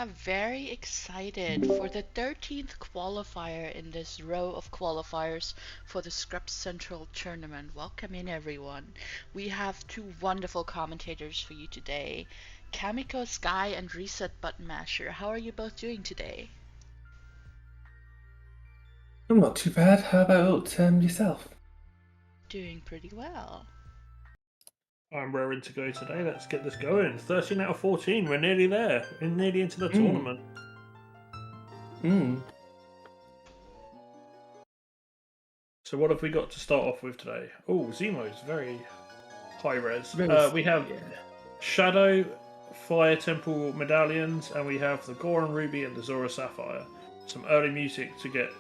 very excited for the 13th qualifier in this row of qualifiers for the Scrub Central tournament. Welcome in, everyone. We have two wonderful commentators for you today, Kamiko Sky and Reset Button Masher. How are you both doing today? I'm not too bad. How about yourself? Doing pretty well. I'm raring to go today. Let's get this going. 13 out of 14. We're nearly there. We're nearly into the Mm. tournament. Mm. So what have we got to start off with today? Oh, Zemo's very high res. Very We have Shadow, Fire Temple medallions, and we have the Goron Ruby and the Zora Sapphire. Some early music to get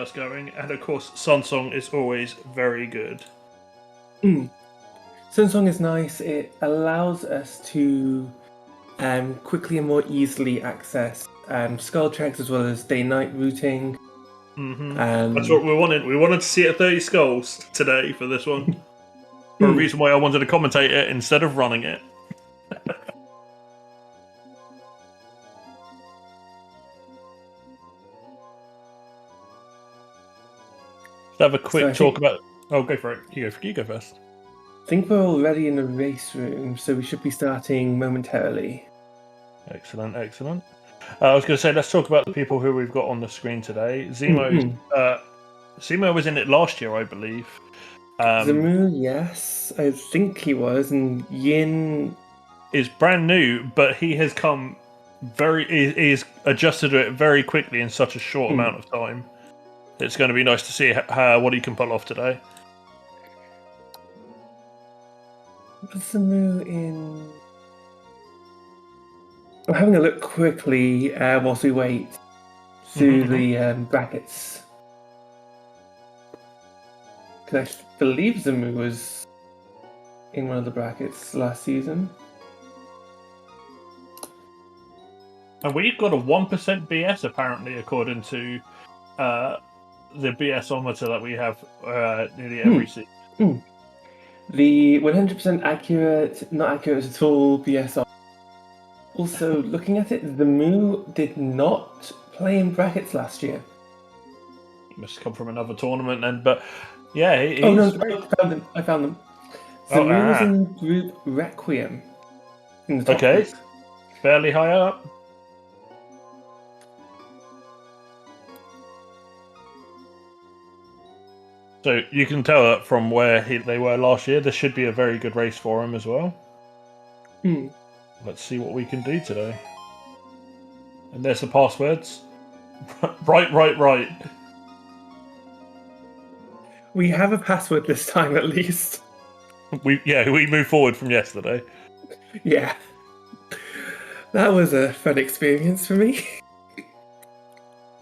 us going, and of course, Sun Song is always very good. Mm. Sunsong is nice. It allows us to quickly and more easily access skull checks as well as day-night routing. That's what we wanted. We wanted to see it at 30 skulls today for this one. For a reason why I wanted to commentate it instead of running it. Let's have a quick talk about... Oh, go for it. You go first. I think we're already in the race room, so we should be starting momentarily. Excellent, excellent. I was going to say, let's talk about the people who we've got on the screen today. Zemo was in it last year, I believe. Zamu, yes, I think he was, and Yin is brand new, but he has come he's adjusted to it very quickly in such a short amount of time. It's going to be nice to see what he can pull off today. What's Zamu in? I'm having a look quickly whilst we wait through the brackets. Because I believe Zamu was in one of the brackets last season. And we've got a 1% BS, apparently, according to the BS-ometer that we have nearly every season. The 100% accurate, not accurate at all BS. Also, looking at it, Zamu did not play in brackets last year. He must come from another tournament then, but yeah, he's... Oh no, I found them. Zamu was in group Requiem. In the top group. Fairly high up. So you can tell that from where they were last year, this should be a very good race for him as well. Let's see what we can do today. And there's the passwords. Right. We have a password this time at least. We moved forward from yesterday. Yeah. That was a fun experience for me.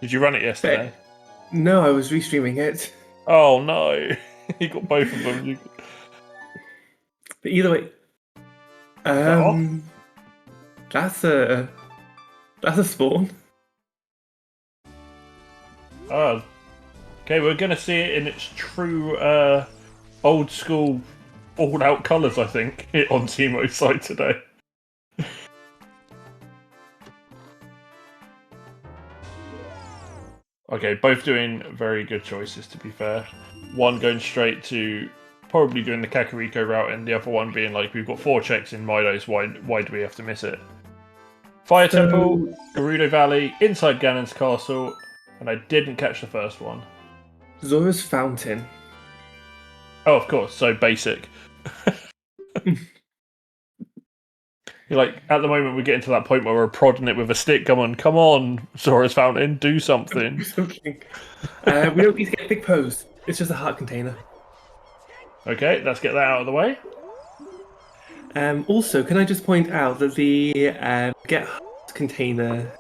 Did you run it yesterday? No, I was restreaming it. Oh no. You got both of them. But either way. That's a spawn. Oh. Okay, we're gonna see it in its true old school all out colours, I think, on Teemo's side today. Okay, both doing very good choices, to be fair. One going straight to probably doing the Kakariko route, and the other one being like, we've got 4 checks in Milo's, why do we have to miss it? Fire Temple, Gerudo Valley, inside Ganon's Castle, and I didn't catch the first one. Zora's Fountain. Oh, of course, so basic. You're like, at the moment, we're getting to that point where we're prodding it with a stick. Come on, Zora's Fountain, do something. We don't need to get a big pose. It's just a heart container. Okay, let's get that out of the way. Also, can I just point out that the get heart container,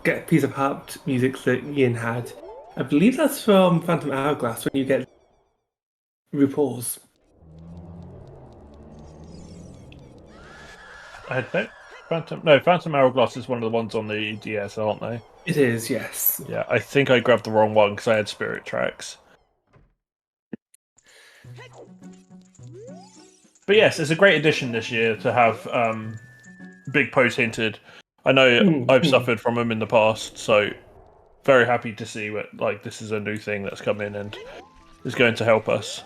get piece of heart music that Ian had, I believe that's from Phantom Hourglass when you get RuPaul's. Phantom Hourglass is one of the ones on the DS, aren't they? It is, yes. Yeah, I think I grabbed the wrong one because I had Spirit Tracks. But yes, it's a great addition this year to have Big Pose hinted. I know Mm, I've mm. suffered from them in the past, so very happy to see what like this is a new thing that's come in and is going to help us.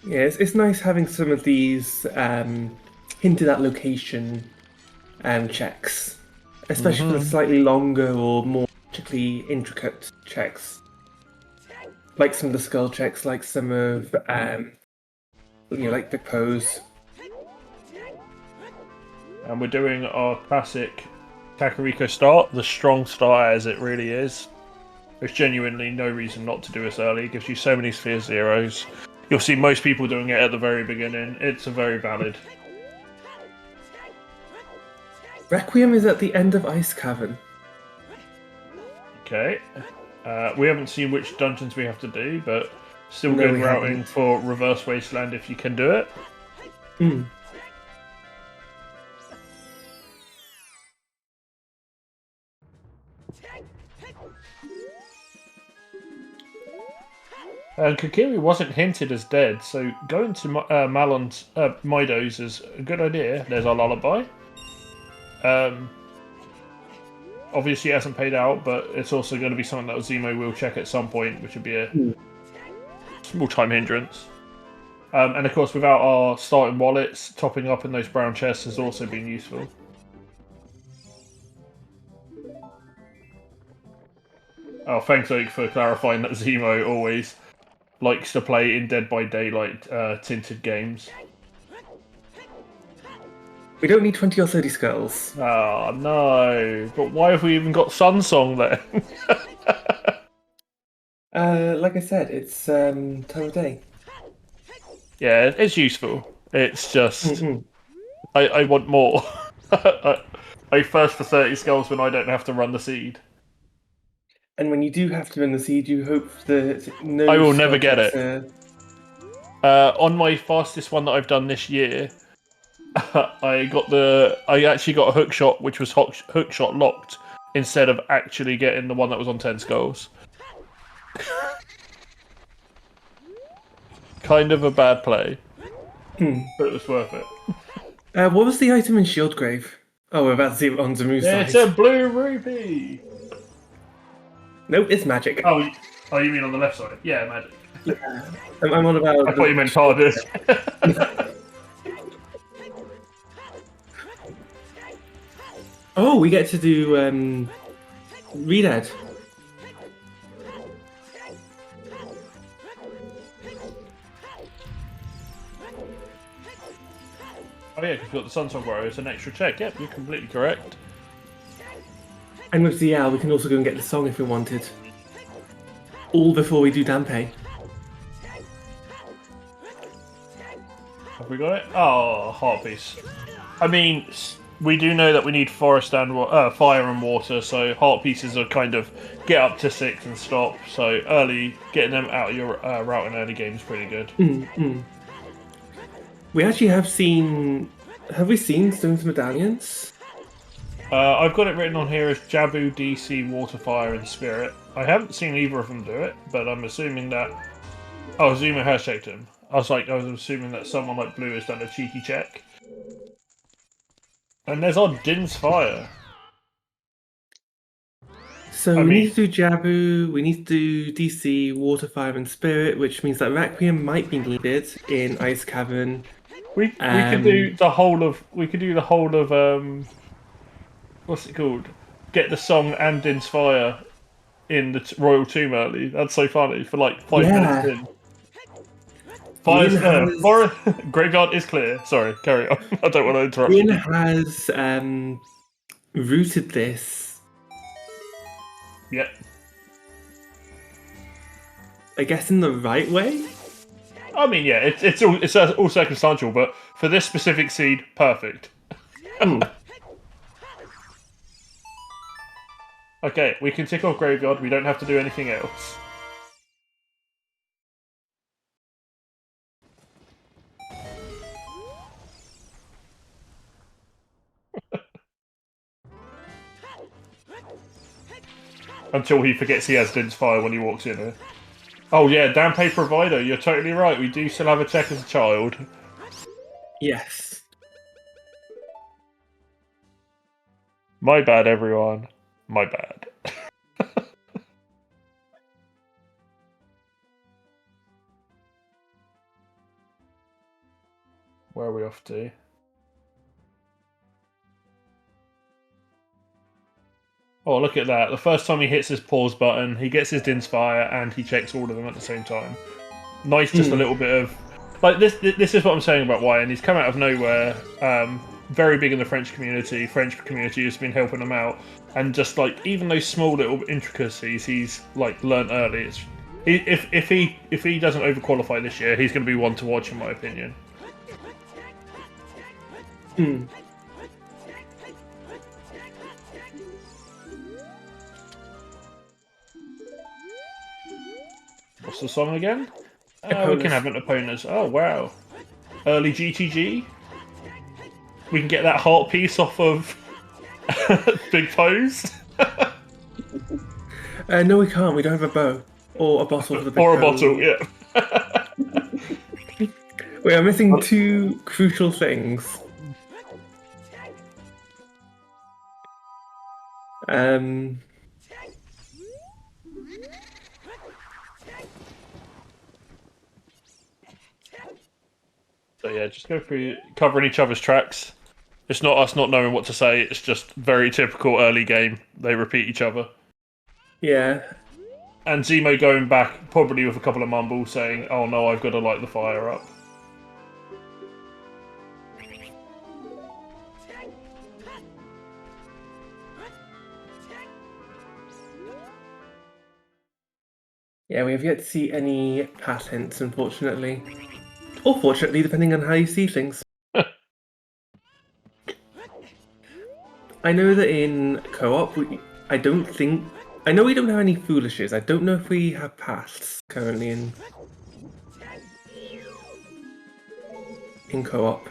Yeah, it's nice having some of these hinted at location checks, especially for the Hmm. slightly longer or more logically intricate checks, like some of the skull checks, like some of like Big Pose. And we're doing our classic Kakariko start, the strong start as it really is. There's genuinely no reason not to do this early. It gives you so many sphere zeros. You'll see most people doing it at the very beginning. It's a very valid. Requiem is at the end of Ice Cavern. Okay. We haven't seen which dungeons we have to do, but still No, good we routing haven't. for Reverse Wasteland if you can do it. Mm. And Kokiri wasn't hinted as dead, so going to Malon's Mido's is a good idea. There's our lullaby. Obviously, it hasn't paid out, but it's also going to be something that Zemo will check at some point, which would be a small time hindrance. And of course, without our starting wallets, topping up in those brown chests has also been useful. Oh, thanks, Oak, for clarifying that Zemo always likes to play in Dead by Daylight tinted games. We don't need 20 or 30 skulls. Oh, no. But why have we even got Sunsong then? Like I said, it's time of day. Yeah, it's useful. It's just... Mm-mm. I want more. I first for 30 skulls when I don't have to run the seed. And when you do have to run the seed, you hope that no I will skull never get checks it. are... On my fastest one that I've done this year, I actually got a hook shot, which was hook shot locked, instead of actually getting the one that was on 10 skulls. Kind of a bad play, but it was worth it. what was the item in Shieldgrave? Oh, we're about to see it on Zamu's It's side. a blue rupee. Nope, it's magic. Oh, you mean on the left side? Yeah, magic. Yeah. I'm on about... I thought you meant TARDIS. Oh, we get to do Read. Oh yeah, because you've got the Sunsong Warrior, it's an extra check. Yep, you're completely correct. And with ZL, we can also go and get the song if we wanted. All before we do Dampe. Have we got it? Oh, heart piece. I mean, we do know that we need forest and fire and water, so heart pieces are kind of get up to 6 and stop. So early, getting them out of your route in early game is pretty good. We actually have seen... Have we seen Stone's Medallions? I've got it written on here as Jabu, DC, Water, Fire, and Spirit. I haven't seen either of them do it, but I'm assuming that... Oh, Zuma has checked him. I was assuming that someone like Blue has done a cheeky check. And there's our Din's Fire. So we need to do Jabu, we need to do DC, Water, Fire, and Spirit, which means that Requiem might be needed in Ice Cavern. We could do the whole of what's it called? Get the song and Din's Fire in the Royal Tomb early. That's so funny for like 5 minutes in. Graveyard is clear. Sorry, carry on. I don't want to interrupt. Ian has routed this. Yep. I guess in the right way. I mean, yeah, it's all circumstantial, but for this specific seed, perfect. Okay, we can tick off Graveyard. We don't have to do anything else. Until he forgets he has Din's Fire when he walks in here. Oh yeah, Dampe Provider, you're totally right. We do still have a check as a child. Yes. My bad, everyone. My bad. Where are we off to? Oh, look at that. The first time he hits his pause button, he gets his Din's Fire, and he checks all of them at the same time. Nice, just a little bit of... Like, this is what I'm saying about Wyan. He's come out of nowhere, very big in the French community. French community has been helping him out. And just, like, even those small little intricacies, he's, like, learnt early. If he doesn't overqualify this year, he's going to be one to watch, in my opinion. What's the song again? We can have an opponent. Oh, wow. Early GTG. We can get that heart piece off of Big Pose. No, we can't. We don't have a bow. Or a bottle for the big Or a pose. bottle, yeah. We are missing two crucial things. So yeah, just go through covering each other's tracks. It's not us not knowing what to say, it's just very typical early game. They repeat each other. Yeah. And Zemo going back, probably with a couple of mumbles, saying, oh no, I've got to light the fire up. Yeah, we have yet to see any patents, unfortunately. Or fortunately, depending on how you see things. I know that in co-op, I know we don't have any foolishes. I don't know if we have paths currently in co-op.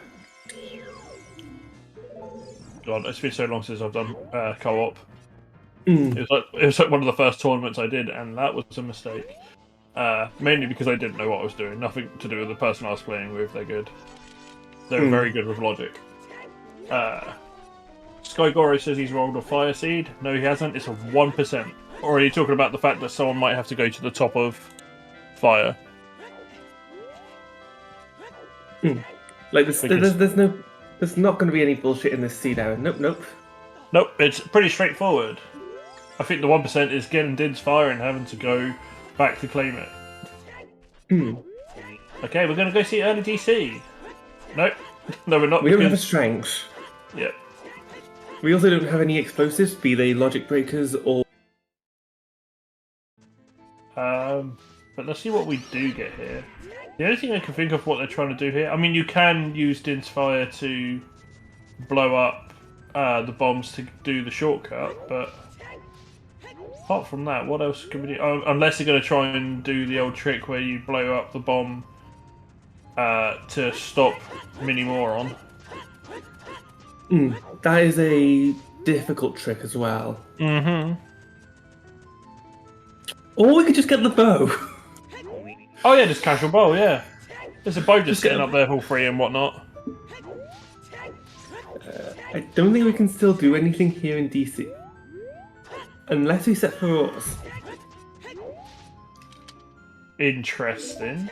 God, it's been so long since I've done co-op. It was like one of the first tournaments I did, and that was a mistake. Mainly because I didn't know what I was doing. Nothing to do with the person I was playing with. They're good. They're very good with logic. Sky Goro says he's rolled a fire seed. No, he hasn't. It's a 1%. Or are you talking about the fact that someone might have to go to the top of fire? Like there's not going to be any bullshit in this seed hour. Nope. Nope, it's pretty straightforward. I think the 1% is getting Din's Fire and having to go back to claim it. Okay, we're going to go see early DC. Nope. No, we're not. We don't have a strength. Yep. We also don't have any explosives, be they logic breakers or... But let's see what we do get here. The only thing I can think of what they're trying to do here... I mean, you can use Din's Fire to blow up the bombs to do the shortcut, but... Apart from that, what else can we do? Oh, unless they're going to try and do the old trick where you blow up the bomb to stop Mini Moron. That is a difficult trick as well. Or we could just get the bow. Oh yeah, just casual bow, yeah. There's a bow just sitting up there all free and whatnot. I don't think we can still do anything here in DC. Unless we set Feroz. Interesting.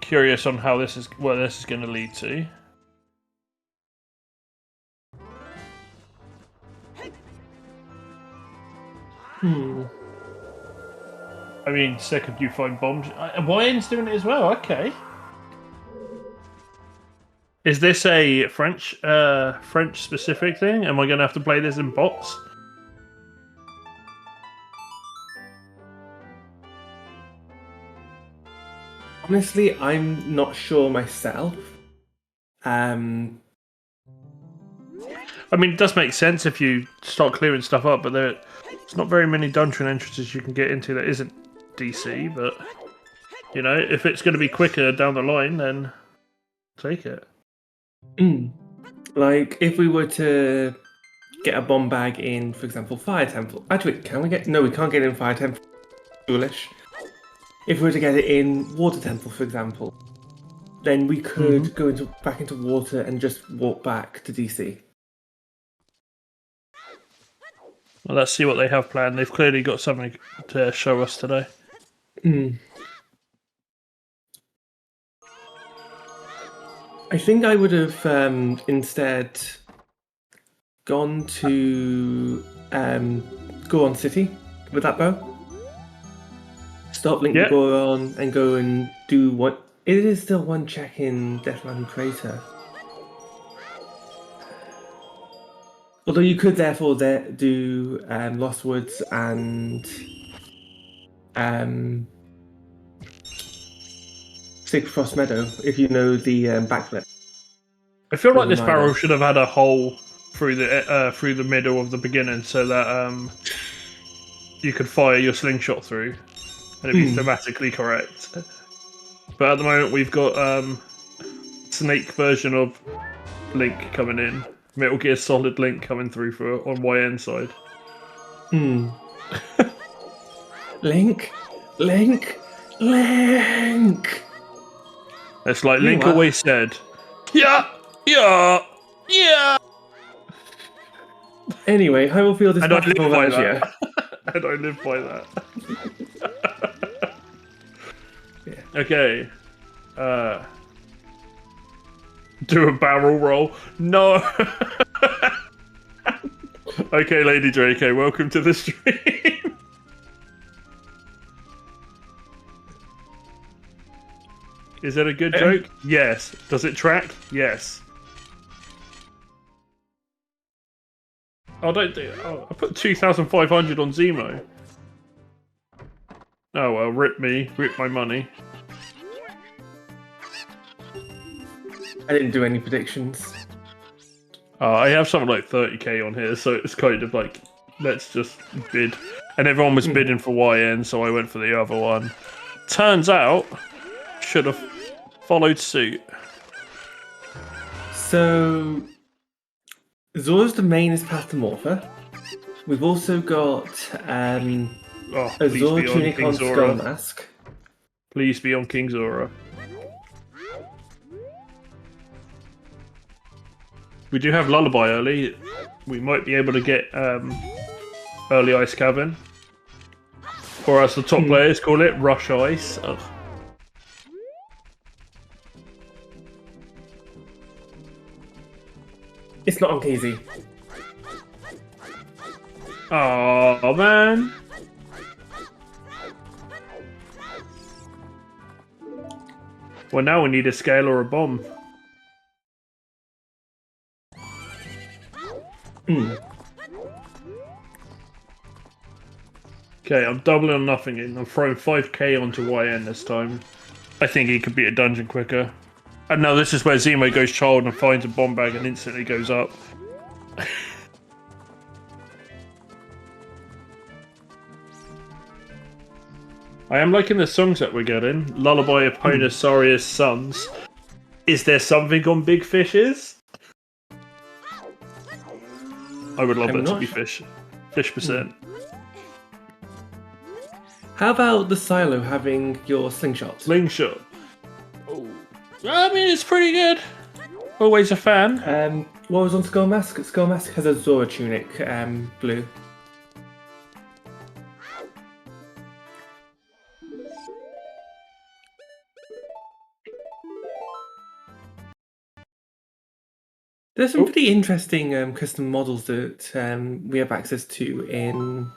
Curious on how this is, where this is going to lead to. I mean, second you find bombs. Wyan's doing it as well. Okay. Is this a French specific thing? Am I going to have to play this in bots? Honestly, I'm not sure myself. I mean, it does make sense if you start clearing stuff up, but there's not very many dungeon entrances you can get into that isn't DC, but, you know, if it's going to be quicker down the line, then take it. Like, if we were to get a bomb bag in, for example, Fire Temple. Actually, can we get... No, we can't get in Fire Temple. Foolish. if we were to get it in Water Temple, for example, then we could go back into water and just walk back to DC. Well, let's see what they have planned. They've clearly got something to show us today. I think I would have instead gone to Goron City with that bow. Stop Link Yeah. to Goron and go and do what... It is still one check in Death Mountain Crater. Although you could therefore do Lost Woods and Sacred Frost Meadow if you know the backflip. I feel like With this the barrel Milo. should have had a hole through the middle of the beginning, so that you could fire your slingshot through, and it'd be thematically correct. But at the moment, we've got Snake version of Link coming in, Metal Gear Solid Link coming through on YN side. Link! Link! Link! It's like Link Meanwhile- always said, yeah, yeah, yeah. Anyway, Hyrule Field is And I back to live by Volvagia. that. And I live by that. Okay. Do a barrel roll. No. Okay, Lady Draco, welcome to the stream. Is that a good joke? Yes. Does it track? Yes. Oh, don't do it. Oh, I put 2,500 on Zemo. Oh well, rip me. Rip my money. I didn't do any predictions. I have something like 30k on here, so it's kind of like, let's just bid. And everyone was bidding for YN, so I went for the other one. Turns out, should have followed suit. So, Zora's Domain is past the Morpher. We've also got Oh, a please Zora be on tunic King on Zora. Skull Mask. Please be on King Zora. We do have Lullaby early. We might be able to get early Ice Cavern. Or as the top players call it, Rush Ice. Ugh. It's not on KZ. Oh man. Well, now we need a scale or a bomb. Okay, I'm doubling on nothing in. I'm throwing 5k onto YN this time. I think he could beat a dungeon quicker. And now this is where Zemo goes child and finds a bomb bag and instantly goes up. I am liking the songs that we're getting. Lullaby of Ponasaria's Sons. Is there something on Big Fishes? I would love I'm that to not be sure. Fish percent. How about the silo having your slingshot? Slingshot. Oh. I mean, it's pretty good. Always a fan. What was on Skull Mask? Skull Mask has a Zora tunic, blue. There's some pretty interesting custom models that we have access to in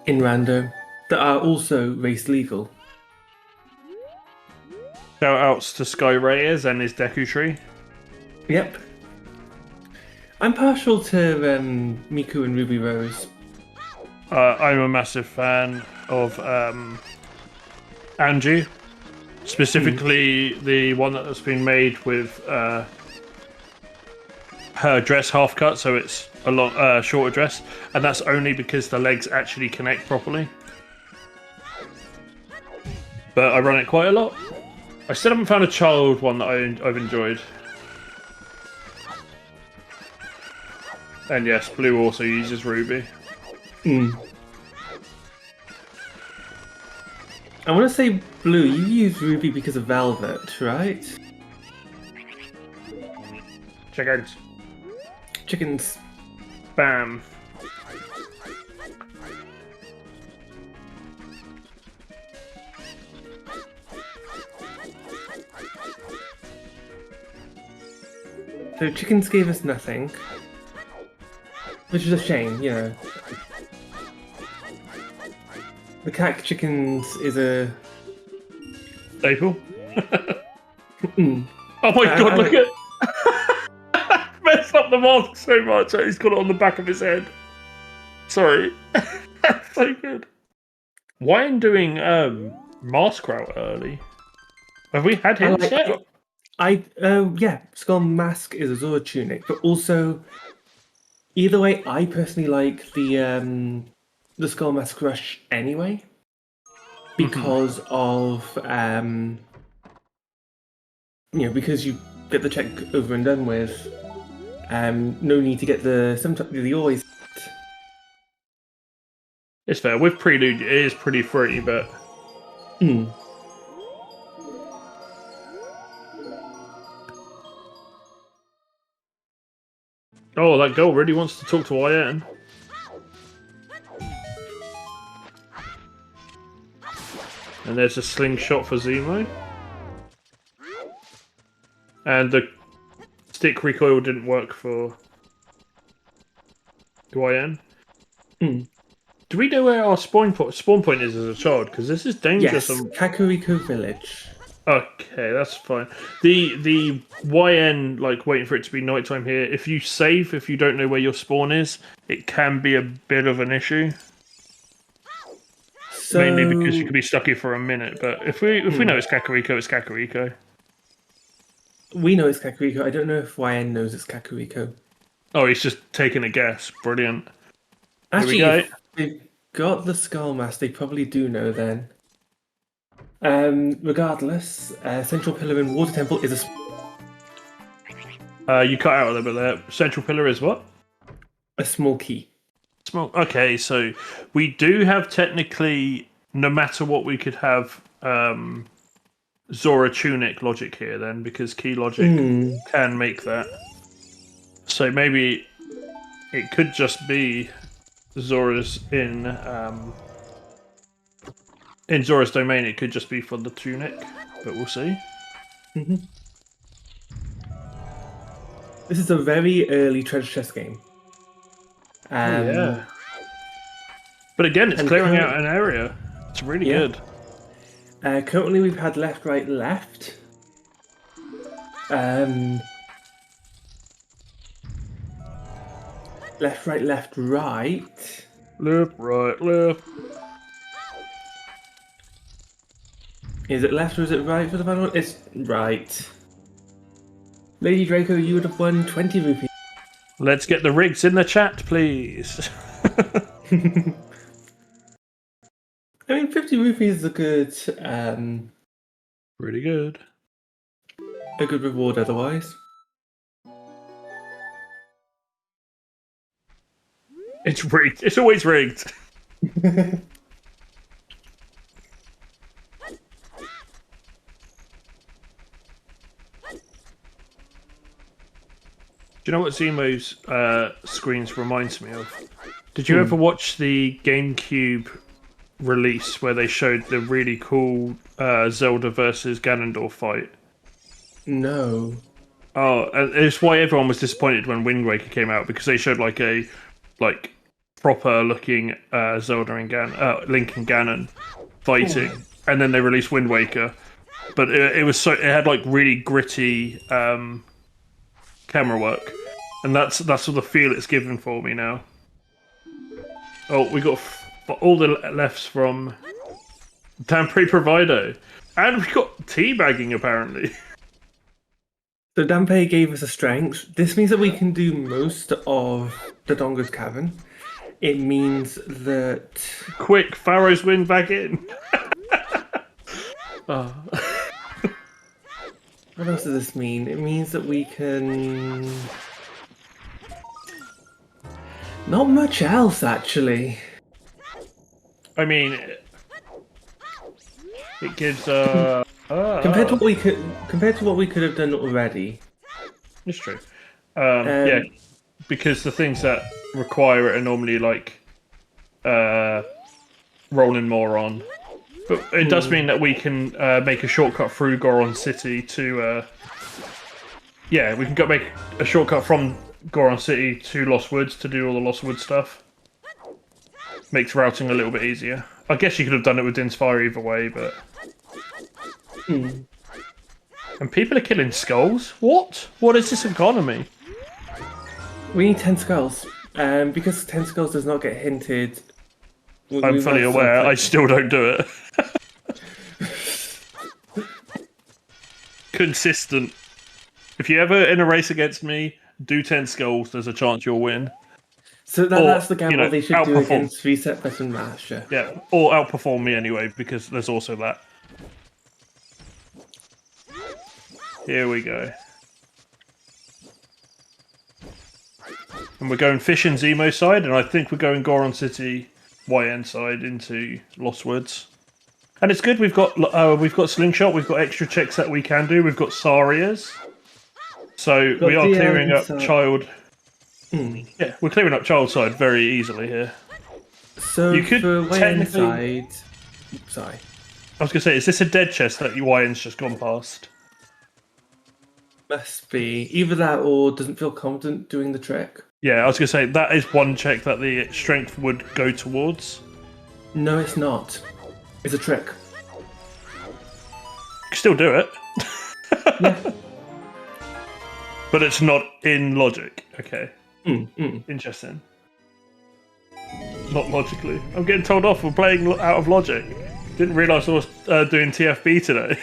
Rando that are also race legal. Shout outs to Sky Reyes and his Deku Tree. Yep. I'm partial to Miku and Ruby Rose. I'm a massive fan of Angie. Specifically, the one that's been made with her dress half cut, so it's a lot shorter dress, and that's only because the legs actually connect properly. But I run it quite a lot. I still haven't found a child one that I've enjoyed. And yes, Blue also uses Ruby. I want to say Blue, you use Ruby because of Velvet, right? Chickens. Chickens. Bam. So chickens gave us nothing. Which is a shame, you know. The cat chickens is a... Staple. Mm. Oh my god, look at... Messed up the mask so much that he's got it on the back of his head. Sorry. That's so good. Why am doing mask route early? Have we had him yet? Yeah, Skull Mask is a Zora tunic, but also either way, I personally like the Skull Mask Rush anyway, because of because you get the check over and done with. No need to get the always. It's fair. With Prelude, it is pretty free, but... Oh, that girl really wants to talk to IN. And there's a slingshot for Zemo. And the stick recoil didn't work for IN. Do we know where our spawn point is as a child? Because this is dangerous. Yes, Kakariko Village. Okay, that's fine. The YN, like, waiting for it to be nighttime here, if you save, if you don't know where your spawn is, it can be a bit of an issue. So... Mainly because you could be stuck here for a minute, but if we know it's Kakariko, it's Kakariko. We know it's Kakariko. I don't know if YN knows it's Kakariko. Oh, he's just taking a guess. Brilliant. Actually, Here we go. if they've got the Skull Mask, they probably do know then. Regardless, Central Pillar in Water Temple is You cut out a little bit there. Central Pillar is what? a small key. Small. Okay, so we do have technically, no matter what, we could have Zora Tunic logic here then, because key logic can make that. So maybe it could just be Zora's in Zora's domain. It could just be for the tunic, but we'll see. This is a very early treasure chest game. Yeah. But again, it's clearing out an area. It's really good. Currently, we've had left, right, left. Left, right, left, right. Left, right, left. Is it left or is it right for the final one? It's right. Lady Draco, you would have won 20 rupees. Let's get the rigs in the chat, please. I mean, 50 rupees is a good, Really good. a good reward otherwise. It's rigged. It's always rigged. Do you know what Zemo's screens reminds me of? Did you ever watch the GameCube release where they showed the really cool Zelda versus Ganondorf fight? No. Oh, and it's why everyone was disappointed when Wind Waker came out, because they showed like a proper looking Zelda and Link and Ganon fighting, and then they released Wind Waker, but it had like really gritty camera work, and that's sort of feel it's given for me now. Oh, we got all the lefts from Dampre Provido, and we got teabagging apparently. So Dampé gave us a strength. This means that we can do most of the Donga's Cavern. It means that... Quick, Pharaoh's Wind back in! Oh. What else does this mean? It means that we can... Not much else, actually. I mean, It gives compared to what we could have done already. it's true. Um, Yeah, because the things that require it are normally like rolling more on. But it does mean that we can make a shortcut through Goron City to yeah, we can go make a shortcut from Goron City to Lost Woods to do all the Lost Woods stuff. Makes routing a little bit easier. I guess you could have done it with Dinspire either way, but... And people are killing skulls? What? What is this economy? we need 10 skulls. Because 10 skulls does not get hinted. I'm fully aware, I still don't do it. Consistent. If you're ever in a race against me, do 10 skulls, there's a chance you'll win. So that's the gamble they should do outperform. against Reset Button Master. Yeah, or outperform me anyway, because there's also that. Here we go. And we're going Fish and Zemo side, and I think we're going Goron City YN side into Lost Woods. And it's good, we've got Slingshot, we've got extra checks that we can do, we've got Sarias. So we are clearing up Child... Yeah, we're clearing up Child side very easily here. So you could for technically... side... Sorry. I was going to say, is this a dead chest that YN's just gone past? Must be. Either that or doesn't feel confident doing the trick. Yeah, I was going to say, that is one check that the strength would go towards. No, it's not. It's a trick. You can still do it. Yeah. But it's not in logic. Okay. Interesting. Not logically. I'm getting told off for playing out of logic. Didn't realise I was doing TFB today.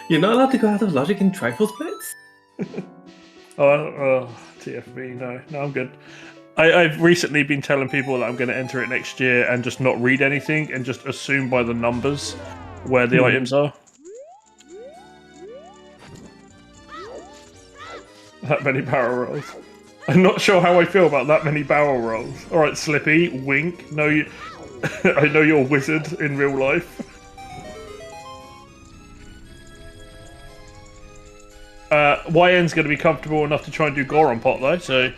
You're not allowed to go out of logic in trifle splits? TFB, no, I'm good. I've recently been telling people that I'm going to enter it next year and just not read anything and just assume by the numbers where the items are. That many barrel rolls. I'm not sure how I feel about that many barrel rolls. Alright, Slippy, wink. No, I know you're a wizard in real life. YN's going to be comfortable enough to try and do Goron Pot though, so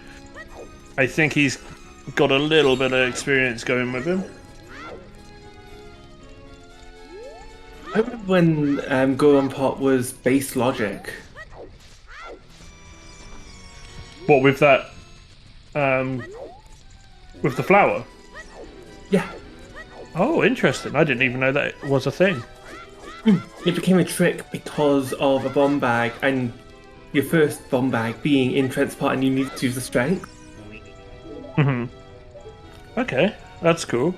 I think he's got a little bit of experience going with him. I remember when Goron Pot was base logic. What, with that, with the flower? Yeah. Oh, interesting. I didn't even know that was a thing. It became a trick because of a bomb bag, and your first bomb bag being in Trent's Pot, and you needed to use the strength. Okay, that's cool.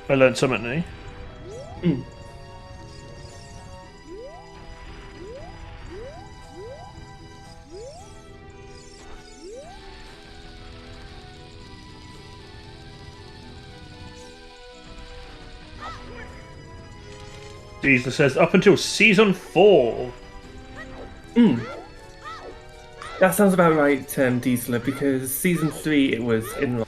I learned something new. Diesel says up until season 4. That sounds about right, Diesel, because season 3 it was in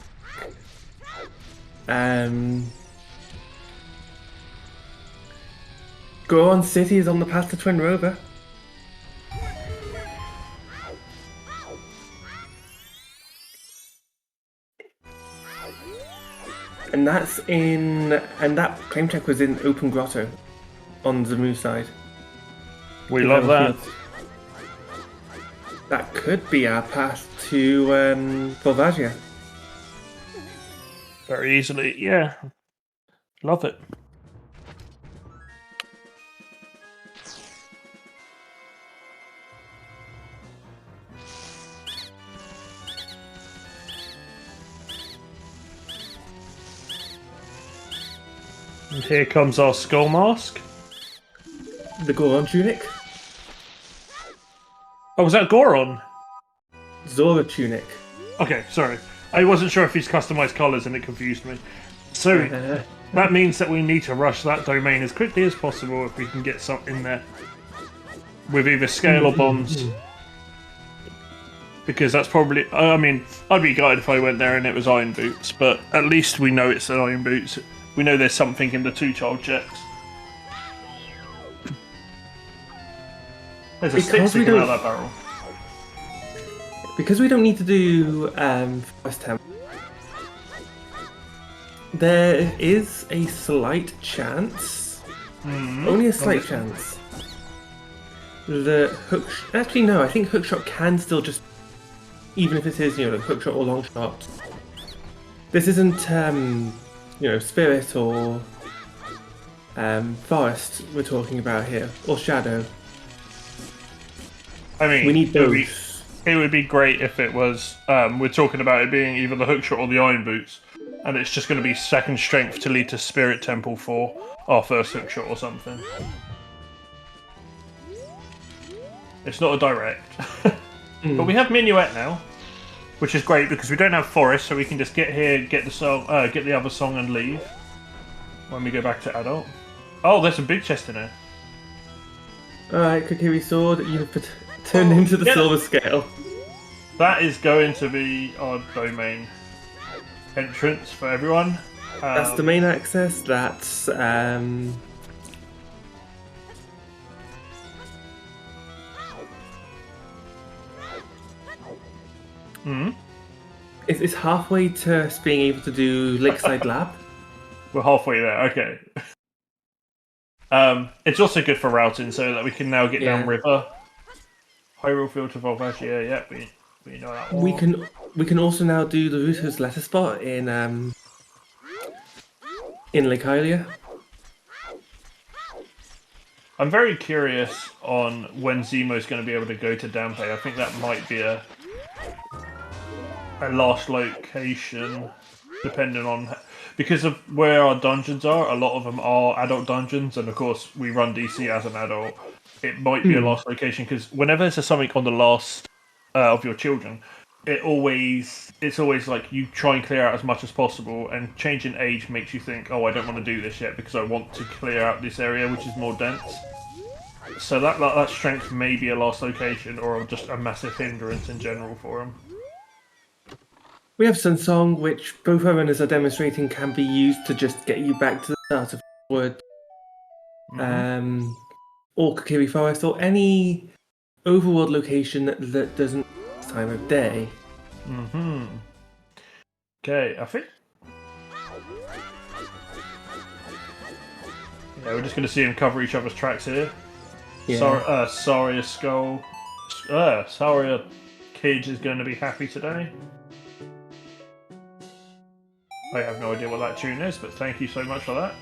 Goron City is on the path to Twin Rover. And that claim check was in Open Grotto on Zamu side. We love that. That could be our path to Volvagia. Very easily, yeah. Love it. And here comes our skull mask. The Goron tunic. Oh, was that Goron? Zora tunic. Okay, sorry. I wasn't sure if he's customized colours and it confused me. So, that means that we need to rush that domain as quickly as possible if we can get something in there. With either scale or bombs. Because that's probably... I mean, I'd be gutted if I went there and it was Iron Boots, but at least we know it's an Iron Boots. We know there's something in the 2 child checks. There's a stick sticking out of that barrel. Because we don't need to do Forest Temple, there is a slight chance, only a slight chance, that actually no, I think hookshot can still just, even if it is, like hookshot or long shot. This isn't, spirit or forest we're talking about here, or shadow. I mean, we need both. It would be great if it was, we're talking about it being either the hookshot or the iron boots, and it's just going to be second strength to lead to Spirit Temple for our first hookshot or something. It's not a direct. But we have Minuet now, which is great because we don't have Forest, so we can just get here, get the song, get the other song and leave when we go back to adult. Oh, there's a big chest in there. Alright, Kokiri Sword, you've turned into the silver scale. That is going to be our domain entrance for everyone. That's domain access, that's... It's halfway to us being able to do Lakeside Lab. We're halfway there, okay. It's also good for routing so that we can now get down river. Hyrule Filter Volvash, yeah, we know that one. We can also now do the Ruto's letter spot in Lake Hylia. I'm very curious on when Zemo's going to be able to go to Dampe. I think that might be a last location, depending on... Because of where our dungeons are, a lot of them are adult dungeons, and of course we run DC as an adult. It might be a last location, because whenever there's something on the last of your children, it's always like you try and clear out as much as possible, and changing age makes you think, oh, I don't want to do this yet because I want to clear out this area which is more dense. So that strength may be a last location, or just a massive hindrance in general for them. We have Sun Song, which both our runners are demonstrating can be used to just get you back to the start of the wood. Or Kokiri Forest, or any overworld location that doesn't time of day. Okay, I think... Yeah, we're just going to see them cover each other's tracks here. Yeah. Saria Skull... Saria Kid is going to be happy today. I have no idea what that tune is, but thank you so much for that.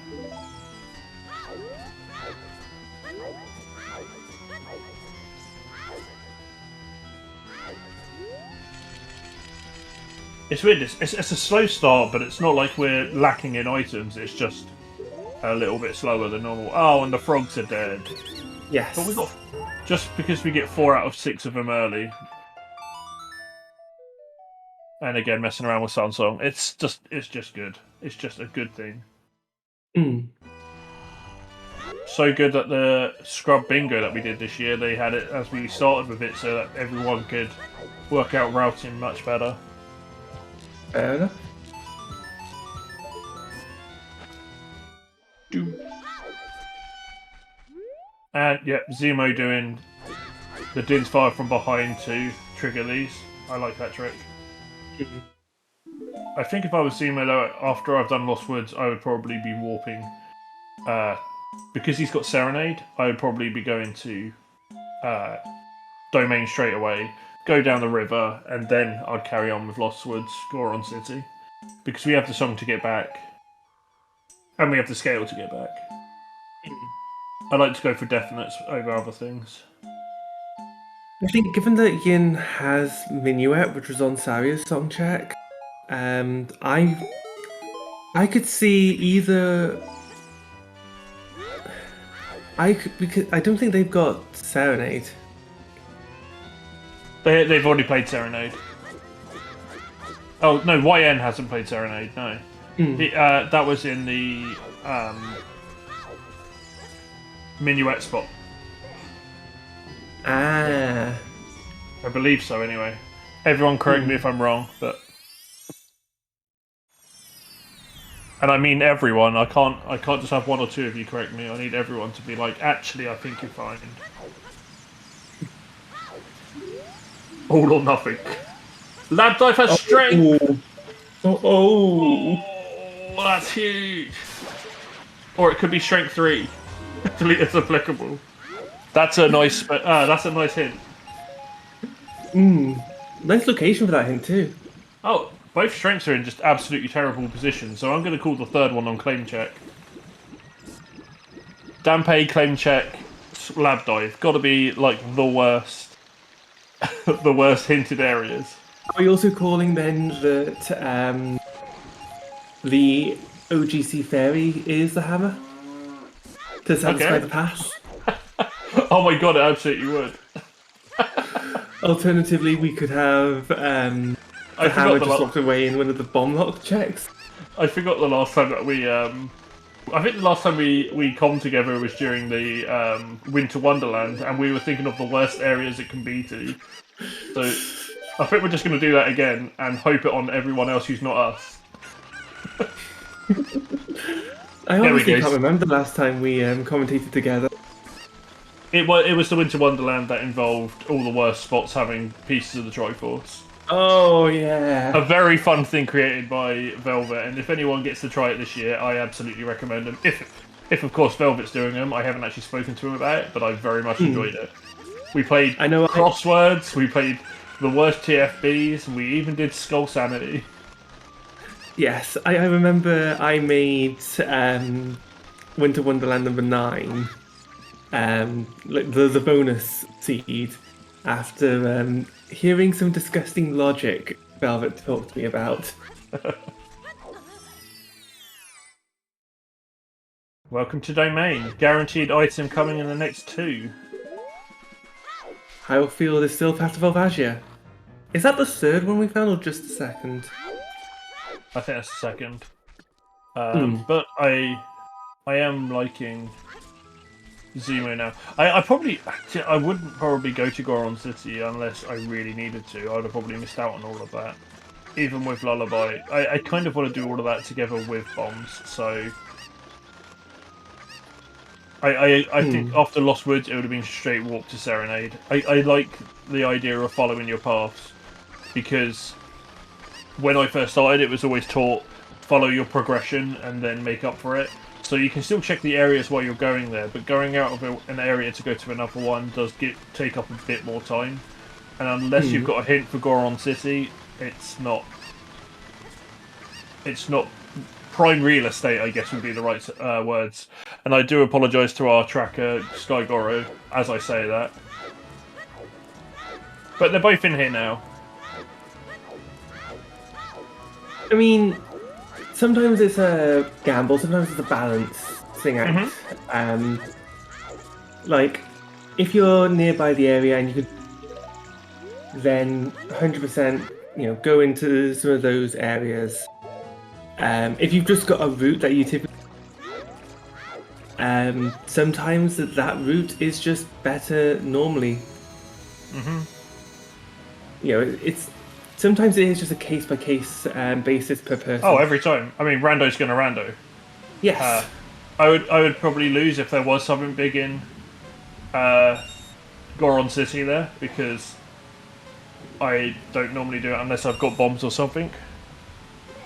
It's weird, it's a slow start, but it's not like we're lacking in items, it's just a little bit slower than normal. Oh, and the frogs are dead. Yes. But we got... Just because we get 4 out of 6 of them early. And again, messing around with Sunsong. It's just good. It's just a good thing. So good that the Scrub Bingo that we did this year, they had it as we started with it so that everyone could work out routing much better. Fair enough. And yeah, Zemo doing the Din's Fire from behind to trigger these. I like that trick. I think if I was Zemo though, after I've done Lost Woods, I would probably be warping. Because he's got Serenade, I would probably be going to Domain straight away, go down the river, and then I'd carry on with Lost Woods, Goron City. Because we have the song to get back. And we have the scale to get back. I like to go for definites over other things. I think given that Yin has Minuet, which was on Saria's song check, I could see either... because I don't think they've got Serenade. They've already played Serenade. Oh, no, YN hasn't played Serenade, no. That was in the Minuet spot. Ah. I believe so, anyway. Everyone correct me if I'm wrong, but... And I mean everyone. I can't just have one or two of you correct me. I need everyone to be like, actually, I think you're fine. All or nothing. Lab dive has strength. Oh. Oh, that's huge. Or it could be strength 3. It's applicable. That's a nice. That's a nice hint. Nice location for that hint too. Oh, both strengths are in just absolutely terrible positions, so I'm going to call the third one on claim check. Dampe, claim check, lab dive. Got to be like the worst, the worst hinted areas. Are we also calling then that the OGC fairy is the hammer to satisfy the pass? Oh my god, it absolutely would. Alternatively, we could have the hammer just locked away in one of the bomb lock checks. I forgot the last time that we. I think the last time we come together was during the Winter Wonderland, and we were thinking of the worst areas it can be to. So I think we're just going to do that again and hope it on everyone else who's not us. I honestly can't remember the last time we commentated together. It was the Winter Wonderland that involved all the worst spots having pieces of the Triforce. Oh yeah, a very fun thing created by Velvet, and if anyone gets to try it this year, I absolutely recommend them. If of course Velvet's doing them, I haven't actually spoken to him about it, but I very much enjoyed it. We played crosswords, we played the worst TFBs, and we even did Skull Sanity. Yes, I remember I made Winter Wonderland number 9, like the bonus seed, after hearing some disgusting logic Velvet talked to me about. Welcome to Domain. Guaranteed item coming in the next 2. Highfield is still Path of Alvasia. Is that the third one we found, or just the second? I think that's the second. But I am liking Zemo now. I wouldn't probably go to Goron City unless I really needed to. I'd have probably missed out on all of that. Even with Lullaby. I kind of want to do all of that together with Bombs, so... I think after Lost Woods it would have been straight walk to Serenade. I like the idea of following your paths, because when I first started it was always taught follow your progression and then make up for it. So you can still check the areas while you're going there, but going out of an area to go to another one does take up a bit more time. And unless you've got a hint for Goron City, it's not prime real estate, I guess would be the right words. And I do apologise to our tracker, Sky Goro, as I say that. But they're both in here now. I mean, sometimes it's a gamble, sometimes it's a balancing act. Like, if you're nearby the area and you could then 100% go into some of those areas. If you've just got a route that you typically sometimes that route is just better normally. It's sometimes it is just a case-by-case basis per person. Oh, every time. I mean, rando's gonna rando. Yes. I would probably lose if there was something big in Goron City there, because I don't normally do it unless I've got bombs or something.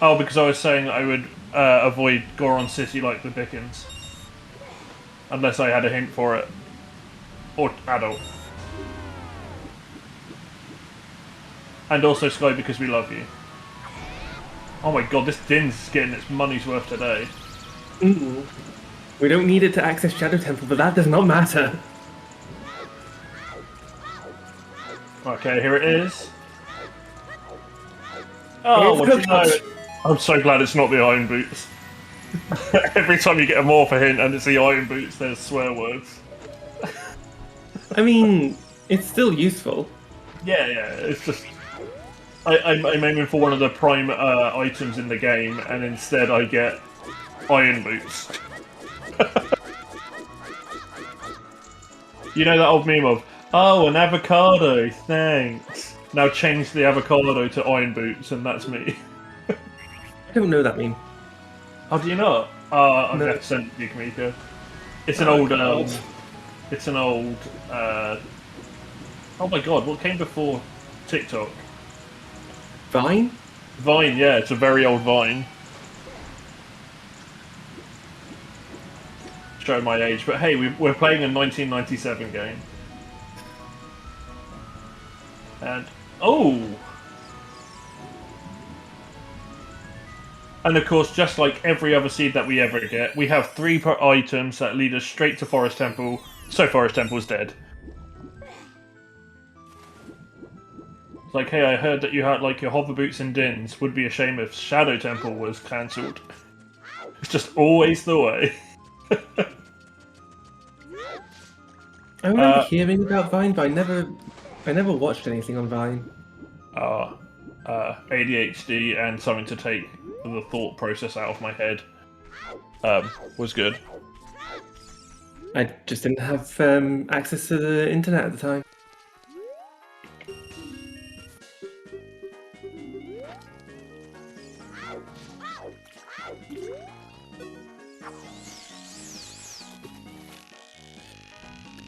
Oh, because I was saying I would avoid Goron City like the Dickens. Unless I had a hint for it. Or adult. And also Sky, because we love you. Oh my god, this Din's getting its money's worth today. We don't need it to access Shadow Temple, but that does not matter. Okay, here it is. Oh, what do you know? I'm so glad it's not the Iron Boots. Every time you get a morph hint and it's the Iron Boots, there's swear words. I mean, it's still useful. Yeah, it's just... I'm aiming for one of the prime items in the game, and instead I get Iron Boots. You know that old meme of, oh, an avocado, thanks. Now change the avocado to Iron Boots, and that's me. I don't know that meme. Oh, do you not? I'm No. going to send it to you, Kamiko. It's an Oh, old. God. It's an old. Oh my god! What came before TikTok? Vine? Vine. Yeah, it's a very old Vine. Show my age, but hey, we're playing a 1997 game. And oh. And of course, just like every other seed that we ever get, we have 3 items that lead us straight to Forest Temple. So Forest Temple's dead. It's like, hey, I heard that you had like your hover boots and dins. Would be a shame if Shadow Temple was cancelled. It's just always the way. I remember hearing about Vine, but I never watched anything on Vine. ADHD and something to take the thought process out of my head was good. I just didn't have access to the internet at the time.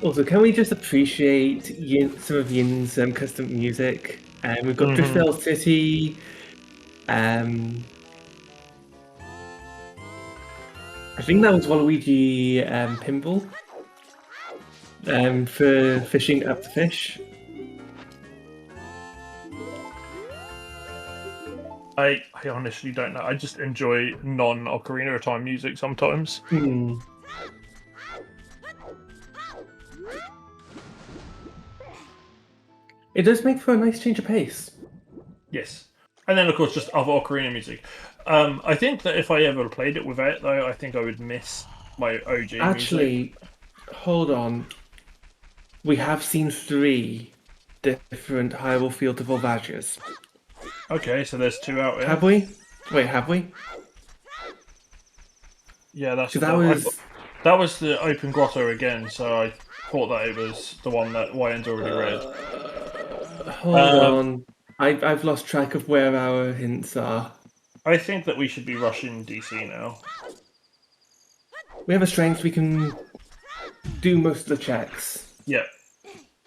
Also, can we just appreciate some of Yin's custom music? We've got Driftvale City. I think that was Waluigi Pinball for fishing up the fish. I honestly don't know. I just enjoy non-Ocarina of Time music sometimes. Hmm. It does make for a nice change of pace. Yes. And then, of course, just other Ocarina music. I think that if I ever played it without, though, I think I would miss my OG Actually, music. hold on. We have seen 3 different Hyrule Field of Volvagias. Okay, so there's 2 out here. Have we? Wait, have we? Yeah, that's Because that was the open grotto again, so I thought that it was the one that YN's already read. Hold on. I've lost track of where our hints are. I think that we should be rushing DC now. We have a strength, we can do most of the checks. Yeah.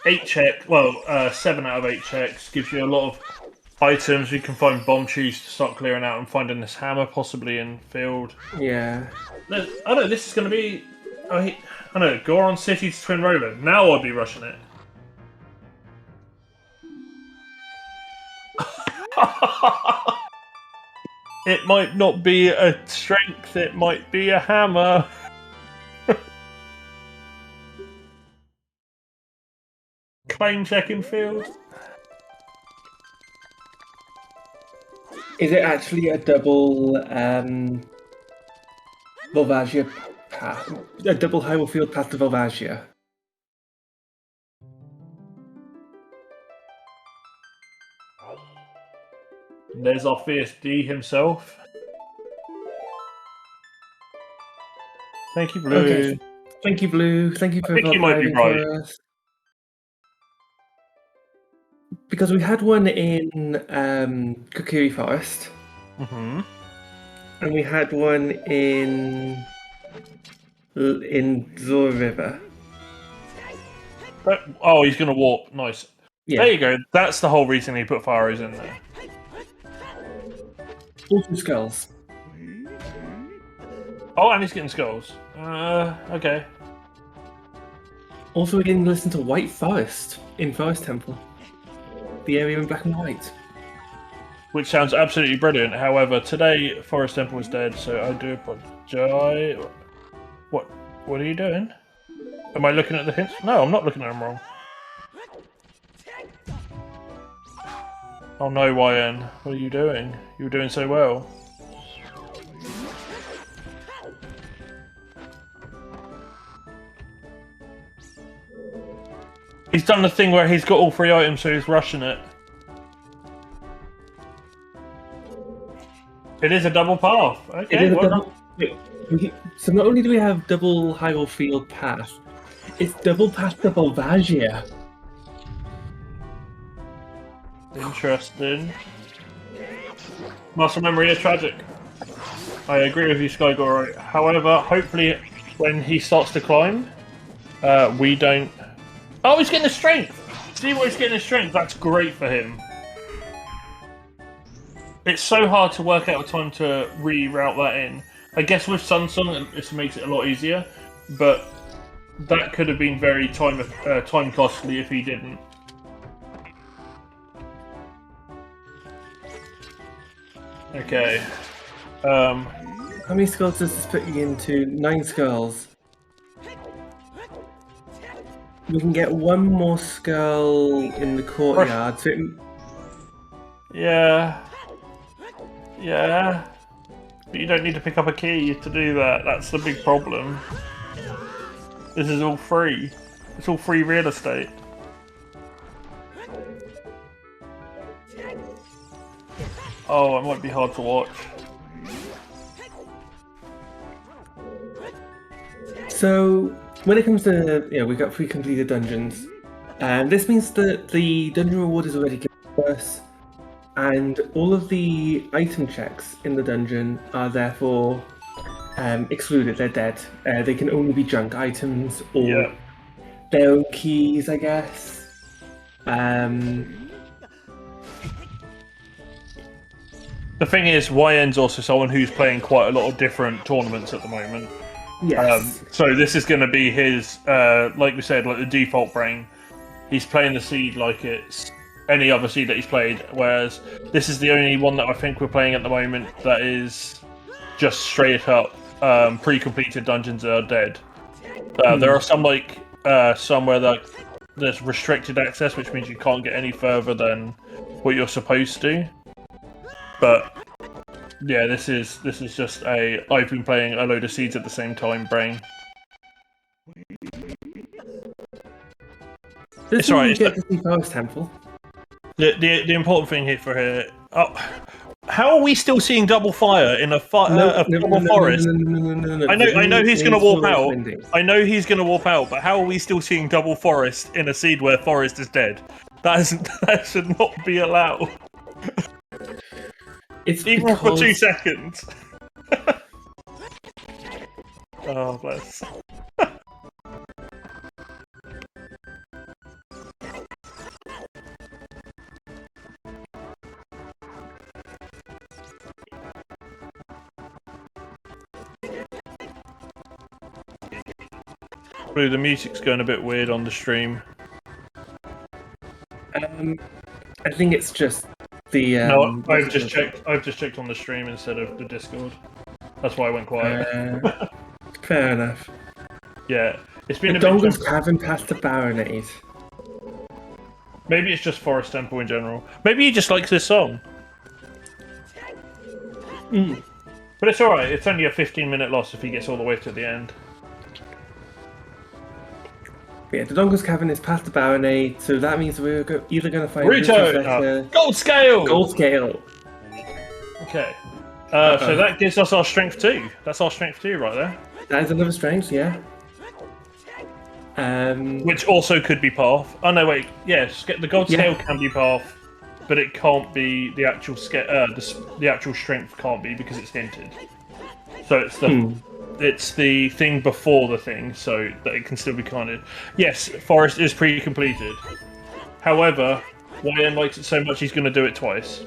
7 out of 8 checks gives you a lot of items. You can find bomb trees to start clearing out and finding this hammer possibly in field. Yeah. I know this is going to be. I know Goron City to Twin Rover. Now I'd be rushing it. It might not be a strength. It might be a hammer. Claim check in field. Is it actually a double Volvagia path? A double Hyrule Field path to Volvagia? There's our fierce D himself. Thank you, Blue. Okay. Thank you, Blue. Thank you for think you might be right. for us. Because we had one in Kokiri Forest. Mm-hmm. And we had one in Zora River. Oh, he's going to warp. Nice. Yeah. There you go. That's the whole reason he put fire arrows in there. Also skulls. Oh, and he's getting skulls. Okay. Also, we can listen to White Forest in Forest Temple. The area in black and white. Which sounds absolutely brilliant. However, today Forest Temple is dead, so I do apologize. What are you doing? Am I looking at the hints? No, I'm not looking at them wrong. Oh no, YN. What are you doing? You were doing so well. He's done the thing where he's got all 3 items, so he's rushing it. It is a double path. Okay. It is a double. Wait, so not only do we have double Hyrule Field path, it's double path to Volvagia. Interesting. Muscle memory is tragic. I agree with you, Skygore. However, hopefully, when he starts to climb, we don't. Oh, he's getting a strength. See what he's getting a strength. That's great for him. It's so hard to work out a time to reroute that in. I guess with Sunsong, this makes it a lot easier, but that could have been very time costly if he didn't. Okay. How many skulls does this put you into? 9 skulls. We can get one more skull in the courtyard. So Yeah. Yeah. But you don't need to pick up a key to do that. That's the big problem. This is all free. It's all free real estate. Oh, it might be hard to watch. So, when it comes to, we've got 3 completed dungeons. This means that the dungeon reward is already given to us, and all of the item checks in the dungeon are therefore excluded. They're dead. They can only be junk items or their own keys, I guess. The thing is, YN's also someone who's playing quite a lot of different tournaments at the moment. Yes. So this is going to be his, like we said, like the default brain. He's playing the seed like it's any other seed that he's played, whereas this is the only one that I think we're playing at the moment that is just straight up pre-completed dungeons that are dead. There are some somewhere that there's restricted access, which means you can't get any further than what you're supposed to. But yeah, this is just I've been playing a load of seeds at the same time brain. It's alright. You get to see Forest Temple. The important thing here. Oh, how are we still seeing double fire in a forest? No. I know he's going to warp out. I know he's going to warp out. But how are we still seeing double forest in a seed where forest is dead? That should not be allowed. It's even for 2 seconds. Oh, bless. Blue, the music's going a bit weird on the stream. I think it's just the. No, I've just checked on the stream instead of the Discord. That's why I went quiet. Fair enough. Yeah, it's been the a bit. Dongles haven't passed the Baronade. Maybe it's just Forest Temple in general. Maybe he just likes this song. But it's alright. It's only a 15-minute loss if he gets all the way to the end. Yeah, the Dongles Cavern is past the Baronade, so that means we're either going to find Rito! Gold Scale! Gold Scale! Okay. So that gives us our Strength 2. That's our Strength 2 right there. That is another Strength, yeah. Which also could be Path. Oh no, wait. Yes, the Gold Scale can be Path, but it can't be the actual the actual Strength can't be because it's hinted. So it's the... It's the thing before the thing, so that it can still be counted. Yes, Forest is pre-completed. However, YN likes it so much he's going to do it twice.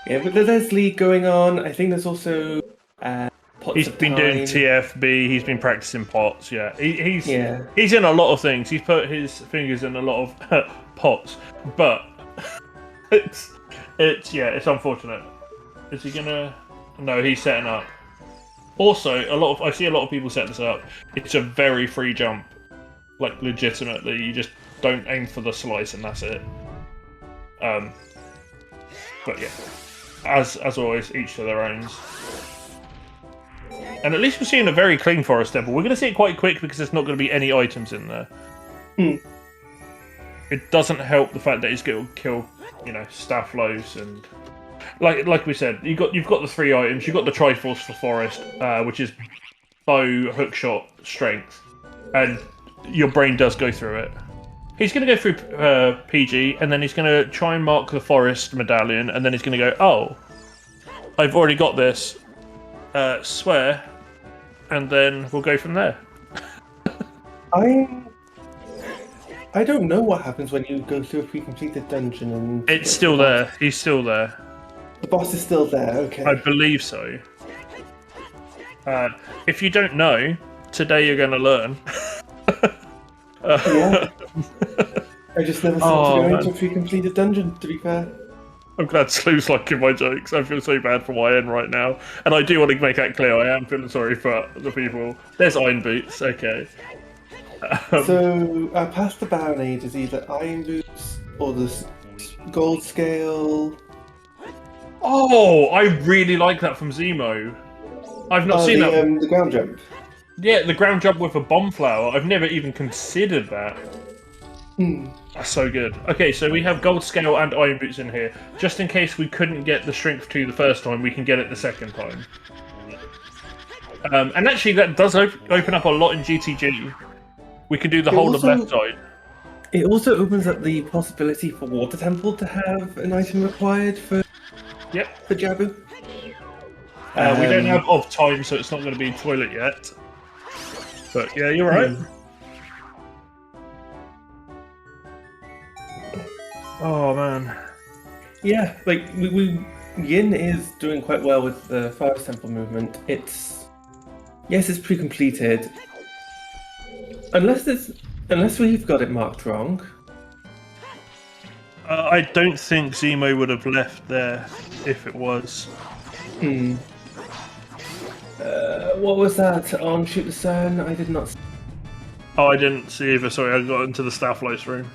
Yeah, but there's League going on. I think there's also He's been doing TFB. He's been practicing pots. Yeah, he's in a lot of things. He's put his fingers in a lot of pots, but it's unfortunate. Is he gonna? No, he's setting up. Also, I see a lot of people set this up. It's a very free jump, like legitimately. You just don't aim for the slice and that's it. But yeah, as always, each to their own. And at least we're seeing a very clean Forest Temple. We're going to see it quite quick because there's not going to be any items in there. It doesn't help the fact that he's going to kill, staff loaves and like we said, you've got the 3 items. You've got the Triforce for Forest, which is bow, hookshot, strength, and your brain does go through it. He's going to go through PG, and then he's going to try and mark the forest medallion, and then he's going to go, oh, I've already got this. Swear, and then we'll go from there. I don't know what happens when you go through a pre-completed dungeon and It's still there. He's still there. The boss is still there. Okay. I believe so. If you don't know, today you're going to learn. Yeah. I just never seem to go into a pre-completed dungeon, to be fair. I'm glad Slew's liking my jokes. I feel so bad for YN right now. And I do want to make that clear, I am feeling sorry for the people. There's Iron Boots, okay. So, past the Baron Age is either Iron Boots or the Gold Scale. Oh, I really like that from Zemo. I've not seen that. The ground jump. Yeah, the ground jump with a bomb flower. I've never even considered that. That's so good. Okay, so we have Gold Scale and Iron Boots in here. Just in case we couldn't get the Strength 2 the first time, we can get it the second time. And actually, that does open up a lot in GTG. We can do the whole of left side. It also opens up the possibility for Water Temple to have an item required for Jabu. We don't have of time, so it's not going to be toilet yet. But yeah, you're right. Oh man. Yeah, like Yin is doing quite well with the Forest Temple movement. It's pre-completed. Unless we've got it marked wrong. I don't think Zemo would have left there if it was. What was that on Shoot the Sun? I did not see. Oh, I didn't see either. Sorry, I got into the Stafflice room.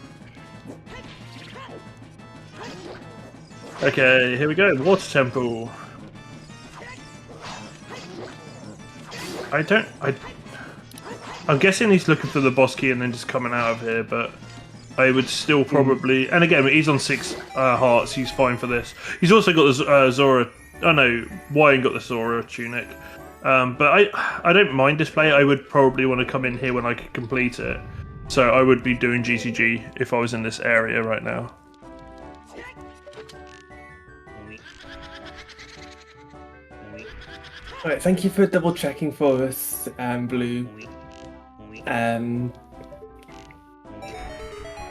Okay, here we go. Water Temple. I'm guessing he's looking for the boss key and then just coming out of here, but I would still probably... And again, he's on 6 hearts. He's fine for this. He's also got the Zora... Oh no, Wyan got the Zora tunic. But I don't mind display. I would probably want to come in here when I could complete it. So I would be doing GCG if I was in this area right now. Alright, thank you for double checking for us, Blue.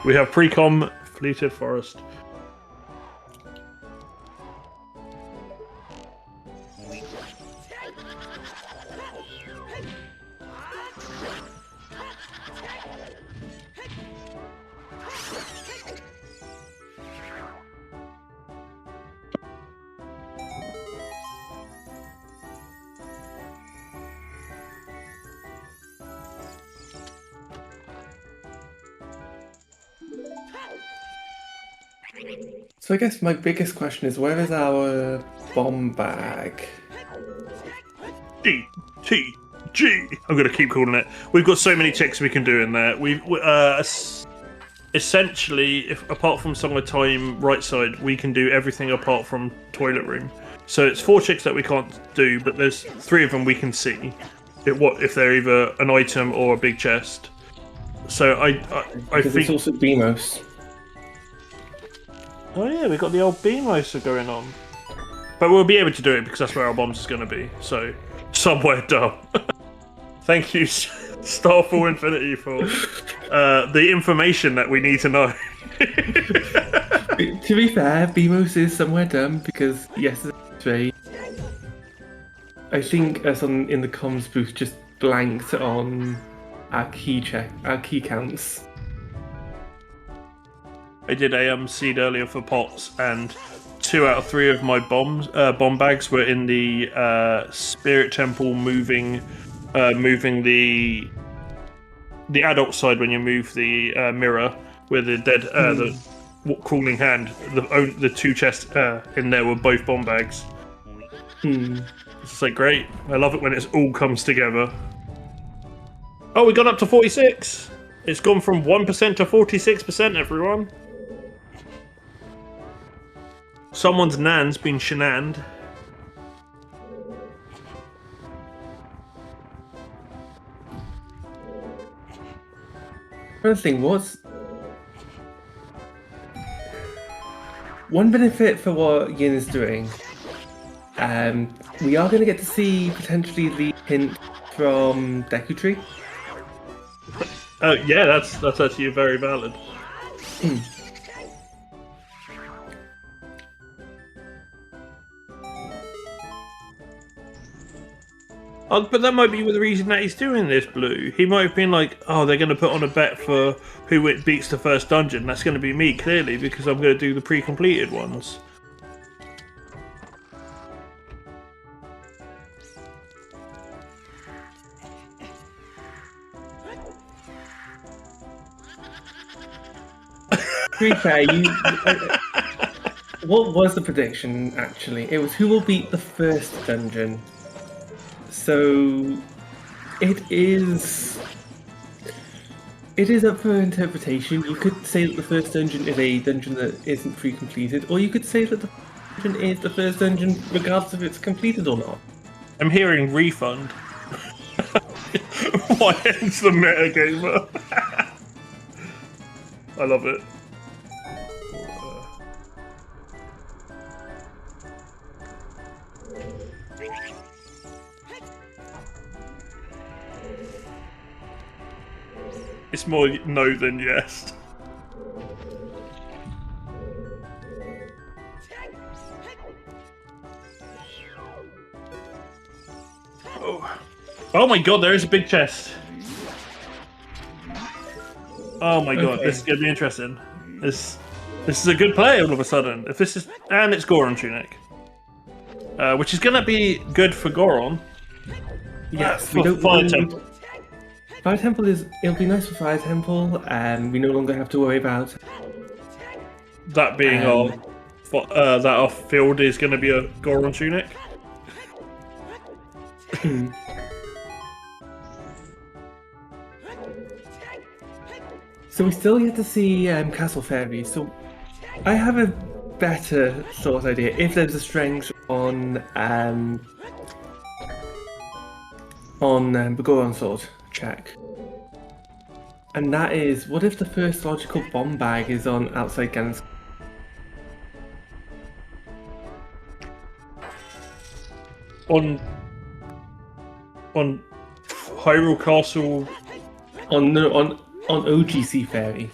We have pre-com Fleeted Forest. So I guess my biggest question is, where is our bomb bag? G. I'm going to keep calling it. We've got so many checks we can do in there. We've essentially, if apart from Song of Time right side, we can do everything apart from toilet room. So it's 4 checks that we can't do, but there's 3 of them we can see. If they're either an item or a big chest. So I Because think it's also Demos. Oh yeah, we've got the old Beamoser going on. But we'll be able to do it because that's where our bombs is going to be. So, somewhere dumb. Thank you, Starfall Infinity, for the information that we need to know. To be fair, Beamos is somewhere dumb because yesterday I think us in the comms booth just blanked on our key counts. I did a seed earlier for pots, and 2 out of 3 of my bomb bags were in the Spirit Temple, moving the adult side when you move the mirror with the dead the crawling hand. The 2 chests in there were both bomb bags. It's like great. I love it when it all comes together. Oh, we got up to 46. It's gone from 1% to 46%. Everyone. Someone's nan's been shenaned. Another thing was, one benefit for what Yin is doing, we are going to get to see potentially the hint from Deku Tree. Oh yeah, that's actually very valid. Oh, but that might be the reason that he's doing this, Blue. He might have been like, oh, they're going to put on a bet for who it beats the first dungeon. That's going to be me, clearly, because I'm going to do the pre-completed ones. To be fair, what was the prediction actually? It was who will beat the first dungeon. So it is up for interpretation. You could say that the first dungeon is a dungeon that isn't pre-completed, or you could say that the dungeon is the first dungeon regardless if it's completed or not. I'm hearing refund. Why ends the metagamer? I love it. It's more no than yes. Oh my god, there is a big chest. Oh my god, this is gonna be interesting. This is a good play all of a sudden. If this is, and it's Goron tunic, which is gonna be good for Goron. Yes, for Fire Temple. Fire Temple it'll be nice for Fire Temple, and we no longer have to worry about that being our field is going to be a Goron tunic. So we still get to see Castle Fairy. So I have a better sort of idea if there's a strength on the Goron sword check. And that is, what if the first logical bomb bag is on outside Ganon's? On Hyrule Castle. On OGC Fairy.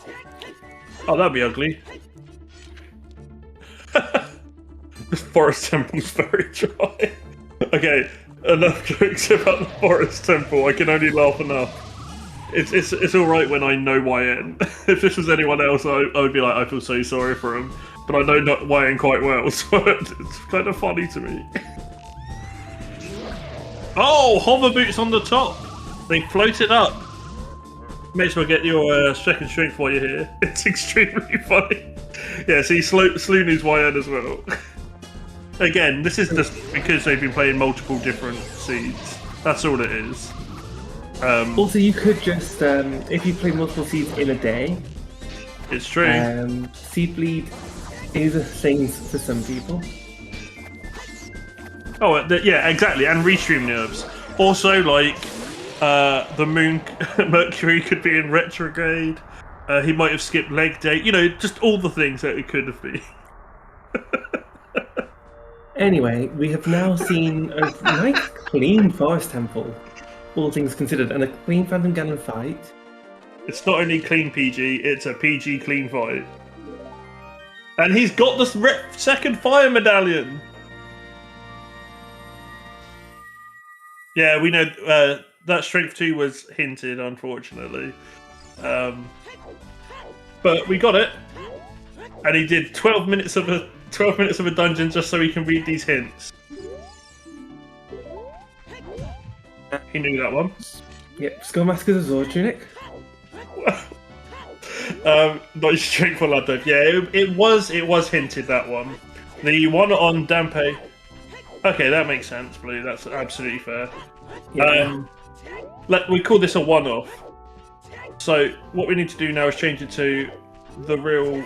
Oh, that'd be ugly. This forest temple's very dry. Okay, enough jokes about the forest temple. I can only laugh enough. It's all right when I know YN. If this was anyone else, I would be like, I feel so sorry for him. But I know not YN quite well, so it's kind of funny to me. Oh, hover boots on the top. They float it up. May as well get your second strength while you're here. It's extremely funny. Yeah, see, Slooney's YN as well. Again, this is just because they've been playing multiple different seeds. That's all it is. Also, you could just, if you play multiple seeds in a day, it's true. Seed bleed is a thing for some people. Oh, yeah, exactly, and restream nerves. Also, like, the moon, Mercury could be in retrograde. He might have skipped leg day. You know, just all the things that it could have been. Anyway, we have now seen a nice, clean forest temple, all things considered, and a clean Phantom Ganon fight. It's not only clean PG, it's a PG clean fight. And he's got the second fire medallion! Yeah, we know that Strength 2 was hinted, unfortunately. But we got it. And he did 12 minutes of a dungeon just so he can read these hints. He knew that one. Yep, Skullmasker's a Zord tunic. Not strength for Lado. Yeah, it was hinted, that one. The one on Dampe. Okay, that makes sense, Blue. That's absolutely fair. Yeah. We call this a one-off. So what we need to do now is change it to the real.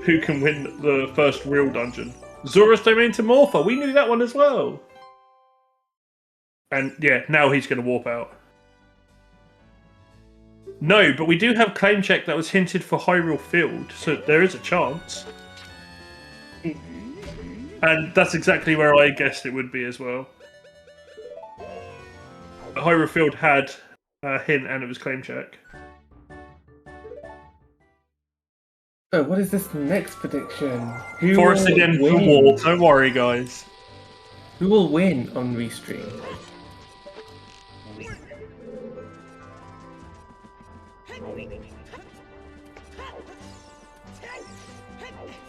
Who can win the first real dungeon? Zora's Domain to Morpha. We knew that one as well. And yeah, now he's going to warp out. No, but we do have claim check that was hinted for Hyrule Field, so there is a chance. And that's exactly where I guessed it would be as well. Hyrule Field had a hint and it was claim check. So what is this next prediction? Who Forest will again for win? war. Don't worry, guys. Who will win on Restream?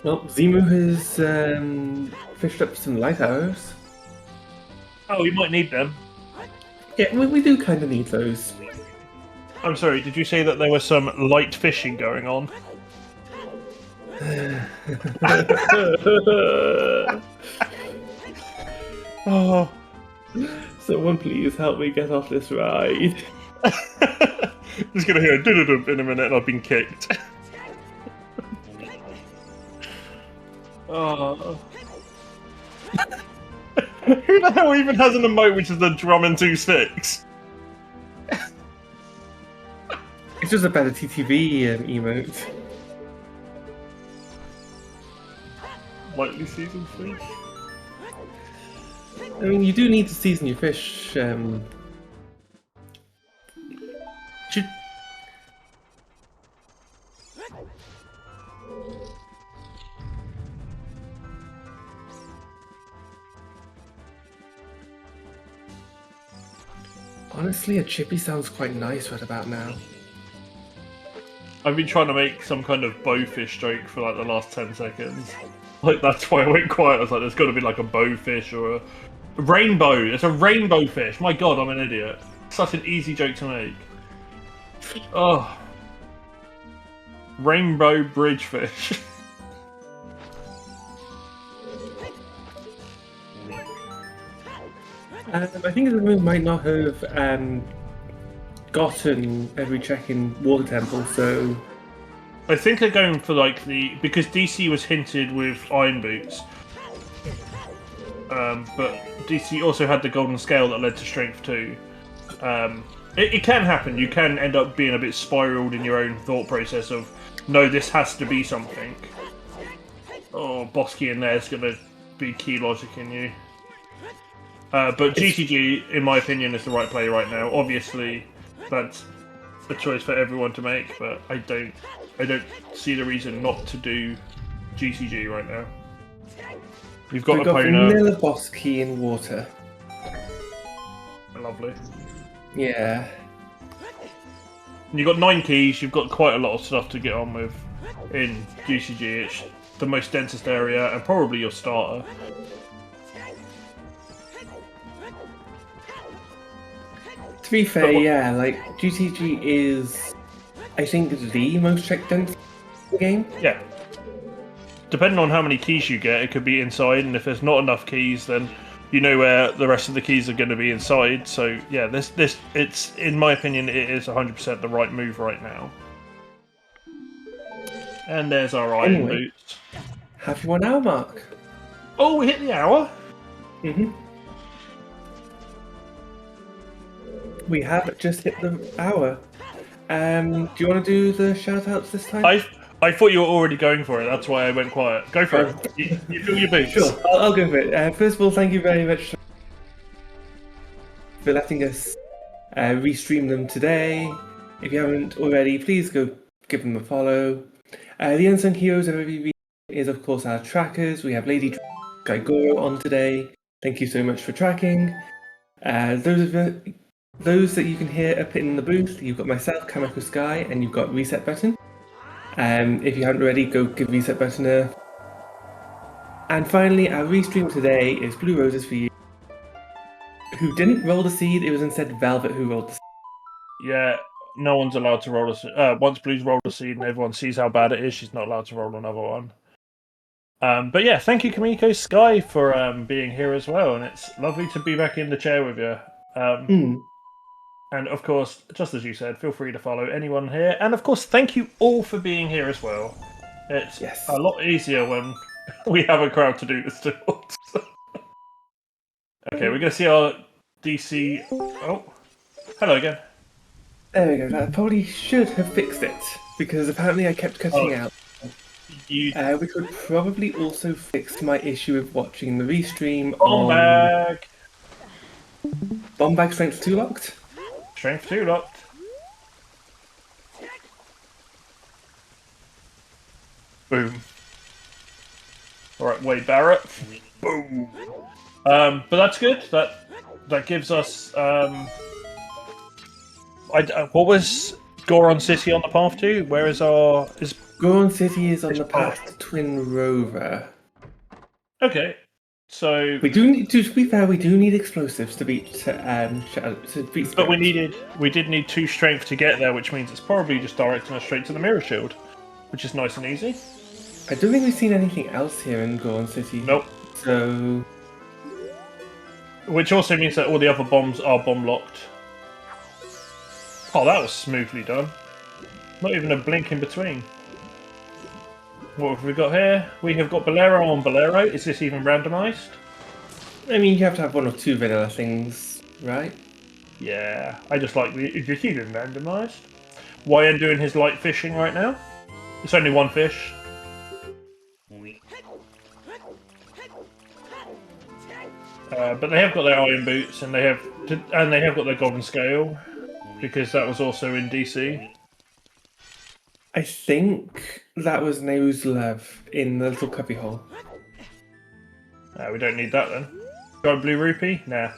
Well, Zimu has fished up some light arrows. Oh, we might need them. Yeah, we do kind of need those. I'm sorry, did you say that there was some light fishing going on? Oh. Someone please help me get off this ride. Just gonna hear a doo-doo-doo in a minute and I've been kicked. Oh. Who the hell even has an emote which is a drum and two sticks? It's just a better TTV emote. Lightly seasoned fish? I mean, you do need to season your fish. Should... Honestly, a chippy sounds quite nice right about now. I've been trying to make some kind of bowfish joke for like the last 10 seconds. Like, that's why I went quiet. I was like, there's got to be like a bowfish or a rainbow. It's a rainbow fish. My god, I'm an idiot. Such an easy joke to make. Oh. Rainbow bridge fish. I think the moon might not have gotten every check in Water Temple, so... I think they're going for like because DC was hinted with Iron Boots, but DC also had the Golden Scale that led to Strength 2. It can happen. You can end up being a bit spiraled in your own thought process of, no, this has to be something. Oh, boss key in there is going to be key logic in you. But GTG, in my opinion, is the right play right now. Obviously, that's a choice for everyone to make, but I don't see the reason not to do GCG right now. You've got We've got Epona. vanilla boss key in water. Lovely. Yeah. And you've got 9 keys, you've got quite a lot of stuff to get on with in GCG. It's the most densest area and probably your starter. To be fair, yeah, like, GTG is, I think, the most check dense game. Yeah. Depending on how many keys you get, it could be inside, and if there's not enough keys, then you know where the rest of the keys are going to be inside. So yeah, it's in my opinion, it is 100% the right move right now. And there's our Iron Boots. Happy 1 hour mark. Oh, we hit the hour. We have just hit the hour. Do you want to do the shout-outs this time? I thought you were already going for it. That's why I went quiet. Go for it. You fill your boots. Sure, I'll go for it. First of all, thank you very much for letting us restream them today. If you haven't already, please go give them a follow. The unsung heroes of every video is, of course, our trackers. We have Lady Gaigoro on today. Thank you so much for tracking. Those that you can hear up in the booth, you've got myself, Kamako Sky, and you've got Reset Button. If you haven't already, go give Reset Button a... And finally, our restream today is Blue Roses for You, who didn't roll the seed, it was instead Velvet who rolled the seed. Yeah, no one's allowed to roll a seed. Once Blue's rolled a seed and everyone sees how bad it is, she's not allowed to roll another one. But yeah, thank you, Kamiko Sky, for being here as well, and it's lovely to be back in the chair with you. And of course, just as you said, feel free to follow anyone here. And of course, thank you all for being here as well. It's a lot easier when we have a crowd to do this to. Okay, we're going to see our DC... Oh, hello again. There we go, that probably should have fixed it, because apparently I kept cutting out. You We could probably also fix my issue with watching the restream bomb on bag. Bomb Bag Strength 2 locked. Strength 2 locked. Boom. Alright, Wade Barrett. Boom. But that's good. That gives us. What was Goron City on the path to? Where is our? Is Goron City is on the path. path to Twin Rover. Okay. So. We do need, to be fair, we do need explosives to beat But Spirit. we did need 2 strength to get there, which means it's probably just directing us straight to the mirror shield, which is nice and easy. I don't think we've seen anything else here in Goron City. Nope. So. Which also means that all the other bombs are bomb locked. Oh, that was smoothly done. Not even a blink in between. What have we got here? We have got Bolero on Bolero. Is this even randomised? I mean, you have to have 1 or 2 vanilla things, right? Yeah, I just like the. Is this even randomised? YN doing his light fishing right now. It's only 1 fish. But they have got their iron boots and they have got their golden scale because that was also in DC. I think that was Neuzlev in the little cubby hole. We don't need that then. Got a blue rupee? Nah.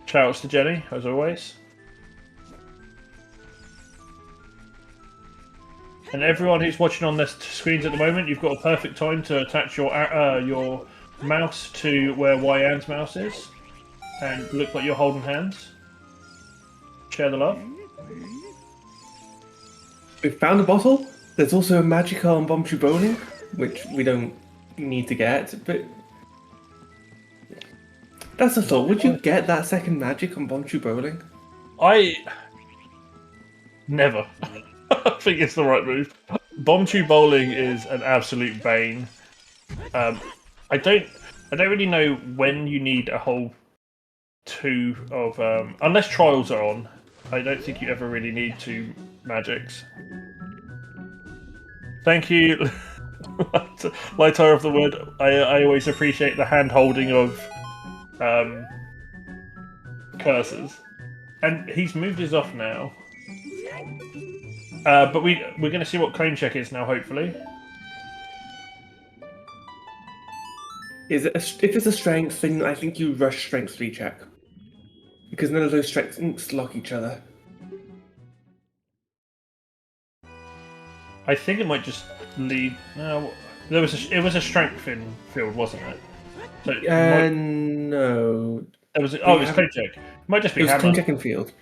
Shoutouts to Jenny, as always. And everyone who's watching on their screens at the moment, you've got a perfect time to attach your mouse to where YN's mouse is, and look like you're holding hands. Share the love. We found a bottle. There's also a magical on Bombchu Bowling, which we don't need to get, but that's a thought. Would you get that second magic on Bombchu Bowling? I never. I think it's the right move. Bomb tube bowling is an absolute bane. I don't really know when you need a whole 2 of unless trials are on. I don't think you ever really need 2 magics. Thank you, Lightar of the Wood. I always appreciate the hand holding of cursors, and he's moved his off now. But we're going to see what claim check is now, hopefully. If it's a strength, then I think you rush strength 3 check. Because none of those strengths lock each other. I think it might just lead. No, it was a strength field, wasn't it? So No. It was. Oh, it was claim check. It might just be It was hammer. claim check and field.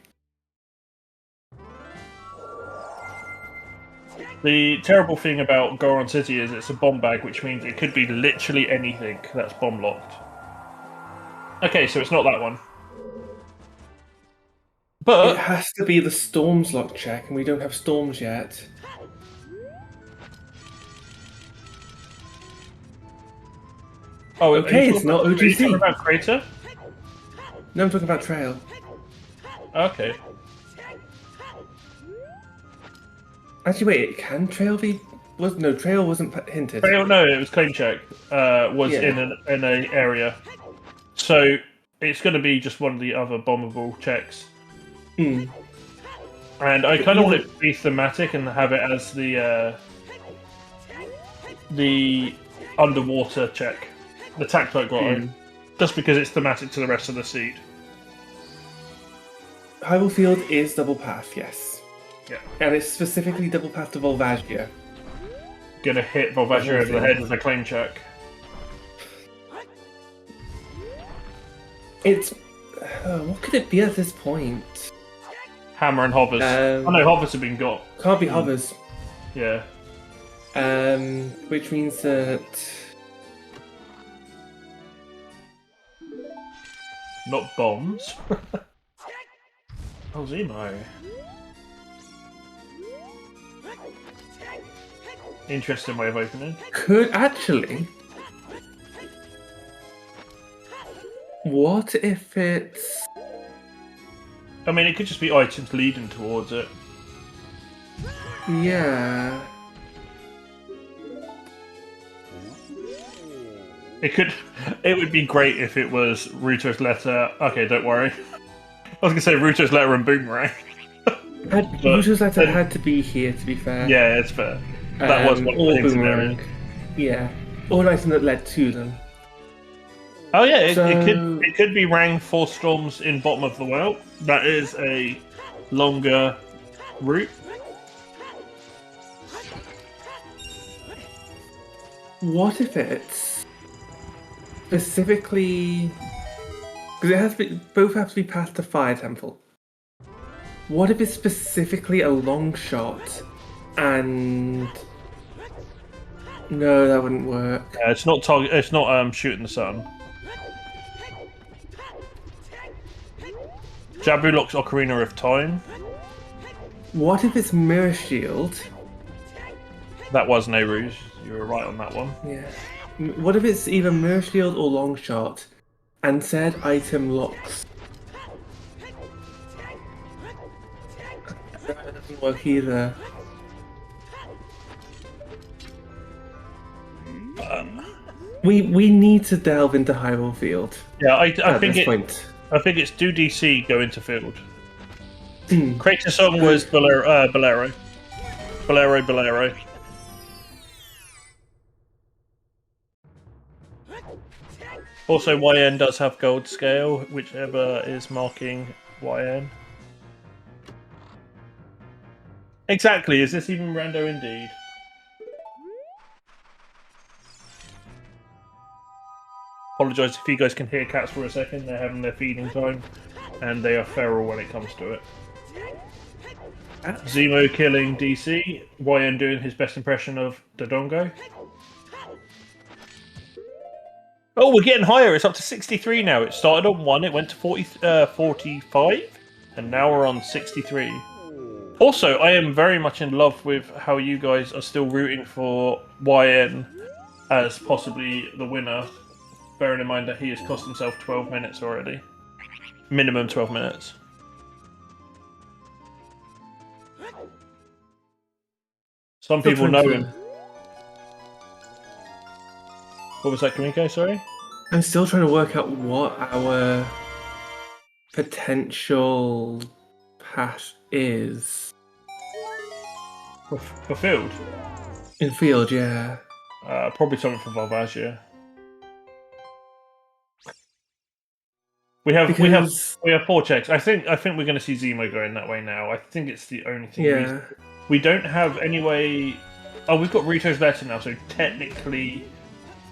The terrible thing about Goron City is it's a bomb bag, which means it could be literally anything that's bomb locked. Okay, so it's not that one. But It has to be the Storms lock check, and we don't have Storms yet. oh, Okay, it's not Are you talking OGC. about Crater? No, I'm talking about Trail. Okay. Actually, wait, can Trail be... No, Trail wasn't hinted. No, it was claim check. Was Yeah. in an area, so it's going to be just one of the other bombable checks. Hmm. And I kind of want it to be thematic and have it as the underwater check, the tactile grotto, just because it's thematic to the rest of the seed. Hyrule Field is double path, yes. Yeah. And it's specifically double path to Volvagia. Gonna hit Volvagia over the head with a claim check. It's... what could it be at this point? Hammer and hovers. Oh no, hovers have been got. Can't be hovers. Yeah. Which means that... Not bombs. Oh, Zemo. Interesting way of opening. Could actually... What if it's... I mean, it could just be items leading towards it. Yeah... It would be great if it was Ruto's letter. Okay, don't worry. I was gonna say Ruto's letter and Boomerang. Ruto's letter had to be here, to be fair. Yeah, it's fair. That was one of the or things in Boomerang. there. Yeah. Or an item that led to them. Oh yeah, it So- could be Rang 4 Storms in bottom of the well. That is a longer route. What if it's specifically... Because it has to be, both have to be past the Fire Temple. What if it's specifically a long shot and... No, that wouldn't work. It's not target. It's not shooting the sun. Jabu locks Ocarina of Time. What if it's Mirror Shield? That was Nehru's. You were right on that one. Yeah. What if it's either Mirror Shield or Long Shot, and said item locks? That doesn't work either. We need to delve into Hyrule Field. Yeah, I at think this point. I think it's do DC, go into field. Hmm. Creator song was Bolero. Bolero. Also, YN does have gold scale, whichever is marking YN. Exactly, is this even rando indeed? Apologise if you guys can hear cats for a second, they're having their feeding time, and they are feral when it comes to it. Zemo killing DC, YN doing his best impression of Dodongo. Oh, we're getting higher, it's up to 63 now. It started on 1, it went to 45, and now we're on 63. Also, I am very much in love with how you guys are still rooting for YN as possibly the winner, bearing in mind that he has cost himself 12 minutes already. Minimum 12 minutes. Some people know him. What was that, Kamiko? Sorry? I'm still trying to work out what our potential path is. For field? In field, yeah. Probably something for Valvasia. We have 4 checks. I think we're going to see Zemo going that way now. I think it's the only thing. Yeah. We don't have any way. Oh, we've got Rito's letter now, so technically,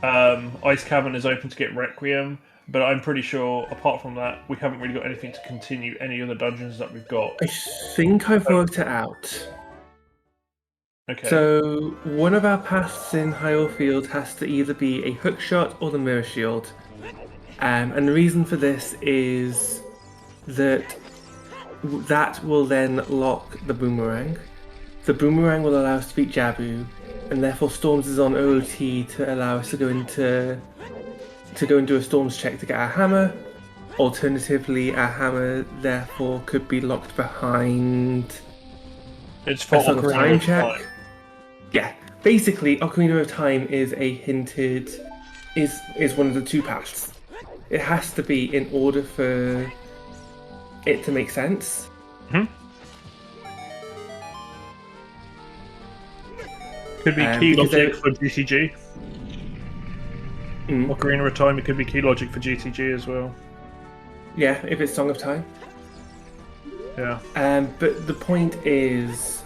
Ice Cavern is open to get Requiem. But I'm pretty sure, apart from that, we haven't really got anything to continue any other dungeons that we've got. I think I've worked it out. Okay. So one of our paths in Hyrule Field has to either be a hook shot or the mirror shield. And the reason for this is that that will then lock the boomerang. The boomerang will allow us to beat Jabu, and therefore Storms is on OT to allow us to go into a Storms check to get our hammer. Alternatively, our hammer therefore could be locked behind It's for a Song of Time check. Time. Yeah, basically, Ocarina of Time is a hinted is one of the 2 paths. It has to be in order for it to make sense. Hmm? Could be key logic for GTG. Ocarina of Time, it could be key logic for GTG as well. Yeah, if it's Song of Time. Yeah. But the point is,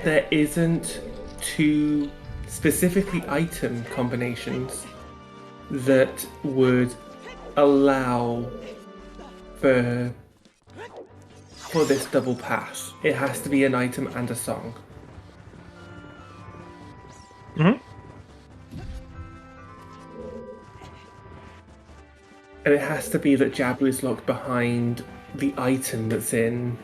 there isn't 2 specifically item combinations that would allow for this double pass. It has to be an item and a song. Mm-hmm. And it has to be that Jabu is locked behind the item that's in.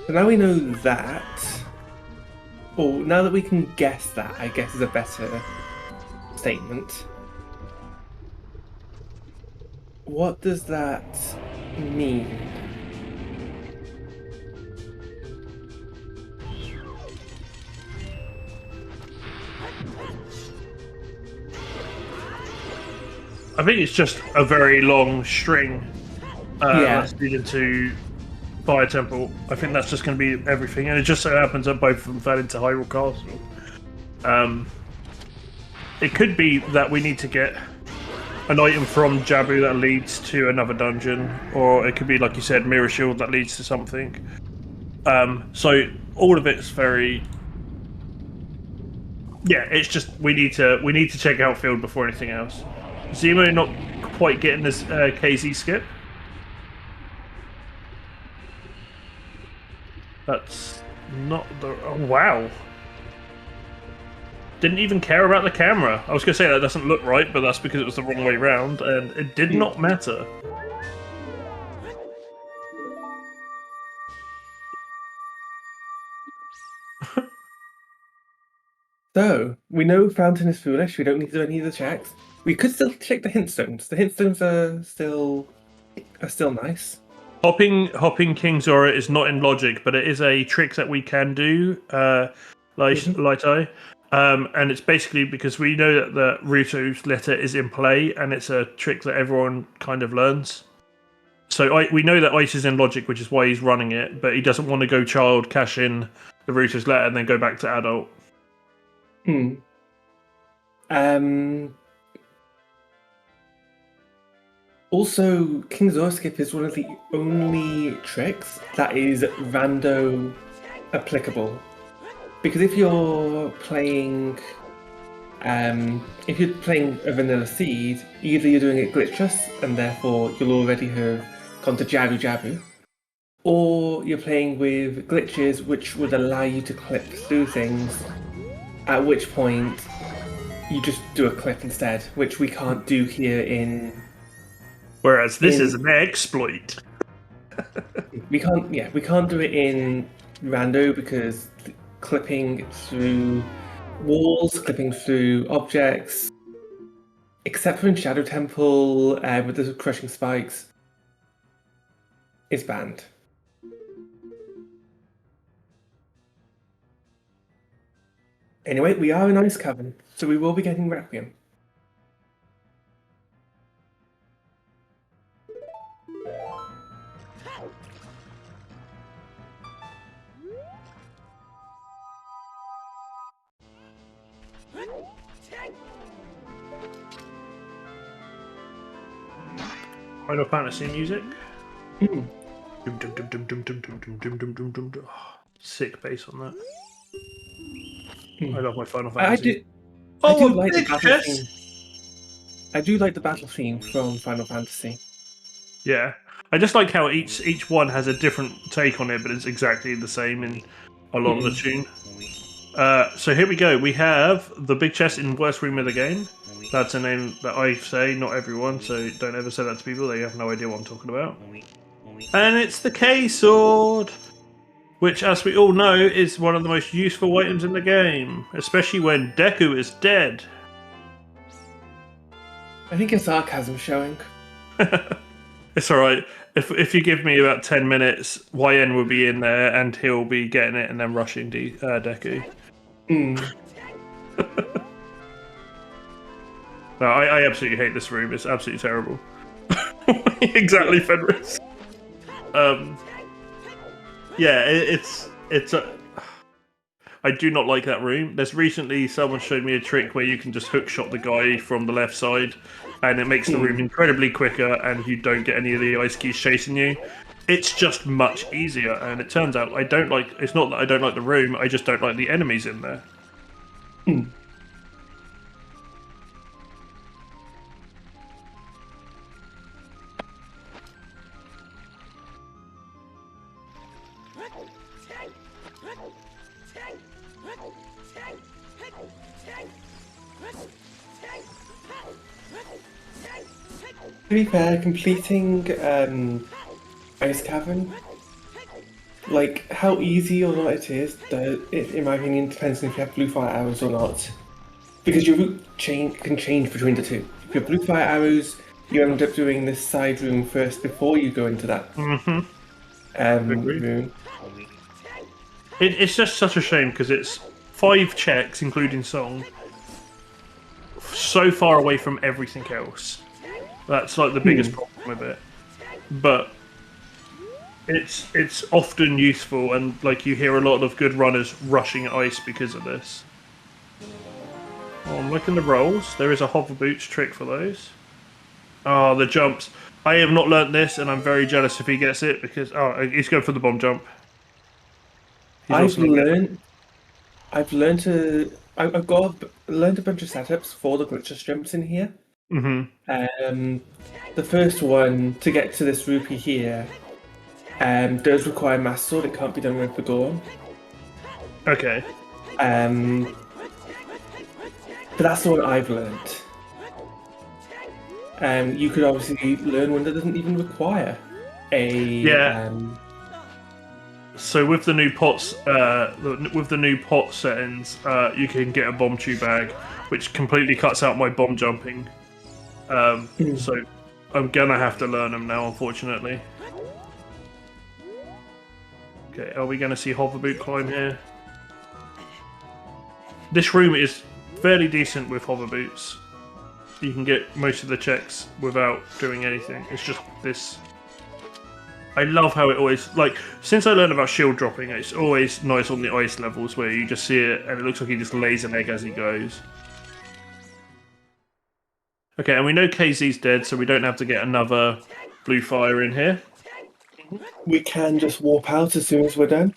So now we know that, or now that we can guess that, I guess is a better statement. What does that mean? I think it's just a very long string Yeah. that's leading to Fire Temple. I think that's just going to be everything, and it just so happens that both of them fell into Hyrule Castle. It could be that we need to get an item from Jabu that leads to another dungeon, or it could be, like you said, Mirror Shield that leads to something. So all of it's very, yeah. It's just we need to check out Field before anything else. Zemo not quite getting this KZ skip. That's not the. Oh, wow. Didn't even care about the camera. I was going to say that doesn't look right, but that's because it was the wrong way round, and it did not matter. So, we know Fountain is foolish, we don't need to do any of the checks. We could still check the hint stones. The hint stones are still nice. Hopping King Zora is not in logic, but it is a trick that we can do, Light Eye. And it's basically because we know that the Ruto's letter is in play, and it's a trick that everyone kind of learns. So we know that Ice is in logic, which is why he's running it, but he doesn't want to go child, cash in the Ruto's letter, and then go back to adult. Also, King Zora skip is one of the only tricks that is rando applicable. Because if you're playing a vanilla seed, either you're doing it glitchless and therefore you'll already have gone to Jabu Jabu, or you're playing with glitches which would allow you to clip through things, at which point you just do a clip instead, which we can't do here in... Whereas this is an exploit. we can't do it in rando because clipping through walls, clipping through objects, except for in Shadow Temple with the crushing spikes, is banned. Anyway, we are in Ice Cavern, so we will be getting Requiem. Final Fantasy music. Sick bass on that. I love my Final Fantasy. I do like the battle theme. I do like the battle theme from Final Fantasy. Yeah, I just like how each one has a different take on it, but it's exactly the same in a lot of the tune. So here we go. We have the big chest in worst room of the game. That's a name that I say, not everyone, so don't ever say that to people. They have no idea what I'm talking about. And it's the K-Sword, which, as we all know, is one of the most useful items in the game, especially when Deku is dead. I think it's sarcasm showing. It's alright. If you give me about 10 minutes, YN will be in there and he'll be getting it and then rushing Deku. No, I absolutely hate this room. It's absolutely terrible. Exactly, Fenris. Yeah, it's I do not like that room. There's recently someone showed me a trick where you can just hookshot the guy from the left side, and it makes the room incredibly quicker, and you don't get any of the ice keys chasing you. It's just much easier, and it turns out I don't like. It's not that I don't like the room. I just don't like the enemies in there. To be fair, completing Ice Cavern, like how easy or not it is, in my opinion, depends on if you have blue fire arrows or not. Because your route can change between the two. If you have blue fire arrows, you end up doing this side room first before you go into that Mm-hmm. Agreed. room. It's just such a shame because it's 5 checks, including song, so far away from everything else. That's like the biggest problem with it. But it's often useful, and like you hear a lot of good runners rushing ice because of this. Oh, I'm looking at the rolls. There is a hover boots trick for those. Oh, the jumps. I have not learnt this, and I'm very jealous if he gets it because he's going for the bomb jump. He's I've also not getting. learned. I've learned to. Learned a bunch of setups for the glitchless jumps in here. Mm-hmm. The first one to get to this rupee here does require Master Sword. It can't be done with the Gorm. Okay. But that's the one I've learned. You could obviously learn one that doesn't even require a. Yeah. So with the new pots, with the new pot settings, you can get a bomb tube bag, which completely cuts out my bomb jumping. So I'm gonna have to learn them now, unfortunately. Okay, are we gonna see hover boot climb here? This room is fairly decent with hover boots. You can get most of the checks without doing anything. It's just this. I love how it always, like, since I learned about shield dropping, it's always nice on the ice levels where you just see it and it looks like he just lays an egg as he goes. Okay, and we know KZ's dead, so we don't have to get another blue fire in here. We can just warp out as soon as we're done.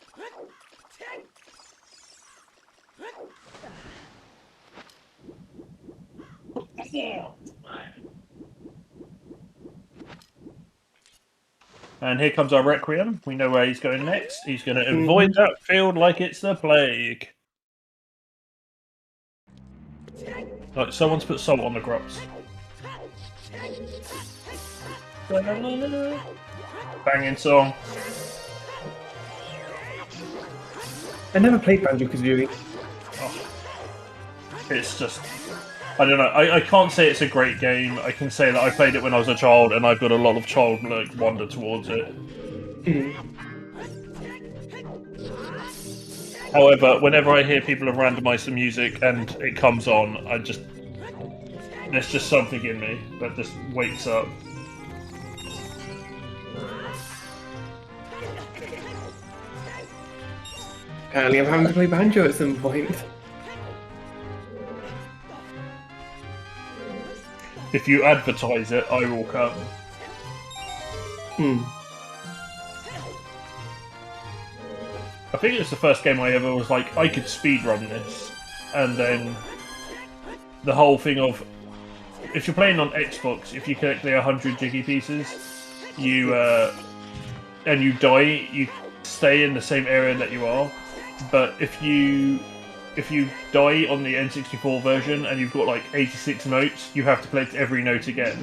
And here comes our Requiem. We know where he's going next. He's going to avoid that field like it's the plague. Like, someone's put salt on the crops. Banging song. I never played Banjo-Kazooie. Oh. It's just... I don't know. I can't say it's a great game. I can say that I played it when I was a child, and I've got a lot of childlike wonder towards it. However, whenever I hear people have randomised the music and it comes on, there's just something in me that just wakes up. Apparently I'm having to play Banjo at some point. If you advertise it, I will come. I think it was the first game I ever was like, I could speedrun this. And then the whole thing of, if you're playing on Xbox, if you collect the 100 Jiggy pieces, and you die, you stay in the same area that you are. But if you die on the N64 version and you've got like 86 notes, you have to collect every note again.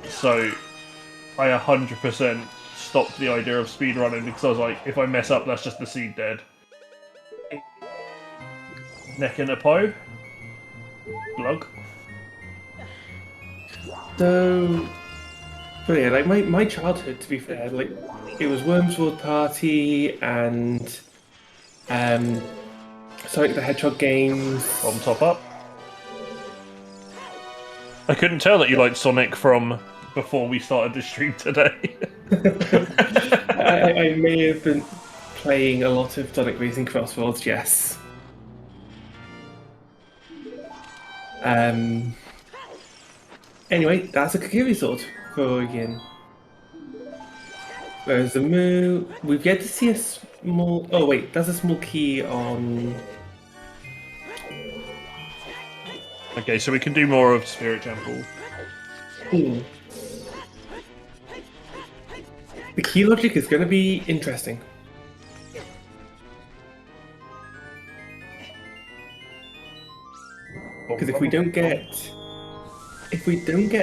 So I 100% stopped the idea of speedrunning because I was like, if I mess up, that's just the seed dead. Neck in a Poe. Glug. So yeah, like my childhood, to be fair, like it was Worms World Party and Sonic the Hedgehog games. Bomb top up. I couldn't tell that you liked Sonic from before we started the stream today. I may have been playing a lot of Sonic Racing Crossworlds, yes. Anyway, that's a Kakiri sword for Yin. Whereas the Moo, we've yet to see a small. Oh wait, that's a small key on. Okay, so we can do more of Spirit Temple. The key logic is going to be interesting. Because if we don't get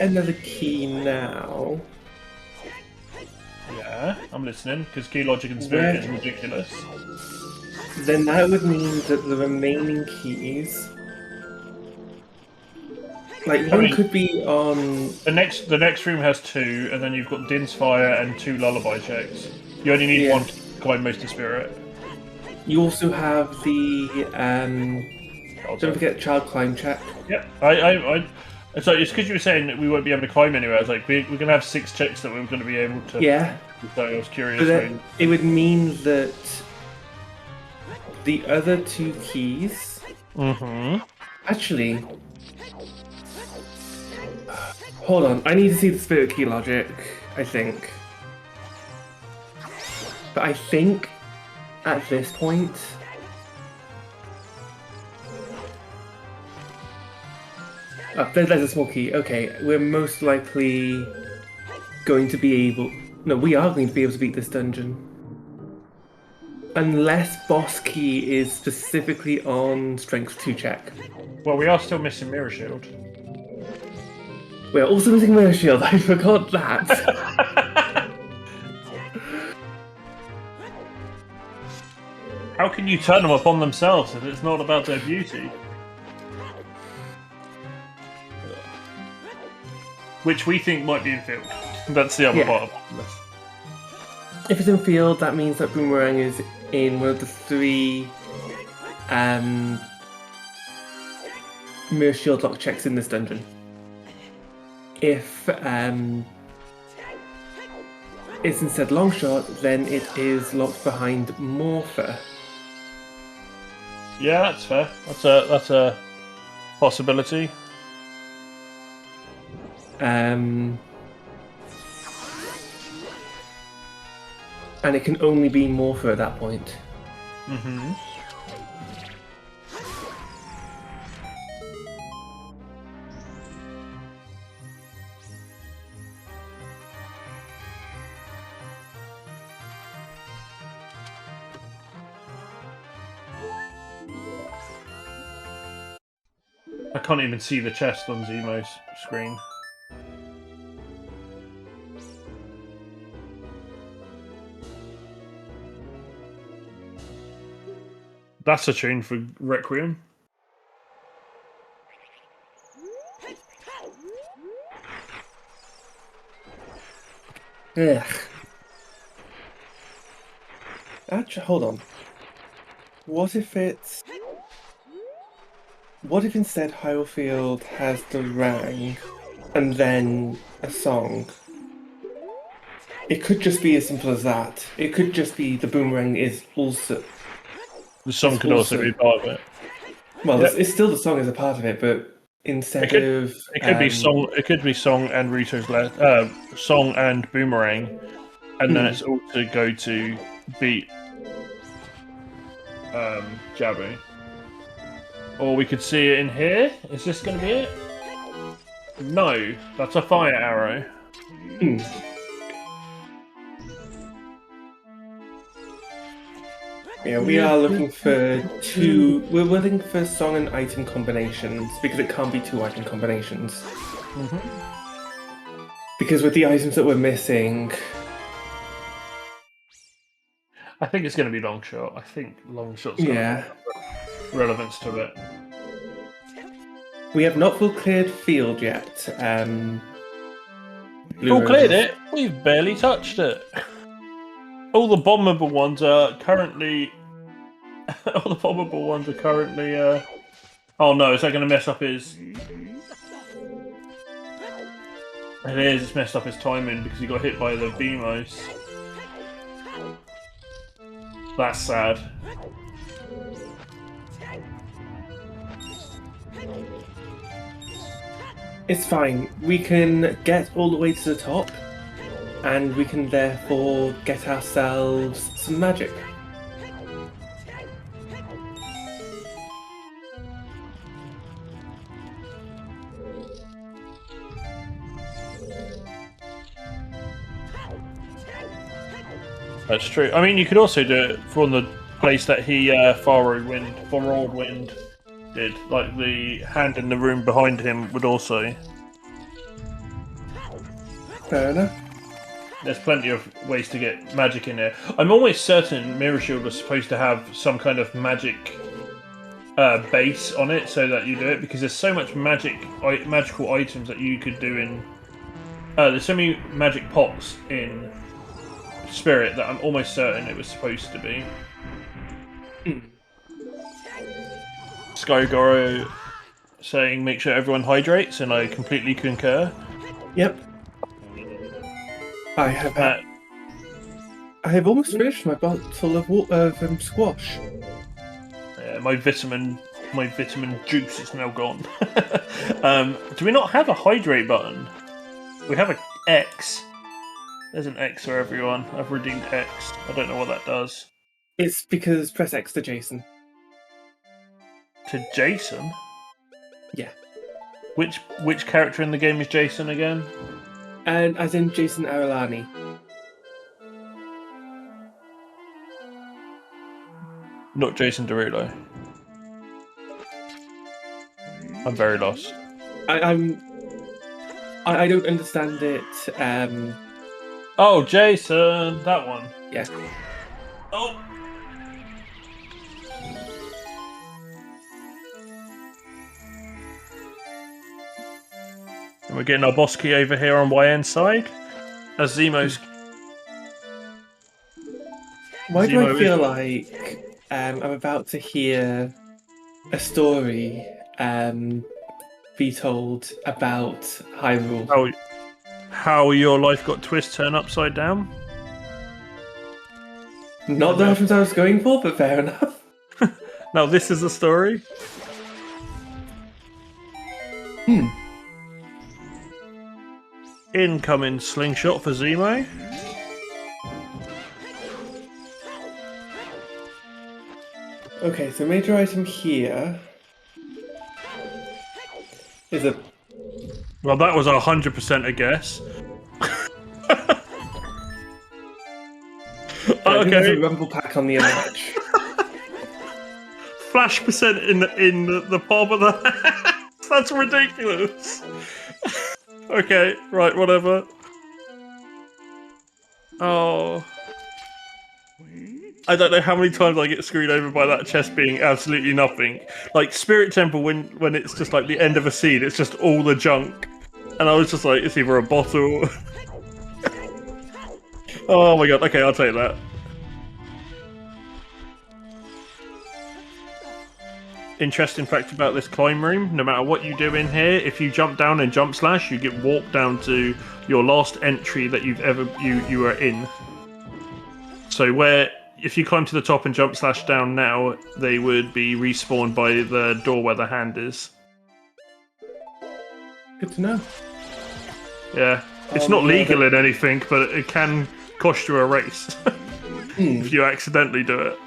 another key now, yeah, I'm listening. Because key logic and spirit is ridiculous. then that would mean that the remaining keys Like I one mean, could be on. the next room has 2, and then you've got Din's Fire and 2 lullaby checks. You only need Yeah. one to climb Most of Spirit. You also have the don't Also. forget child climb check. Yep. So it's because you were saying that we won't be able to climb anywhere. I was like, we're going to have 6 checks that we're going to be able to. Yeah, So I was but curious. then it would mean that the other 2 keys. Mm-hmm. Actually, hold on. I need to see the spirit key logic. I think, but I think at this point. Oh, there's a small key. Okay, we're most likely going to be able. No, we are going to be able to beat this dungeon. Unless boss key is specifically on strength 2 check. Well, we are still missing Mirror Shield. We're also missing Mirror Shield. I forgot that. How can you turn them upon themselves if it's not about their beauty? Which we think might be in field. That's the other Yeah. part of this. If it's in field, that means that Boomerang is in one of the 3 Mirror Shield lock checks in this dungeon. If it's instead Longshot, then it is locked behind Morpher. Yeah, that's fair. That's a possibility. And it can only be Morpher at that point. Mm-hmm. I can't even see the chest on Zemo's screen. That's a tune for Requiem. Ugh. Actually, hold on. What if instead Hyofield has the rang and then a song? It could just be as simple as that. It could just be the boomerang is also. The song It's could also be part of it. Well, Yep. it's still the song as a part of it, but instead of It could be song. It could be song and Rito's song and Boomerang, and then it's also go to beat Jabu. Or we could see it in here. Is this going to be it? No, that's a fire arrow. Yeah, we are looking for 2. We're looking for song and item combinations because it can't be 2 item combinations. Because with the items that we're missing, I think it's going to be long shot. I think long shot's got yeah, relevance to it. we have not full cleared field yet. Blue Full cleared Roses. it. We've barely touched it. All the bombable ones are currently. All the bombable ones are currently. Oh no! Is that going to mess up his? It is. It's messed up his timing because he got hit by the Beamos. That's sad. It's fine. We can get all the way to the top, and we can therefore get ourselves some magic. That's true. I mean, you could also do it from the place that he Forward Wind did. Like the hand in the room behind him would also. Fair enough. There's plenty of ways to get magic in there. I'm almost certain Mirror Shield was supposed to have some kind of magic base on it so that you do it, because there's so much magical items that you could do in. There's so many magic pots in Spirit that I'm almost certain it was supposed to be. Skygoro saying make sure everyone hydrates, and I completely concur. Yep. I have almost finished my bottle of squash. My vitamin juice is now gone. Do we not have a hydrate button? We have an X. There's an X for everyone. I've redeemed X. I don't know what that does. It's because press X to Jason. To Jason? Yeah. Which character in the game is Jason again? And as in Jason Aralani. Not Jason Derulo. I'm very lost. I don't understand it. Oh, Jason, that one. Yeah. Oh. And we're getting our boss key over here on YN side. As Zemo's. Why do I feel like I'm about to hear a story be told about Hyrule? How your life got turned upside down? Not the reference I was going for, but fair enough. Now this is the story. Incoming slingshot for Zemo. Okay, so major item here is a... Well, that was 100% a guess. There's Okay. a rumble pack on the edge. Flash percent in the palm of the hand. That's ridiculous. Okay, right, whatever. Oh. I don't know how many times I get screwed over by that chest being absolutely nothing. Like Spirit Temple, when it's just like the end of a seed, it's just all the junk. And I was just like, it's either a bottle. Oh my god, okay, I'll take that. Interesting fact about this climb room, no matter what you do in here, if you jump down and jump slash, you get warped down to your last entry that you've ever you were in. So if you climb to the top and jump slash down now, they would be respawned by the door where the hand is. Good to know. Yeah. It's not legal in anything, but it can cost you a race if you accidentally do it.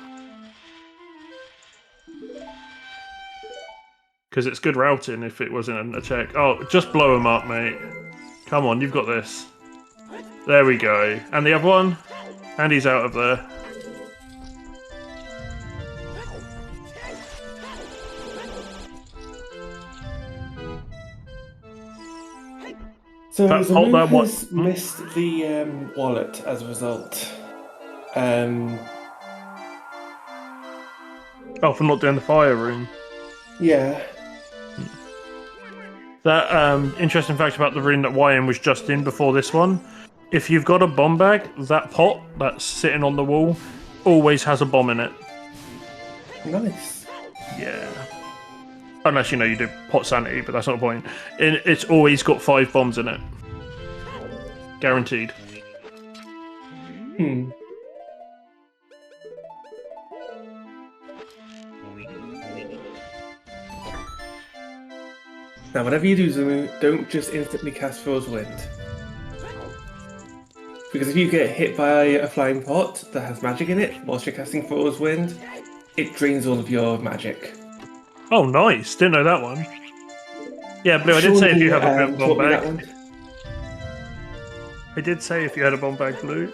Because it's good routing if it wasn't a check. Oh, just blow him up, mate. Come on, you've got this. There we go. And the other one? And he's out of there. So Hold Zamu that one. has missed the wallet as a result. Oh, for not doing the fire room. Yeah. That interesting fact about the room that YM was just in before this one. If you've got a bomb bag, that pot that's sitting on the wall always has a bomb in it. Nice. Yeah. Unless, you do pot sanity, but that's not the point. It's always got 5 bombs in it. Guaranteed. Now, whatever you do, Zamu, don't just instantly cast Froze Wind. Because if you get hit by a flying pot that has magic in it whilst you're casting Froze Wind, it drains all of your magic. Oh, nice. Didn't know that one. Yeah, Blue, I did say if you have a bomb bag. I did say if you had a bomb bag, Blue.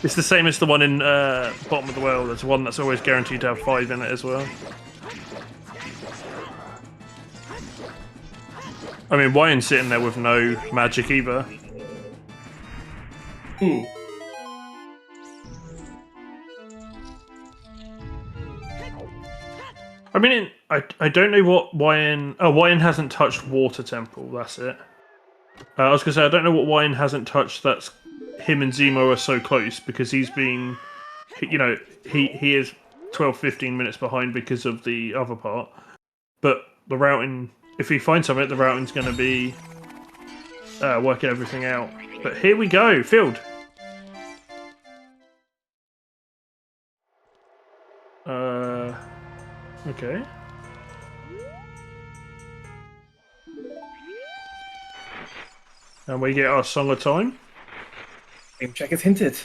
It's the same as the one in Bottom of the Well. There's one that's always guaranteed to have 5 in it as well. I mean, Ryan's sitting there with no magic either. I mean, I don't know what YN. Oh, YN hasn't touched Water Temple. That's it. I was gonna say I don't know what YN hasn't touched. That's him and Zemo are so close because he's been, he is 12, 15 minutes behind because of the other part. But the routing, if he finds something, the routing's going to be working everything out. But here we go, field. Okay. And we get our song of time. Game check is hinted.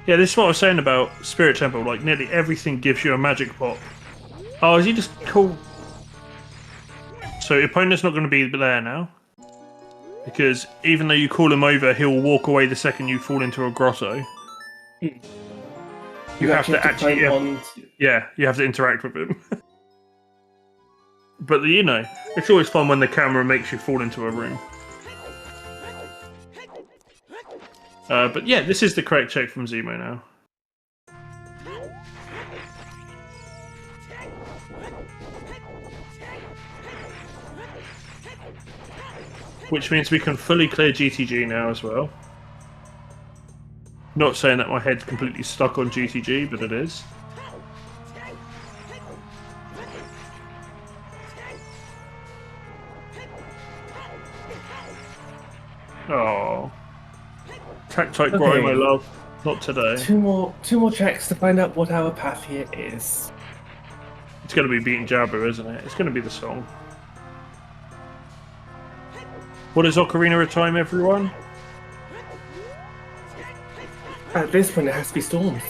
Yeah, this is what I was saying about Spirit Temple. Like, nearly everything gives you a magic pot. Oh, is he just cool? So your opponent's not going to be there now. Because even though you call him over, he'll walk away the second you fall into a grotto. You have to actually... Yeah, you have to interact with him. But, it's always fun when the camera makes you fall into a room. But yeah, this is the correct check from Zemo now. Which means we can fully clear GTG now as well. Not saying that my head's completely stuck on GTG, but it is. Oh. Tactite Grime, my love. Not today. Two more checks to find out what our path here is. It's going to be beating Jabu, isn't it? It's going to be the song. What is Ocarina of Time, everyone? At this point, it has to be Storms.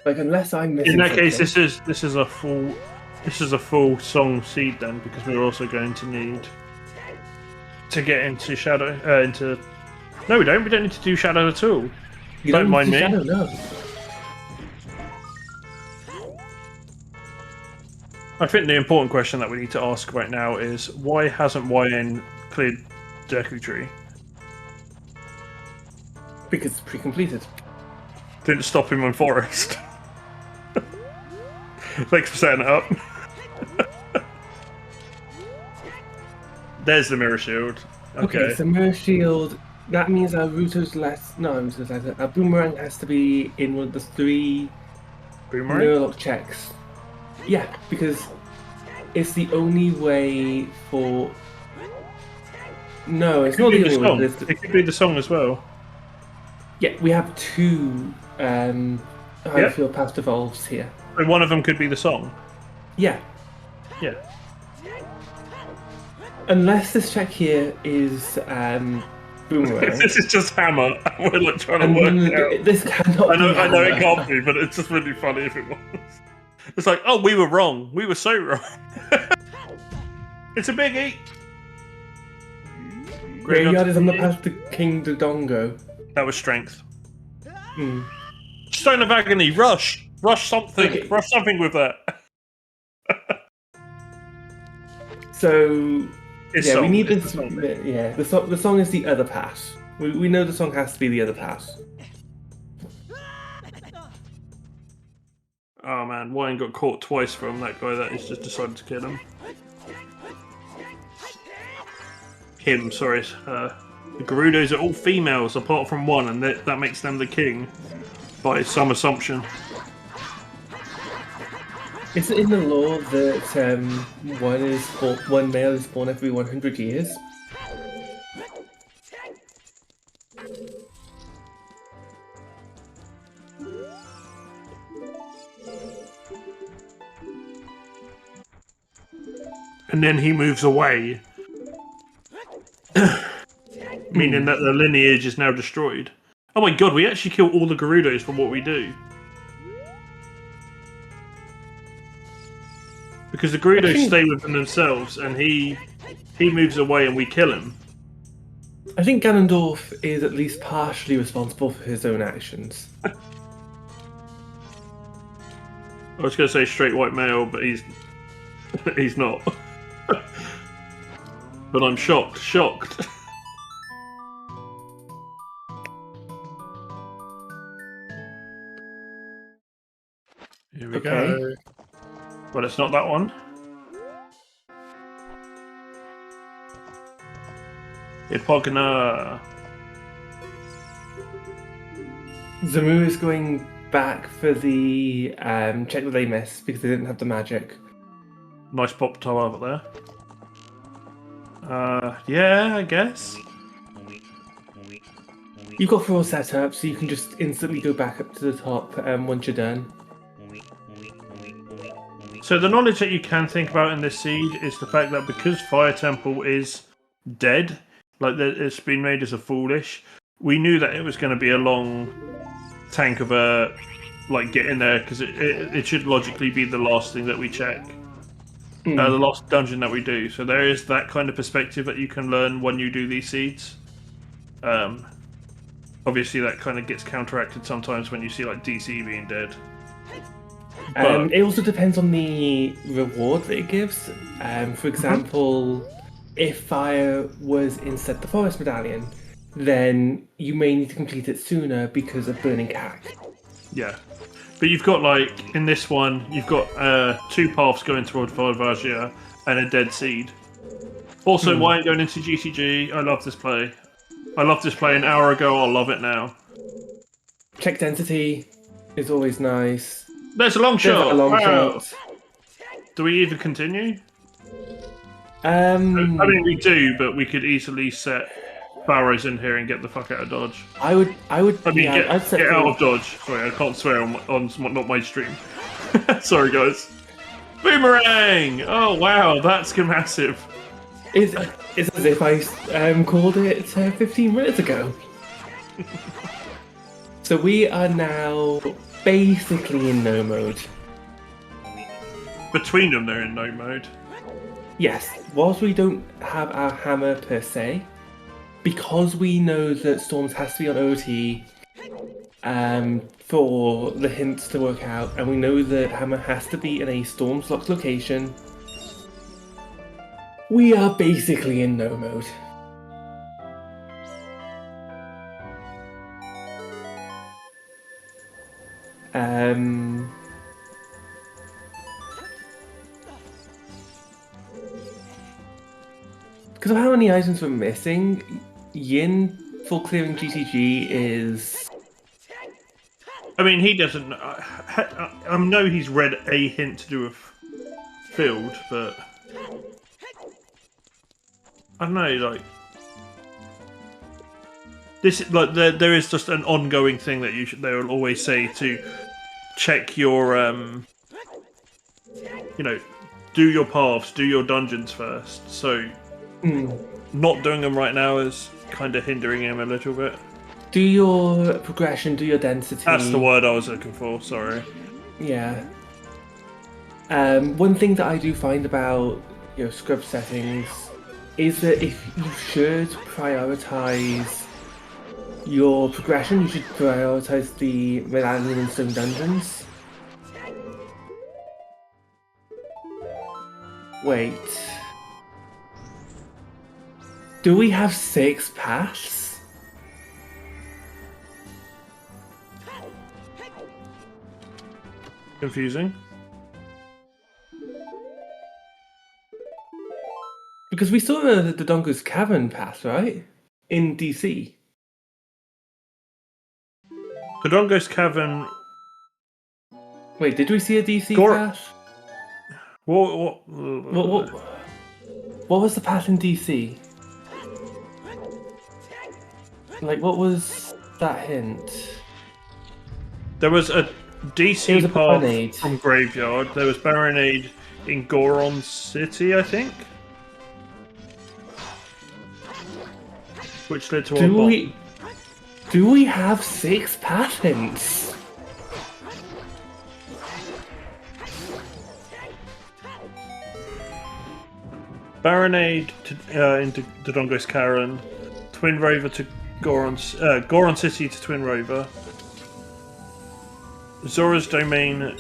Like, unless I'm missing. In that something. case, this is a full song seed then, because we're also going to need to get into Shadow. No, we don't. We don't need to do Shadow at all. You don't mind me. Shadow, no. I think the important question that we need to ask right now is why hasn't YN cleared Deku Tree? Because it's pre-completed. Didn't stop him on Forest. Thanks for setting it up. There's the Mirror Shield. Okay, so Mirror Shield, that means our Ruto's less. No, our Boomerang has to be in one of the 3 Boomerang? Mirrorlock checks. Yeah, because it's the only way for. No, it's not the only way. It could be the song as well. Yeah, we have 2 Highfield Past Evolves here. And one of them could be the song. Yeah. Yeah. Unless this check here is Boomerang. This is just Hammer. We're like trying to work it out. This cannot. I know it can't be, but it's just really funny if it was. It's like, oh, we were wrong. We were so wrong. It's a biggie. Graveyard is on the path to King Dodongo. That was strength. Stone of Agony, rush! Rush something! Okay. Rush something with that! So... we need this... Yeah, the song is the other pass. We know the song has to be the other pass. Oh man, Wayne got caught twice from that guy that has just decided to kill him. Sorry. The Gerudos are all females apart from one, and that makes them the king, by some assumption. Is it in the law that one male is born every 100 years? And then he moves away. Meaning that the lineage is now destroyed. Oh my god, we actually kill all the Gerudos for what we do. Because the Gerudos stay within themselves, and he moves away and we kill him. I think Ganondorf is at least partially responsible for his own actions. I was going to say straight white male, but he's He's not. But I'm shocked. Here we Okay. go. Well, it's not that one. Ipogna. Zamu is going back for the check that they missed because they didn't have the magic. Nice pop toe over there. Yeah, I guess. You've got 4 set up, so you can just instantly go back up to the top once you're done. So the knowledge that you can think about in this seed is the fact that because Fire Temple is dead, like it's been made as a foolish, we knew that it was going to be a long tank of a like get in there because it should logically be the last thing that we check, the last dungeon that we do. So there is that kind of perspective that you can learn when you do these seeds. Obviously, that kind of gets counteracted sometimes when you see like DC being dead. It also depends on the reward that it gives. For example, if fire was instead the forest medallion, then you may need to complete it sooner because of burning cack. Yeah. But you've got, like, in this one, you've got 2 paths going toward Varvagia and a dead seed. Also, why I'm going into GCG, I love this play. I loved this play an hour ago, I'll love it now. Check density is always nice. There's a long shot! A long Wow. shot. Do we even continue? I I mean, we do, but we could easily set Barrows in here and get the fuck out of Dodge. I would. I mean, Yeah, I'd set get out the- of Dodge. Sorry, I can't swear on not my stream. Sorry, guys. Boomerang! Oh, wow, that's massive. It's as if I called it 15 minutes ago. So we are now basically in no mode. Between them, they're in no mode. Yes, whilst we don't have our hammer per se, because we know that Storms has to be on OT for the hints to work out, and we know that hammer has to be in a Storms locked location, we are basically in no mode. Because of how many items we're missing, Yin for clearing GCG is... I mean, he doesn't... I know he's read a hint to do with field, but... I don't know, like... This, like, there is just an ongoing thing that they will always say to check your, you know, do your paths, do your dungeons first. So, not doing them right now is kind of hindering him a little bit. Do your progression, do your density. That's the word I was looking for, sorry. Yeah. One thing that I do find about scrub settings is that if you should prioritize your progression, you should prioritize the Medallion and Stone dungeons. Wait. Do we have 6 paths? Confusing. Because we saw the Dongo's Cavern path, right? In DC. Kodongo's Cavern... Wait, did we see a DC path? What was the path in DC? Like, what was that hint? There was a DC path Baronade from Graveyard. There was Baronade in Goron City, I think. Which led to our bot. Do we have 6 path hints? Baronade into Dodongo's Karen, Twin Rover to Goron City to Twin Rover, Zora's Domain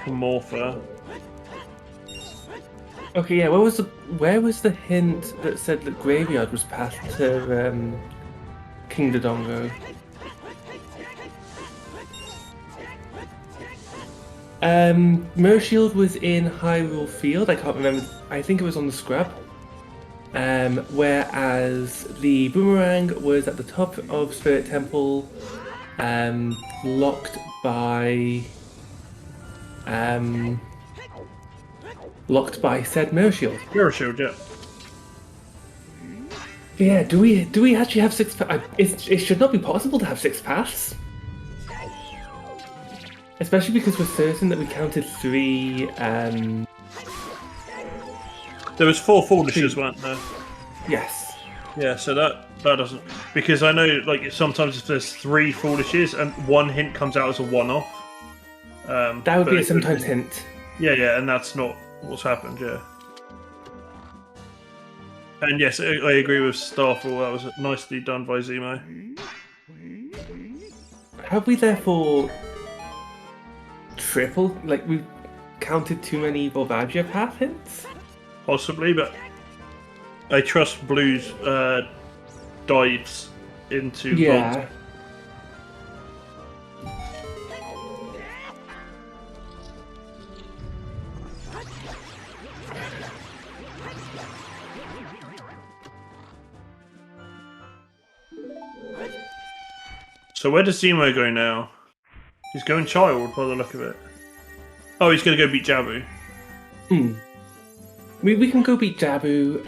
Morpher. Okay, yeah. Where was the hint that said that Graveyard was passed to King Dodongo? Mershield was in Hyrule Field. I can't remember. I think it was on the scrub. Whereas the boomerang was at the top of Spirit Temple, locked by um, said Mershield. Mirror yeah. Yeah, do we actually have six? It should not be possible to have six paths. Especially because we're certain that we counted three. There was 4 foolishes, weren't there? Yes. Yeah, so that doesn't, because I know like sometimes if there's 3 foolishes and one hint comes out as a one-off. That would be a sometimes hint. Yeah, and that's not what's happened. Yeah. And yes, I agree with Starfall. That was nicely done by Zemo. Have we therefore we've counted too many Volvagia path hints? Possibly, but I trust Blue's dives into Yeah. So where does Zemo go now? He's going Child by the look of it. Oh, he's going to go beat Jabu. We can go beat Jabu.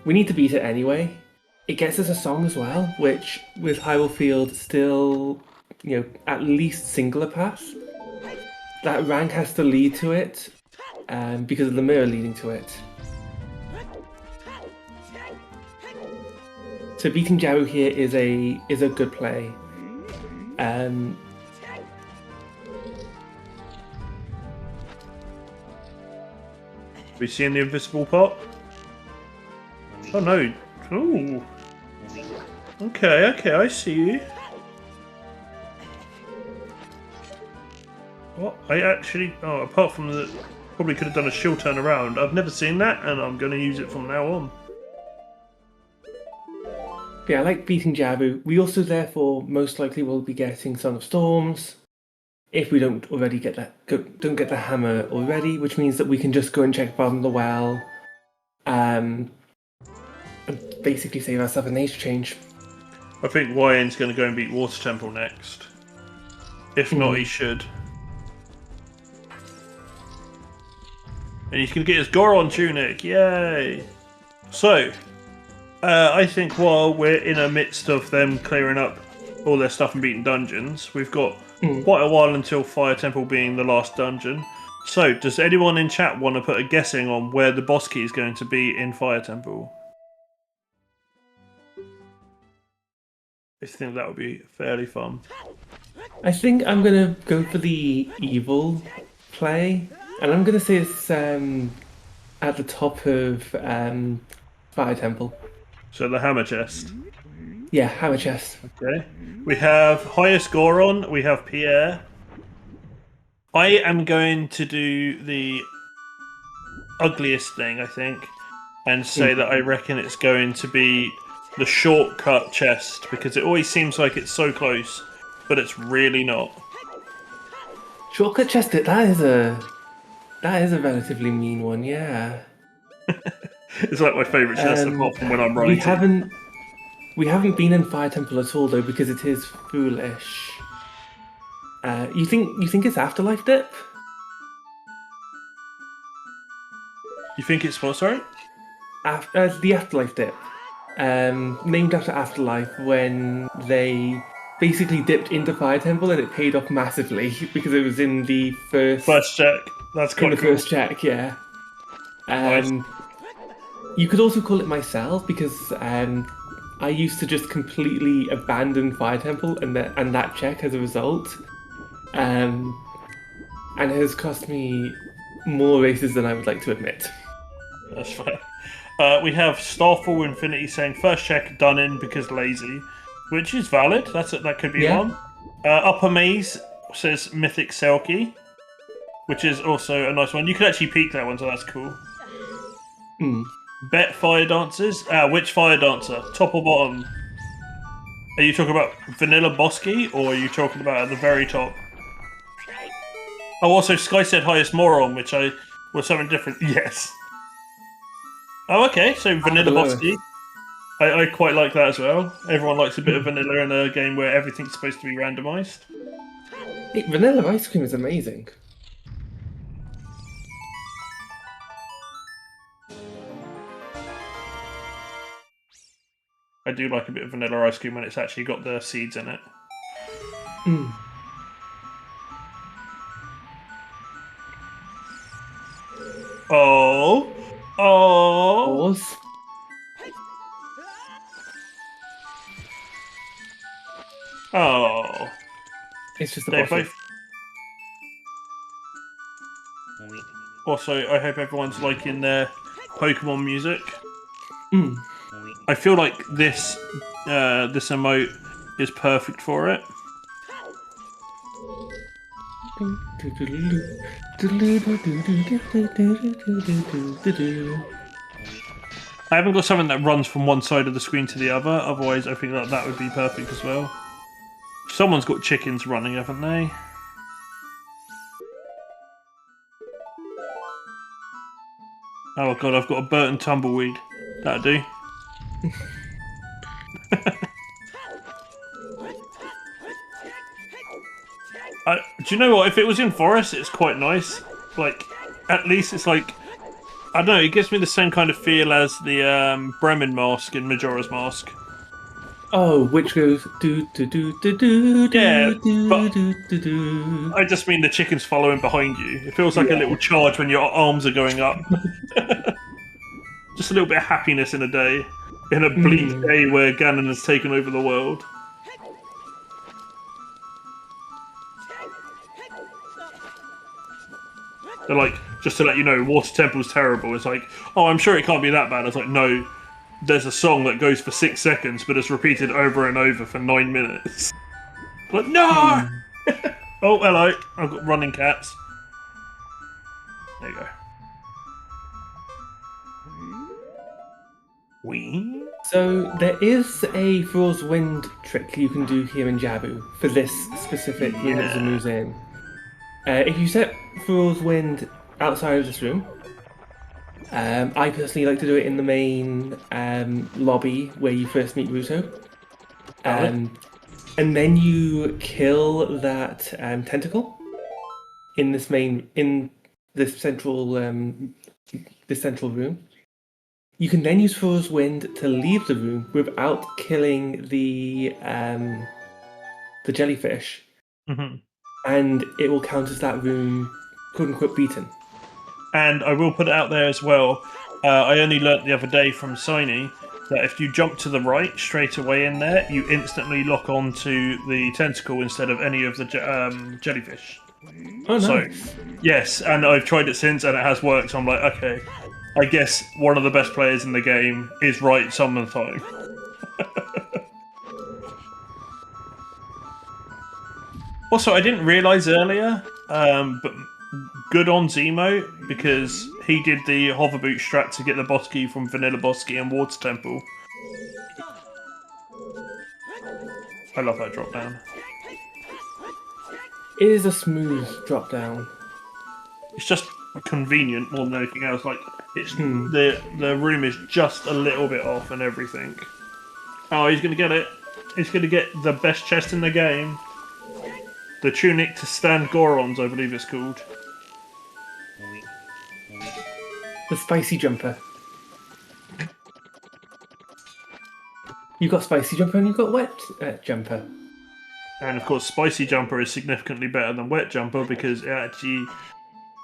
We need to beat it anyway. It gets us a song as well, which with Hyrule Field still, at least singular path. That rank has to lead to it, because of the mirror leading to it. So beating Jabu here is a good play. We seeing the invisible pot? Oh no! Ooh. Okay, I see you. What? Apart from the, probably could have done a shield turn around. I've never seen that, and I'm going to use it from now on. Yeah, I like beating Jabu. We also therefore most likely will be getting Song of Storms. If we don't already get don't get the hammer already, which means that we can just go and check bottom of the well, and basically save ourselves a nature change. I think YN's going to go and beat Water Temple next. If not, he should. And he's going to get his Goron tunic, yay! So, I think while we're in the midst of them clearing up all their stuff and beating dungeons, we've got quite a while until Fire Temple being the last dungeon. So, does anyone in chat want to put a guessing on where the boss key is going to be in Fire Temple? I think that would be fairly fun. I think I'm gonna go for the evil play, and I'm gonna say it's at the top of Fire Temple. So the hammer chest. Yeah, hammer chest. Okay. We have highest Goron, we have Pierre. I am going to do the ugliest thing, I think, and say that I reckon it's going to be the shortcut chest, because it always seems like it's so close, but it's really not. Shortcut chest. That is a relatively mean one. Yeah. It's like my favourite chest, apart from when I'm writing. We haven't been in Fire Temple at all though, because it is foolish. You think it's Afterlife Dip? You think it's what, sorry? The Afterlife Dip. Named after Afterlife, when they basically dipped into Fire Temple and it paid off massively because it was in the first check. That's quite in the cool. first check, yeah. Nice. You could also call it myself, because I used to just completely abandon Fire Temple and that check as a result, and it has cost me more races than I would like to admit. That's fair. We have Starfall Infinity saying first check done in because lazy, which is valid. That could be one. Upper Maze says Mythic Selkie, which is also a nice one. You can actually peek that one, so that's cool. Bet Fire Dancers. Which Fire Dancer? Top or bottom? Are you talking about Vanilla Bosky, or are you talking about at the very top? Oh, also Sky said highest moron, which was something different. Yes. Oh, okay. So Vanilla Bosky. I quite like that as well. Everyone likes a bit of vanilla in a game where everything's supposed to be randomised. Hey, vanilla ice cream is amazing. I do like a bit of vanilla ice cream when it's actually got the seeds in it. Oh. Pause. Oh. It's just a They bottle. both. Also, I hope everyone's liking their Pokemon music. I feel like this emote is perfect for it. I haven't got something that runs from one side of the screen to the other, otherwise I think that would be perfect as well. Someone's got chickens running, haven't they? Oh god, I've got a Burton Tumbleweed. That'll do. Do you know what? If it was in forest, it's quite nice. Like, at least it's like... I don't know, it gives me the same kind of feel as the Bremen mask in Majora's Mask. Oh, which goes do do do do do Yeah, do but do do do. I just mean the chicken's following behind you. It feels like a little charge when your arms are going up. Just a little bit of happiness in a day. In a bleak day where Ganon has taken over the world. They're like, just to let you know, Water Temple's terrible. It's like, oh, I'm sure it can't be that bad. It's like, no, there's a song that goes for 6 seconds, but it's repeated over and over for 9 minutes. Like, no! Oh, hello. I've got running cats. There you go. Wee? So there is a Thrall's Wind trick you can do here in Jabu for this specific room that Zamu's in. If you set Thrall's Wind outside of this room, I personally like to do it in the main lobby where you first meet Ruto. And then you kill that tentacle in this central room. You can then use Thrall's Wind to leave the room without killing the jellyfish, and it will count as that room quote unquote beaten. And I will put it out there as well. I only learnt the other day from Siny that if you jump to the right straight away in there, you instantly lock onto the tentacle instead of any of the jellyfish. Oh, nice. So, yes, and I've tried it since and it has worked. So I'm like, okay, I guess one of the best players in the game is right some of the time. Also, I didn't realise earlier, but good on Zemo, because he did the hoverboot strat to get the boss key from Vanilla Bosky and Water Temple. I love that drop down. It is a smooth drop down. It's just convenient more than anything else. Like it's the room is just a little bit off and everything. Oh, he's gonna get it. He's gonna get the best chest in the game. The tunic to stand Gorons, I believe it's called. The spicy jumper. You got spicy jumper and you got wet jumper. And of course, spicy jumper is significantly better than wet jumper because it actually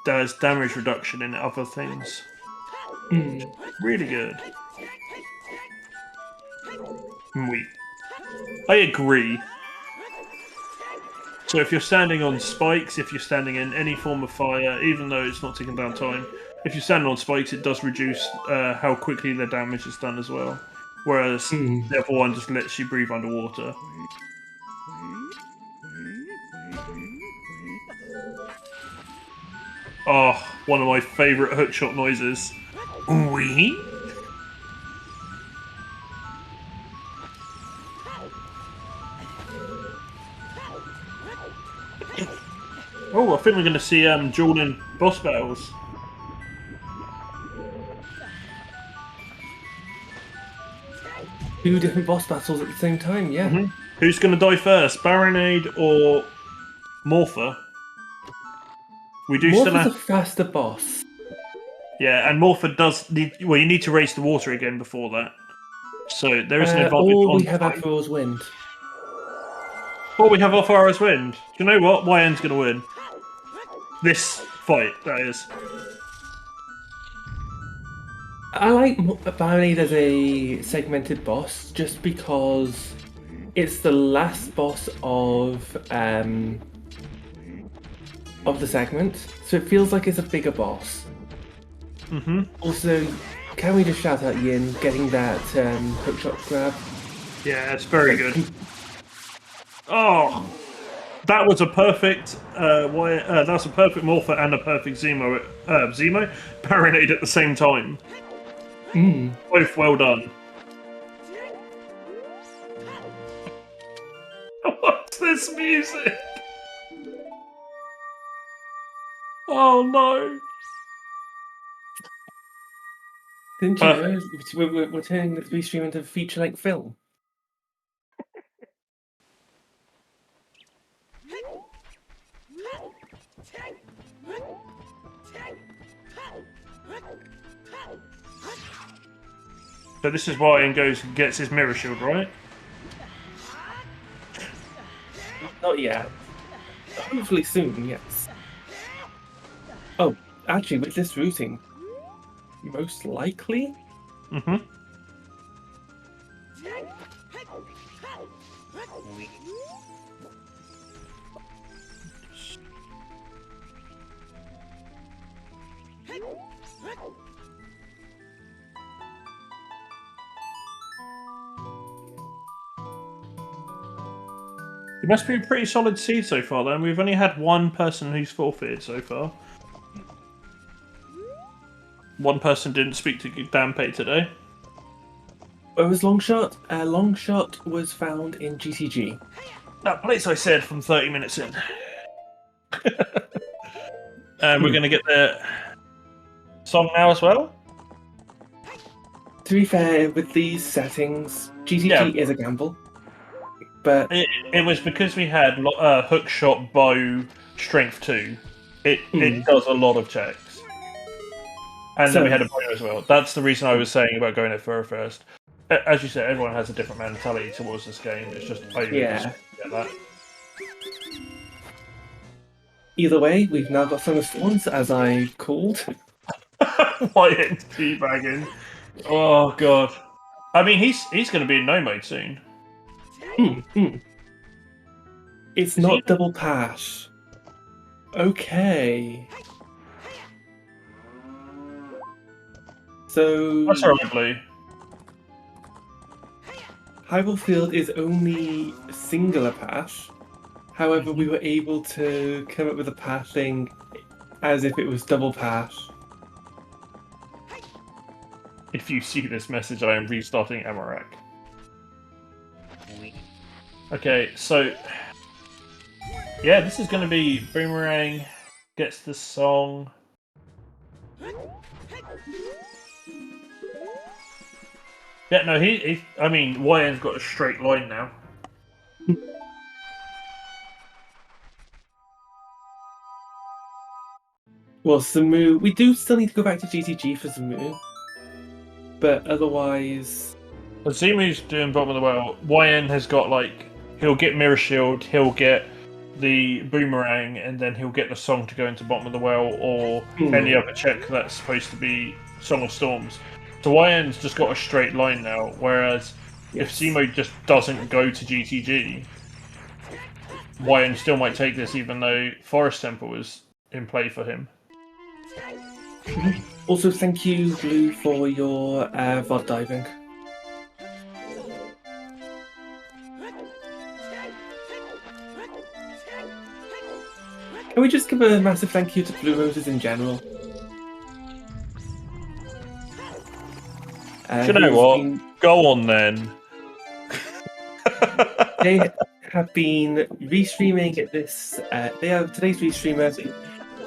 does damage reduction in other things. Really good. I agree. So if you're standing on spikes, if you're standing in any form of fire, even though it's not taking down time, if you're standing on spikes, it does reduce how quickly the damage is done as well. Whereas the other one just lets you breathe underwater. Oh, one of my favourite hookshot noises. Wee. Oh, I think we're going to see Jordan boss battles. Two different boss battles at the same time, yeah. Mm-hmm. Who's going to die first, Baronade or Morpher? We do still Morpher's a have... faster boss. Yeah, and Morpher does need... Well, you need to race the water again before that. So there is an advantage Or on we have time. Afro's Wind. Or we have Off-Arrow's Wind. Do you know what? YN's going to win. This fight, that is. I like Baronade as a segmented boss just because it's the last boss of the segment, so it feels like it's a bigger boss. Mm-hmm. Also, can we just shout out Yin getting that hookshot grab? Yeah, it's very good. Oh, that was a perfect that's a perfect Morpher and a perfect Zemo Baronade at the same time. Both well done. What's this music? Oh no! Didn't you know we're turning the stream into a feature-length film? So this is why Ian goes and gets his mirror shield, right? Not yet. Hopefully soon, yes. Oh, actually, with this routing, most likely? Mm-hmm. It must be a pretty solid seed so far, then. We've only had one person who's forfeited so far. One person didn't speak to Danpei today. Where was Longshot? Longshot was found in GTG. That place I said from 30 minutes in. And we're going to get the song now as well? To be fair, with these settings, GTG is a gamble. But it was because we had hook shot, bow, strength 2. It does a lot of checks. And then we had a bow as well. That's the reason I was saying about going at fur first. As you said, everyone has a different mentality towards this game. It's just get that. Either way, we've now got Song of Storms, as I called. Wyatt teabagging. Oh god. I mean, he's going to be in no mode soon. It's not double pass. Okay. So That's alright, Blue. Hyrule Field is only singular pass. However, we were able to come up with a passing as if it was double pass. If you see this message, I am restarting Amarak. Okay, so yeah, this is going to be Boomerang gets the song. Yeah, no, I mean, YN's got a straight line now. Well, Samu, we do still need to go back to GTG for Samu. But otherwise... Well, Zemu's doing bottom of the well. YN has got, like, he'll get Mirror Shield, he'll get the Boomerang, and then he'll get the song to go into bottom of the well, or any other check that's supposed to be Song of Storms. So YN's just got a straight line now, whereas if Zemo just doesn't go to GTG, YN still might take this even though Forest Temple is in play for him. Also, thank you, Blue, for your VOD diving. Can we just give a massive thank you to Blue Roses in general? Do you know who's what? been- Go on then. They have been restreaming this. They are today's restreamers.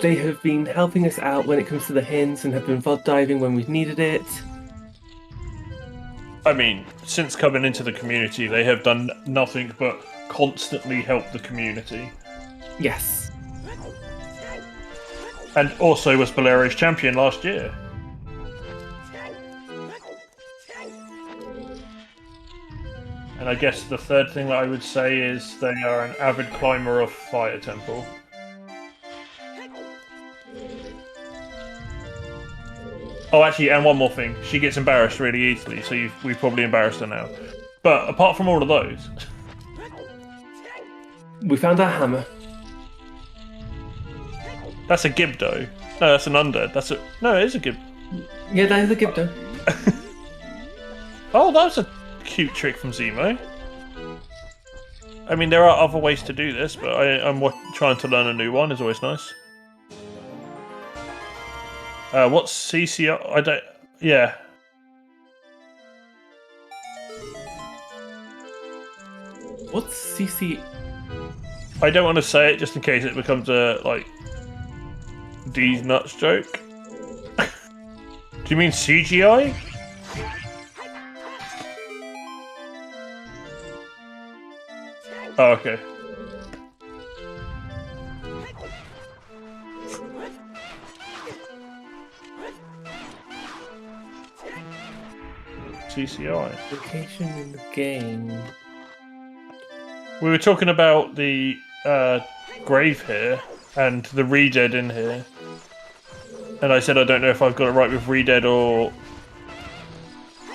They have been helping us out when it comes to the hints and have been VOD diving when we've needed it. I mean, since coming into the community, they have done nothing but constantly help the community. Yes. And also was Bolero's champion last year. And I guess the third thing that I would say is they are an avid climber of Fire Temple. Oh, actually, and one more thing. She gets embarrassed really easily, so we've probably embarrassed her now. But apart from all of those... We found our hammer. That's a Gibdo. No, that's an undead. No, it is a Gib. Yeah, that is a Gibdo. Oh, that was a cute trick from Zemo. I mean, there are other ways to do this, but I'm trying to learn a new one. Is always nice. What's CCR? I don't... Yeah. What's CC? I don't want to say it just in case it becomes a, like, D's nuts joke. Do you mean CGI? Oh, okay. CCI. Location in the game. We were talking about the grave here and the Redead in here. And I said I don't know if I've got it right with Redead or...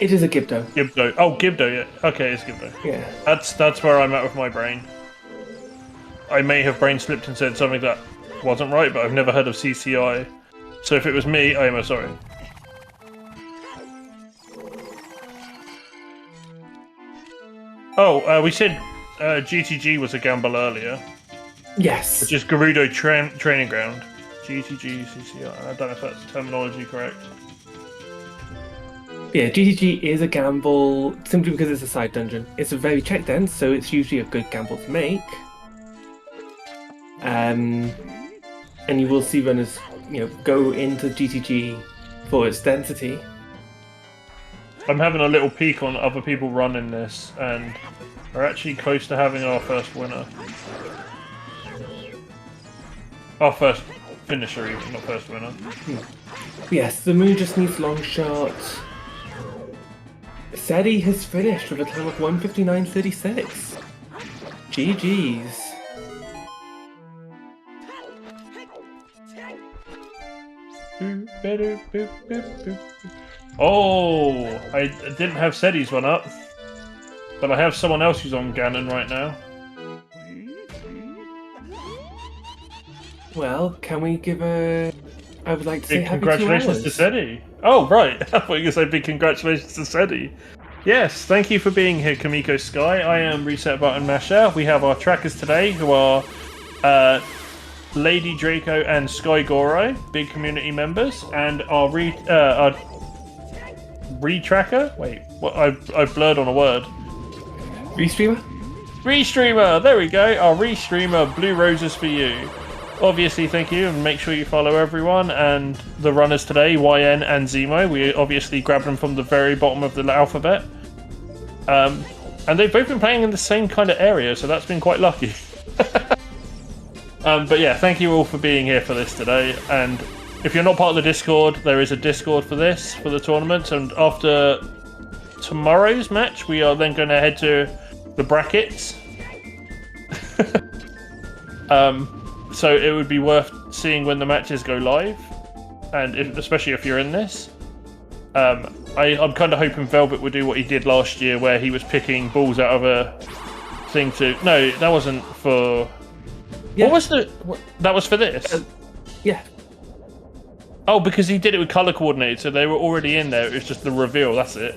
It is a Gibdo. Gibdo. Oh, Gibdo, yeah. Okay, it's Gibdo. Yeah. That's where I'm at with my brain. I may have brain slipped and said something that wasn't right, but I've never heard of CCI. So if it was me, I am sorry. Oh, we said GTG was a gamble earlier. Yes. Which is Gerudo Training Ground. GTG, CCI. I don't know if that's terminology correct. Yeah, GTG is a gamble simply because it's a side dungeon. It's a very check dense, so it's usually a good gamble to make. And you will see runners, go into GTG for its density. I'm having a little peek on other people running this, and we're actually close to having our first winner. Our first finisher, even, not first winner. Yes, the moon just needs long shot. Seti has finished with a time of 1:59.36. GG's. Oh, I didn't have Seti's one up, but I have someone else who's on Ganon right now. Well, can we give a... I would like to say Big happy congratulations 2 to hours. Seti. Oh, right. I thought you were going to say big congratulations to Seti. Yes, thank you for being here, Kamiko Sky. I am Reset Button Masher. We have our trackers today, who are Lady Draco and Sky Goro, big community members, and our re-tracker? Wait, what? I've blurred on a word. Restreamer? Restreamer! There we go. Our Restreamer, Blue Roses for you. Obviously, thank you, and make sure you follow everyone and the runners today, YN and Zemo. We obviously grabbed them from the very bottom of the alphabet. And they've both been playing in the same kind of area, so that's been quite lucky. But yeah, thank you all for being here for this today. And if you're not part of the Discord, there is a Discord for this, for the tournament. And after tomorrow's match, we are then going to head to the brackets. So it would be worth seeing when the matches go live, and especially if you're in this. I'm kind of hoping Velvet would do what he did last year, where he was picking balls out of a thing to... No, that wasn't for... Yeah. What was the... That was for this? Yeah. Oh, because he did it with colour coordinated, so they were already in there. It was just the reveal, that's it.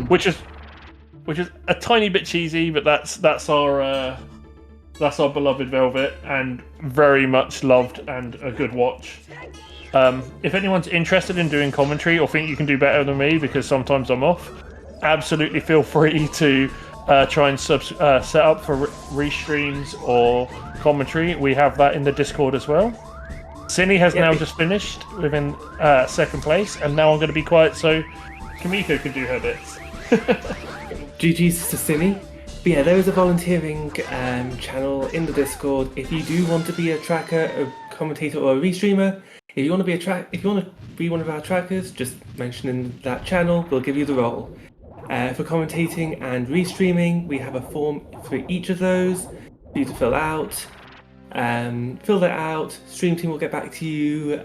Which is a tiny bit cheesy, but that's our That's our beloved Velvet, and very much loved and a good watch. If anyone's interested in doing commentary or think you can do better than me, because sometimes I'm off, absolutely feel free to try and set up for restreams or commentary. We have that in the Discord as well. Cinny has now just finished within second place, and now I'm going to be quiet so Kamiko can do her bits. GG's to Cinny. But yeah, there is a volunteering channel in the Discord. If you do want to be a tracker, a commentator, or a restreamer, if you want to be one of our trackers, just mention in that channel. We'll give you the role. For commentating and restreaming, we have a form for each of those for you to fill out. Fill that out. Stream team will get back to you,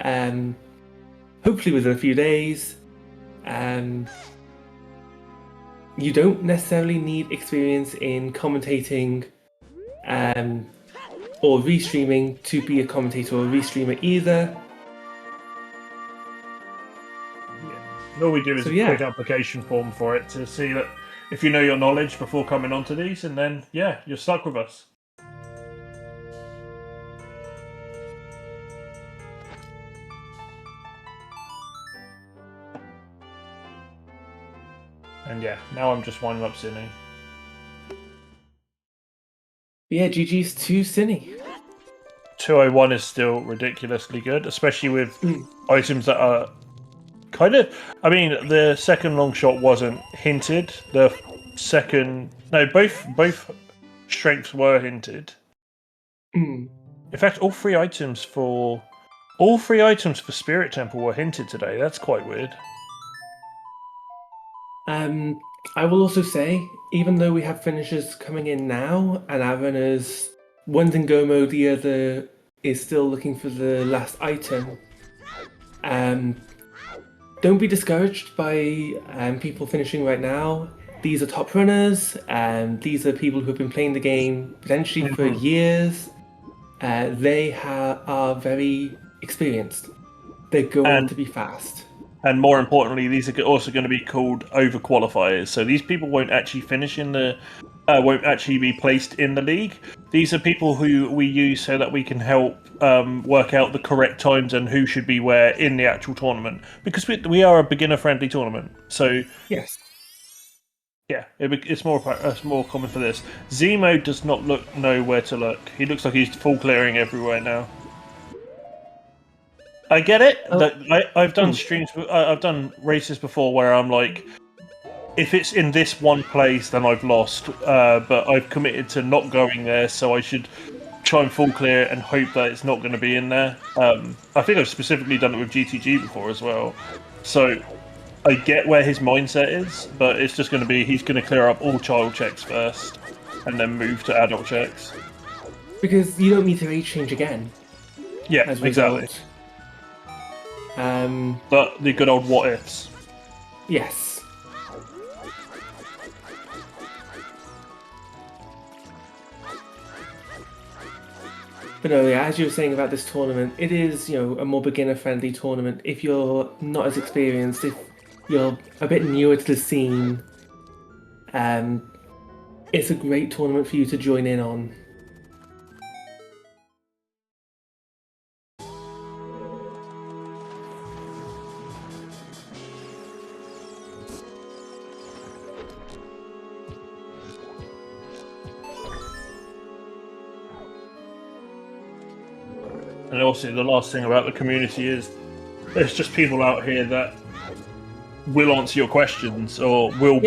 hopefully within a few days. You don't necessarily need experience in commentating or restreaming to be a commentator or a restreamer either. All we do is a quick application form for it to see that if you know your knowledge before coming onto these, and then you're stuck with us. And now I'm just winding up Cinny. Yeah, GG's to Cinny. 201 is still ridiculously good, especially with items that are kind of... I mean, the second long shot wasn't hinted. The second... No, both strengths were hinted. In fact, all three items for Spirit Temple were hinted today. That's quite weird. I will also say, even though we have finishers coming in now, and our runners, one's in go mode, the other is still looking for the last item, don't be discouraged by people finishing right now. These are top runners, these are people who have been playing the game potentially for years. They are very experienced. They're going to be fast. And more importantly, these are also going to be called over qualifiers. So these people won't actually finish in the, won't actually be placed in the league. These are people who we use so that we can help work out the correct times and who should be where in the actual tournament. Because we are a beginner-friendly tournament. So yes, it's more common for this. Zemo does not know where to look. He looks like he's full clearing everywhere now. I get it. I've done streams. I've done races before where I'm like, if it's in this one place, then I've lost. But I've committed to not going there, so I should try and full clear and hope that it's not going to be in there. I think I've specifically done it with GTG before as well. So I get where his mindset is, but it's just going to be he's going to clear up all child checks first, and then move to adult checks. Because you don't need to age change again. Yeah, exactly. But the good old what ifs. Yes. But no, as you were saying about this tournament, it is, a more beginner-friendly tournament. If you're not as experienced, if you're a bit newer to the scene, it's a great tournament for you to join in on. And also, the last thing about the community is there's just people out here that will answer your questions or will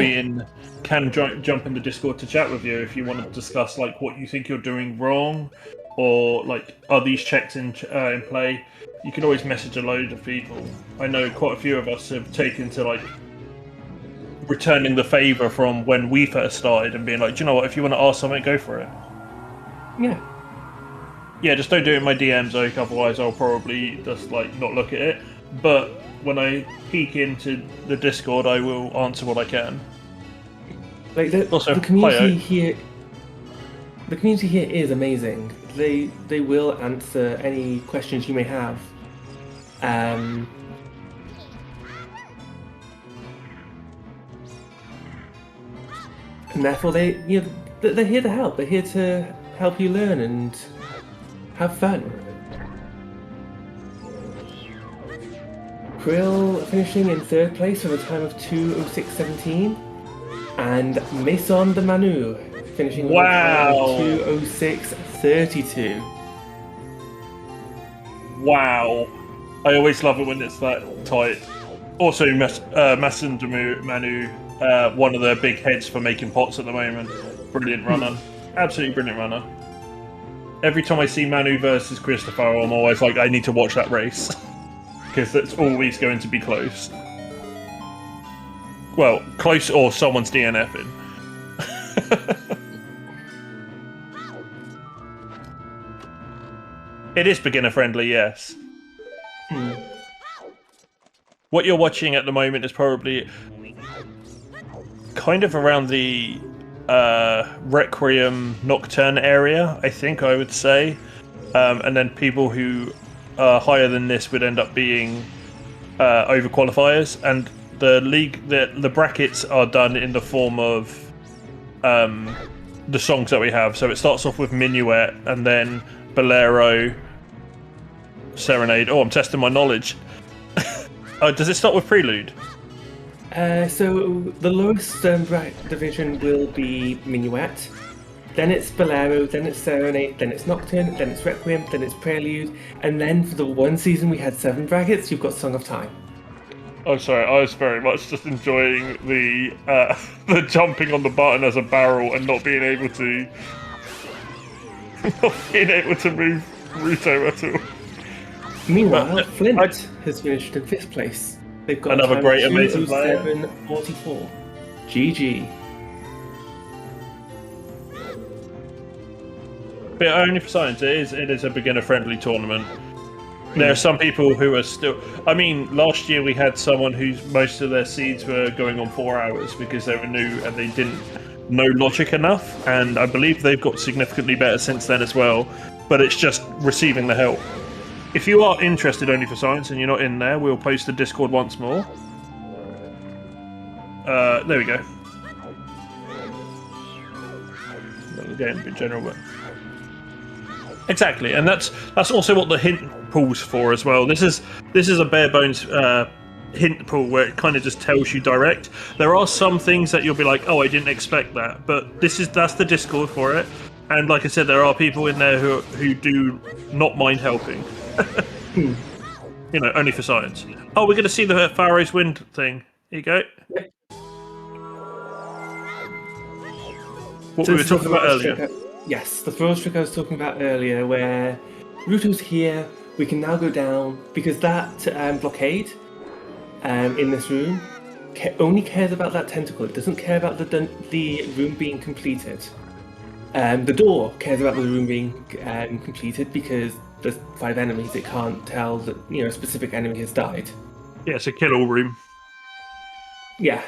can jump in the Discord to chat with you if you want to discuss like what you think you're doing wrong or like are these checks in play. You can always message a load of people. I know quite a few of us have taken to like returning the favour from when we first started and being like, do you know what, if you want to ask something, go for it. Yeah, just don't do it in my DMs, Oak, otherwise I'll probably just like not look at it. But when I peek into the Discord, I will answer what I can. Like the community here, is amazing. They will answer any questions you may have. And therefore they're here to help. They're here to help you learn and have fun. Krill finishing in 3rd place with a time of 2:06.17, and Mason de Manu finishing with a time of 2:06.32. Wow. I always love it when it's that tight. Also, Masson Manu, one of the big heads for making pots at the moment. Brilliant runner. Absolutely brilliant runner. Every time I see Manu versus Christopher, I'm always like, I need to watch that race. Because it's always going to be close. Well, close or someone's DNFing. It is beginner friendly, yes. What you're watching at the moment is probably kind of around the Requiem Nocturne area, I think I would say. And then people who are higher than this would end up being over qualifiers. And the league, the brackets are done in the form of the songs that we have. So it starts off with Minuet and then Bolero, Serenade. Oh, I'm testing my knowledge. Does it start with Prelude? So the lowest division will be Minuet, then it's Bolero, then it's Serenade, then it's Nocturne, then it's Requiem, then it's Prelude, and then for the one season we had 7 brackets, you've got Song of Time. Oh, sorry, I was very much just enjoying the the jumping on the button as a barrel and not being able to move Ruto at all. Meanwhile, Flint has finished in 5th place. They've got another great amazing player. 2:07.44. GG. But only for science, it is a beginner-friendly tournament. There are some people who are still... I mean, last year we had someone whose most of their seeds were going on 4 hours because they were new and they didn't know logic enough, and I believe they've got significantly better since then as well, but it's just receiving the help. If you are interested only for science and you're not in there, we'll post the Discord once more. There we go. Again, in general, but... Exactly, and that's also what the hint pool's for as well. This is a bare bones hint pool where it kind of just tells you direct. There are some things that you'll be like, oh, I didn't expect that, but that's the Discord for it. And like I said, there are people in there who do not mind helping. You know, only for science. Oh, we're going to see the Faroes Wind thing. Here you go. What we were talking about earlier. Yes, the throw trick I was talking about earlier, where Ruto's here, we can now go down, because that blockade in this room only cares about that tentacle. It doesn't care about the room being completed. The door cares about the room being completed because there's 5 enemies. It can't tell that a specific enemy has died. Yeah, it's a kill-all room. Yeah.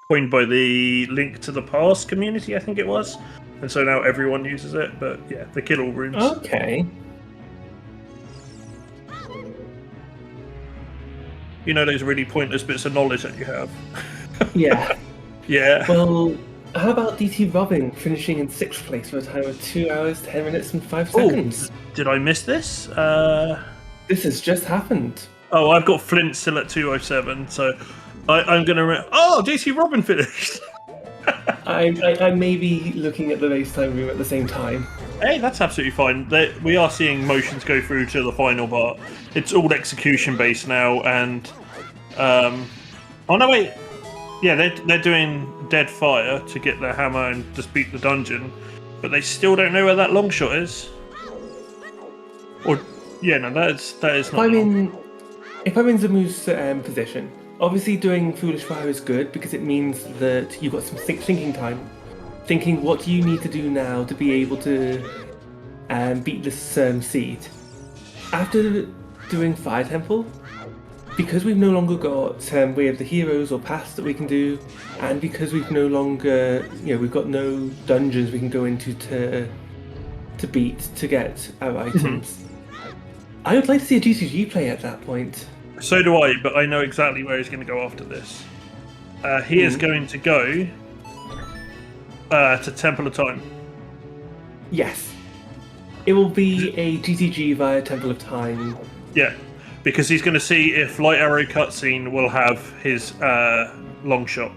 Coined by the Link to the Past community, I think it was. And so now everyone uses it, but yeah, the kill-all rooms. Okay. You know those really pointless bits of knowledge that you have? Yeah. Yeah. Well, how about DT Robin finishing in 6th place for a time of 2 hours, 10 minutes and 5 seconds? Did I miss this? This has just happened. Oh, I've got Flint still at 2:07, so I'm going to... Oh, DT Robin finished! I may be looking at the race time room at the same time. Hey, that's absolutely fine. We are seeing motions go through to the final part. It's all execution based now, and oh no, wait, yeah, they're doing Dead Fire to get their hammer and just beat the dungeon, but they still don't know where that long shot is. Or yeah, no, that is not. If I'm in Zamu's position. Obviously, doing Foolish Fire is good because it means that you've got some thinking time. Thinking, what do you need to do now to be able to beat this seed? After doing Fire Temple, because we've no longer got Way of the Heroes or paths that we can do, and because we've no longer, we've got no dungeons we can go into to beat to get our items. I would like to see a GCG play at that point. So do I, but I know exactly where he's going to go after this. He is going to go to Temple of Time. Yes. It will be a GTG via Temple of Time. Yeah, because he's going to see if Light Arrow cutscene will have his long shot.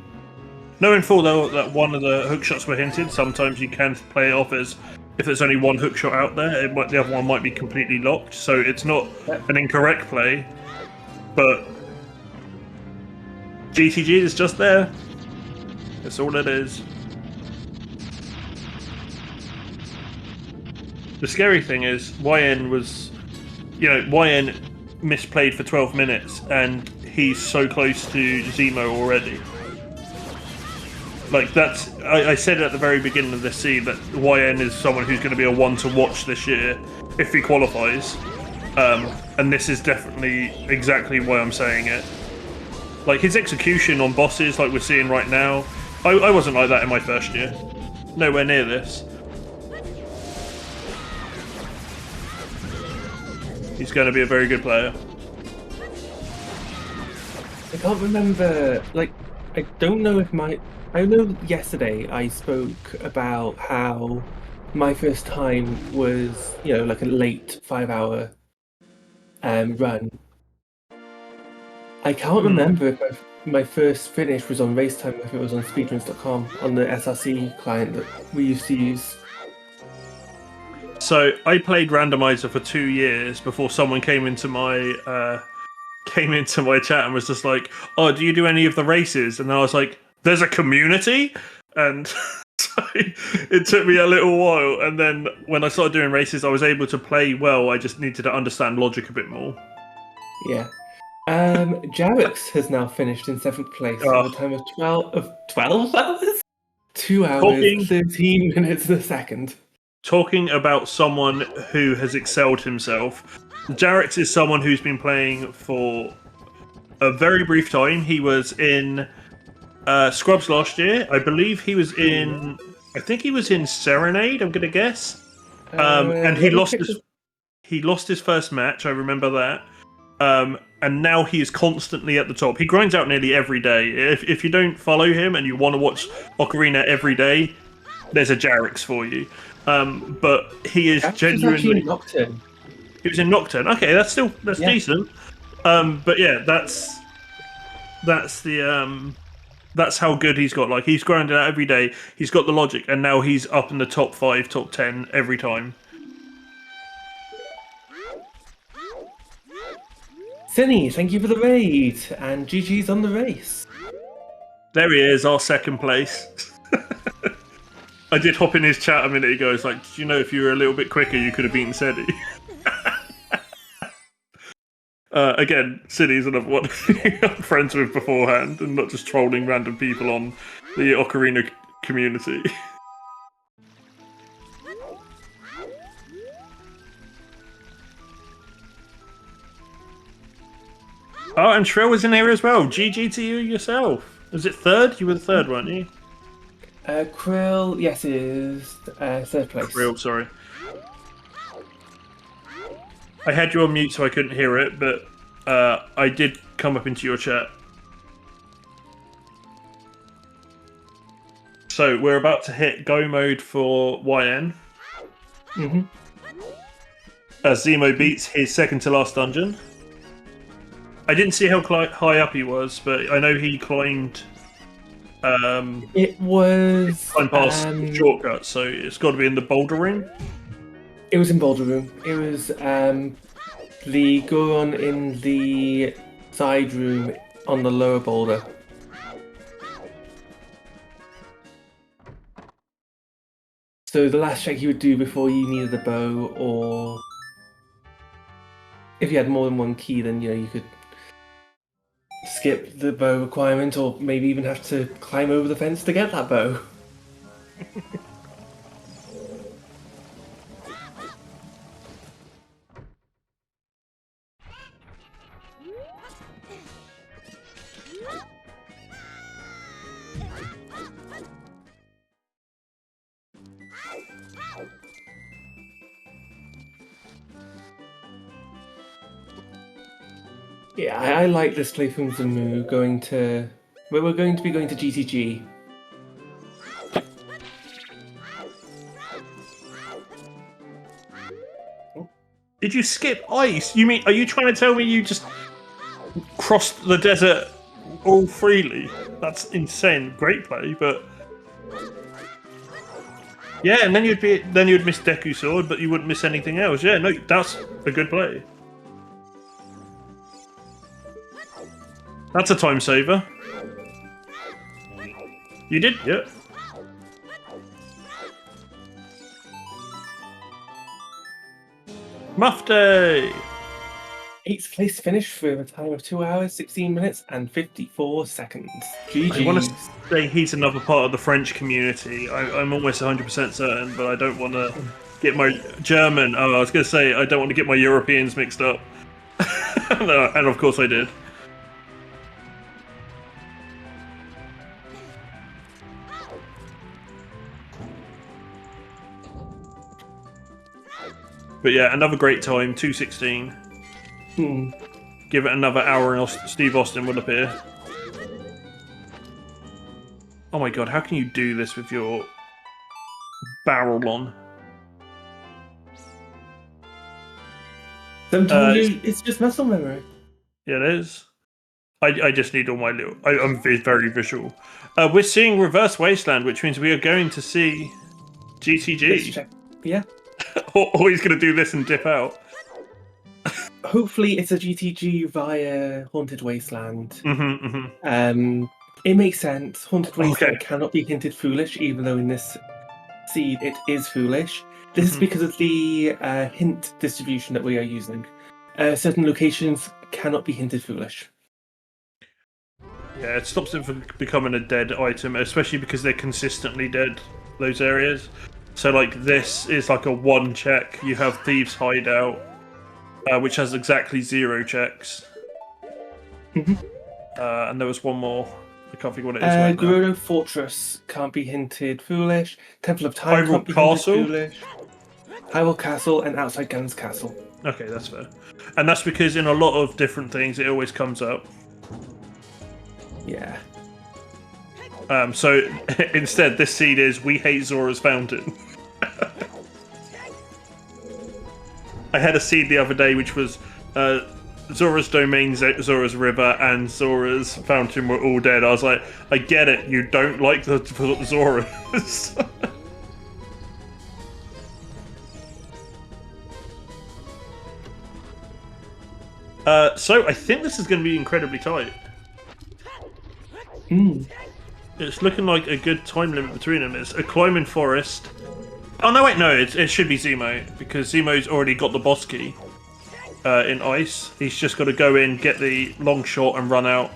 Knowing full though that one of the hook shots were hinted, sometimes you can play it off as if there's only one hook shot out there, the other one might be completely locked. So it's not an incorrect play, but GTG is just there. That's all it is. The scary thing is YN was, YN misplayed for 12 minutes, and he's so close to Zemo already. Like, I said at the very beginning of this seed that YN is someone who's going to be a one to watch this year if he qualifies. And this is definitely exactly why I'm saying it. Like, his execution on bosses, like we're seeing right now, I wasn't like that in my first year. Nowhere near this. He's going to be a very good player. I can't remember, like, I don't know if I know yesterday I spoke about how my first time was, like a late 5-hour run. I can't remember if my first finish was on Racetime, if it was on speedruns.com, on the SRC client that we used to use. So I played randomizer for 2 years before someone came into my chat and was just like, "Oh, do you do any of the races?" And I was like, "There's a community," and so it took me a little while. And then when I started doing races, I was able to play well. I just needed to understand logic a bit more. Yeah. Jarix has now finished in 7th place with a time of 12 hours? 2 hours, 13 minutes and a second. Talking about someone who has excelled himself, Jarix is someone who's been playing for a very brief time. He was in Scrubs last year. I believe he was in... I think he was in Serenade, I'm going to guess. And he lost his first match, I remember that. And now he is constantly at the top. He grinds out nearly every day. If you don't follow him and you want to watch Ocarina every day, there's a Jarix for you. But he is genuinely... Nocturne. He was in Nocturne. Okay, that's decent. But yeah, that's how good he's got. Like, he's grinding out every day. He's got the logic, and now he's up in the top 5, top 10 every time. Cinny, thank you for the raid, and GG's on the race. There he is, our second place. I did hop in his chat a minute ago. It's like, did you know if you were a little bit quicker, you could have beaten Sedi? Again, City's another one I'm friends with beforehand, and not just trolling random people on the Ocarina community. Oh, and Shrill was in here as well. GG to you yourself. Was it third? You were the third, weren't you? Krill, yes, it is third place. Krill, sorry. I had you on mute so I couldn't hear it, but I did come up into your chat. So we're about to hit go mode for YN. Mm-hmm. As Zemo beats his second to last dungeon. I didn't see how high up he was, but I know he climbed. It was climbed past the shortcut, so it's got to be in the Boulder Ring. It was in Boulder Room. It was the Goron in the side room on the lower boulder. So the last check you would do before you needed the bow, or if you had more than one key, then you could skip the bow requirement, or maybe even have to climb over the fence to get that bow. Yeah, I like this play from Zamu going to... Well, we're going to be going to GTG. Did you skip ice? You mean, are you trying to tell me you just crossed the desert all freely? That's insane. Great play, but yeah, and then you'd miss Deku Sword, but you wouldn't miss anything else. Yeah, no, that's a good play. That's a time saver. You did, yeah. Muff Day! 8th place finish with a time of 2 hours, 16 minutes, and 54 seconds. GG. I want to say he's another part of the French community. I'm almost 100% certain, but I don't want to get my German. Oh, I was going to say I don't want to get my Europeans mixed up. No, and of course I did. But yeah, another great time, 2:16. Give it another hour and Steve Austin will appear. Oh my god, how can you do this with your barrel on? Sometimes it's just muscle memory. Yeah, it is. I just need all my little... I'm very visual. We're seeing Reverse Wasteland, which means we are going to see GTG. Yeah. Or he's going to do this and dip out. Hopefully it's a GTG via Haunted Wasteland. Mm-hmm. It makes sense. Haunted Wasteland cannot be hinted foolish, even though in this seed it is foolish. This is because of the hint distribution that we are using. Certain locations cannot be hinted foolish. Yeah, it stops it from becoming a dead item, especially because they're consistently dead, those areas. So, like, this is like a 1 check. You have Thieves' Hideout, which has exactly 0 checks. And there was one more. I can't think what it is right now. Gerudo Fortress can't be hinted foolish. Temple of Time can't be Castle? hinted foolish. Hyrule Castle and Outside Guns Castle. Okay, that's fair. And that's because in a lot of different things, it always comes up. Yeah. So instead, this seed is We Hate Zora's Fountain. I had a seed the other day which was Zora's Domain, Zora's River, and Zora's Fountain were all dead. I was like, I get it, you don't like the Zoras. So I think this is going to be incredibly tight. It's looking like a good time limit between them. It's a climbing forest. Oh no, wait, no, it should be Zemo, because Zemo's already got the boss key in ice. He's just got to go in, get the long shot, and run out.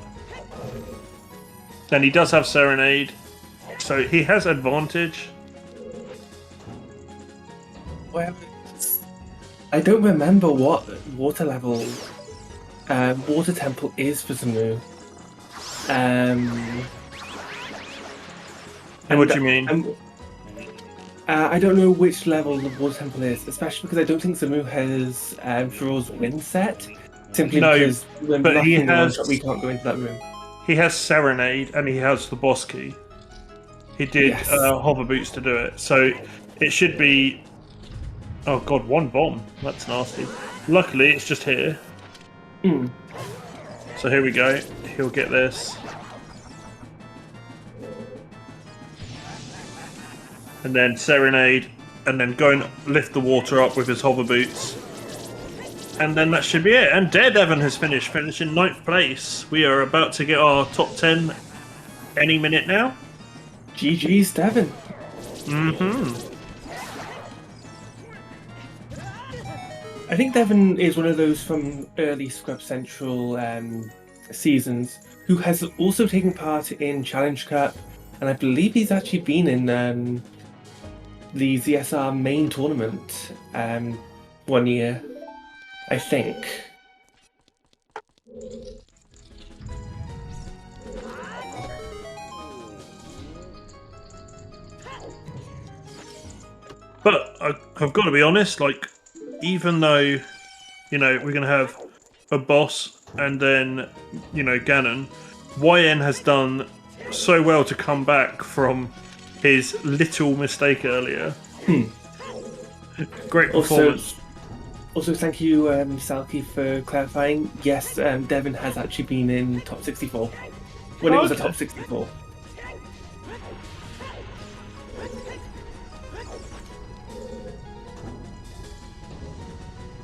And he does have Serenade, so he has advantage. Well, I don't remember what water level Water Temple is for Zemu. And what do you mean? I don't know which level the Water Temple is, especially because I don't think Zemu has Thrall's Wind set. Simply because when but he has, we can't go into that room. He has Serenade and he has the boss key. He did hover boots to do it, so it should be. Oh god, 1 bomb. That's nasty. Luckily, it's just here. So here we go. He'll get this. And then Serenade, and then go and lift the water up with his hover boots. And then that should be it. And Daredevil has finishing 9th place. We are about to get our top 10 any minute now. GG's Devon. I think Devon is one of those from early Scrub Central seasons who has also taken part in Challenge Cup, and I believe he's actually been in the ZSR main tournament 1 year, I think. But I've got to be honest, like, even though, you know, we're going to have a boss and then, you know, Ganon, YN has done so well to come back from his little mistake earlier. Great performance. Also, thank you, Salky, for clarifying. Yes, Devon has actually been in top 64 when it Oh, was a okay. top 64.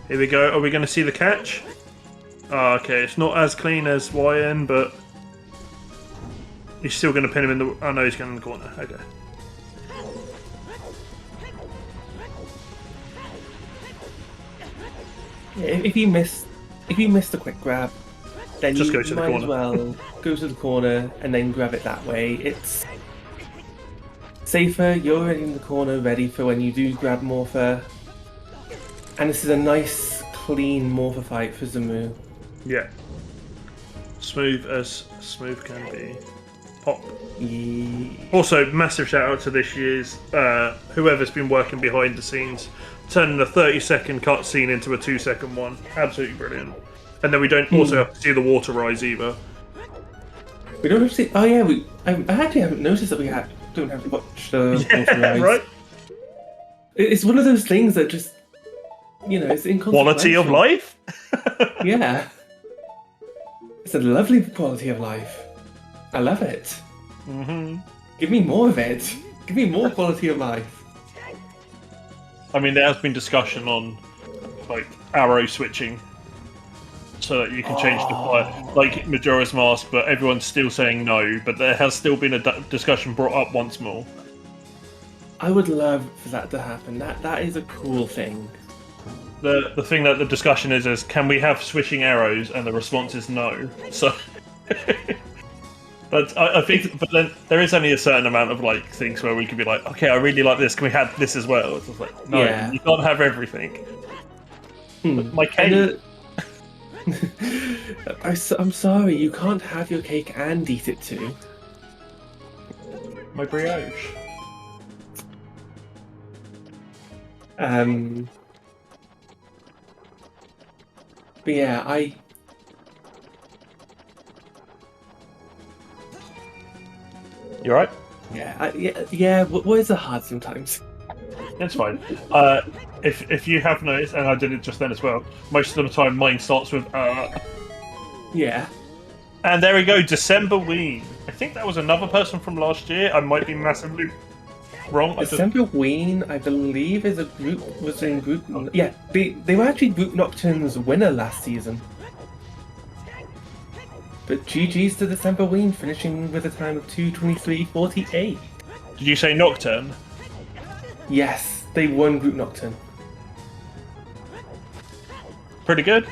Here we go. Are we going to see the catch? Oh, okay. It's not as clean as YN, but he's still going to pin him in the. Oh no, he's going in the corner. Okay. Yeah, if you miss the quick grab, then Just you go to the might as corner. well go to the corner and then grab it that way. It's safer. You're already in the corner, ready for when you do grab Morpher. And this is a nice, clean Morpher fight for Zamu. Yeah. Smooth as smooth can be. Pop. Yeah. Also, massive shout out to this year's whoever's been working behind the scenes, turning a 30-second cutscene into a 2-second one. Absolutely brilliant. And then we don't also have to see the water rise either. We don't have to see. Oh yeah, I actually haven't noticed that don't have to watch the water rise. Right? It's one of those things that just, it's inconsequential. Quality of life? Yeah. It's a lovely quality of life. I love it. Mm-hmm. Give me more of it. Give me more quality of life. I mean, there has been discussion on like arrow switching, so that you can change the fire, like Majora's Mask, but everyone's still saying no. But there has still been a discussion brought up once more. I would love for that to happen. That is a cool thing. The thing that the discussion is can we have switching arrows, and the response is no. So. But I think, but then there is only a certain amount of like things where we could be like, okay, I really like this. Can we have this as well? It's just like, no, Yeah. you can't have everything. My cake. I'm sorry, you can't have your cake and eat it too. My brioche. But yeah, You alright? yeah. Words are hard sometimes. It's fine. If you have noticed, and I did it just then as well, most of the time mine starts with Yeah. And there we go, December Ween. I think that was another person from last year. I might be massively wrong. December Ween, I believe, was in group. Yeah, they were actually Group Nocturne's winner last season. But GG's to December Ween, finishing with a time of 2:23.48. Did you say Nocturne? Yes, they won Group Nocturne. Pretty good.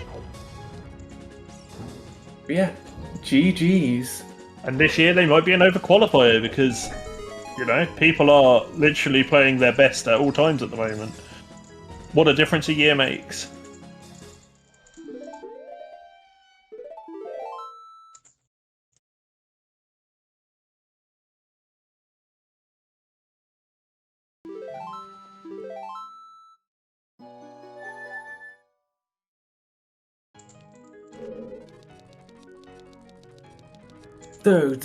But yeah, GG's. And this year they might be an overqualifier because, people are literally playing their best at all times at the moment. What a difference a year makes. So,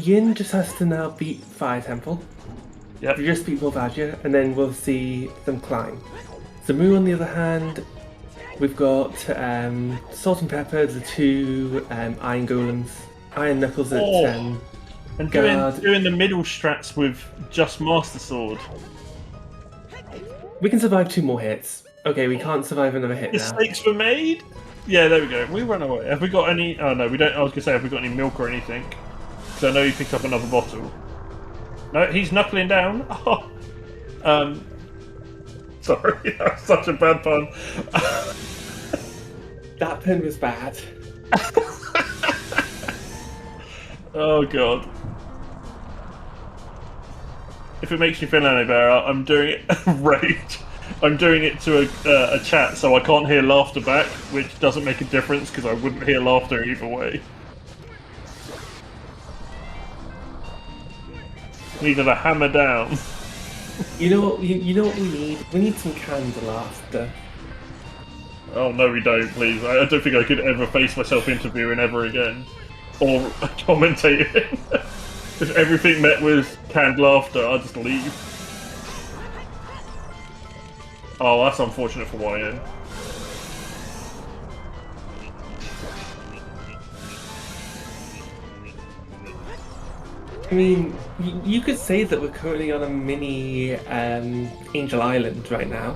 Yin just has to now beat Fire Temple. Yep. You just beat Volvagia, and then we'll see them climb. Zamu, on the other hand, we've got Salt and Pepper, the two Iron Golems, Iron Knuckles at and guard. doing the middle strats with just Master Sword. We can survive 2 more hits. Okay, we can't survive another hit now. Mistakes were made. Yeah, there we go. We run away. Have we got any? Oh no, we don't. I was gonna say, have we got any milk or anything? Because I know he picked up another bottle. No, he's knuckling down. Oh. Sorry, that was such a bad pun. That pun was bad. Oh god. If it makes you feel any better, I'm doing it rage. I'm doing it to a chat, so I can't hear laughter back, which doesn't make a difference because I wouldn't hear laughter either way. Needed a hammer down. You know what we need? We need some canned laughter. Oh no, we don't. Please, I don't think I could ever face myself interviewing ever again, or commentating. If everything met with canned laughter, I'd just leave. Oh, that's unfortunate for YN. I mean, you could say that we're currently on a mini Angel Island right now.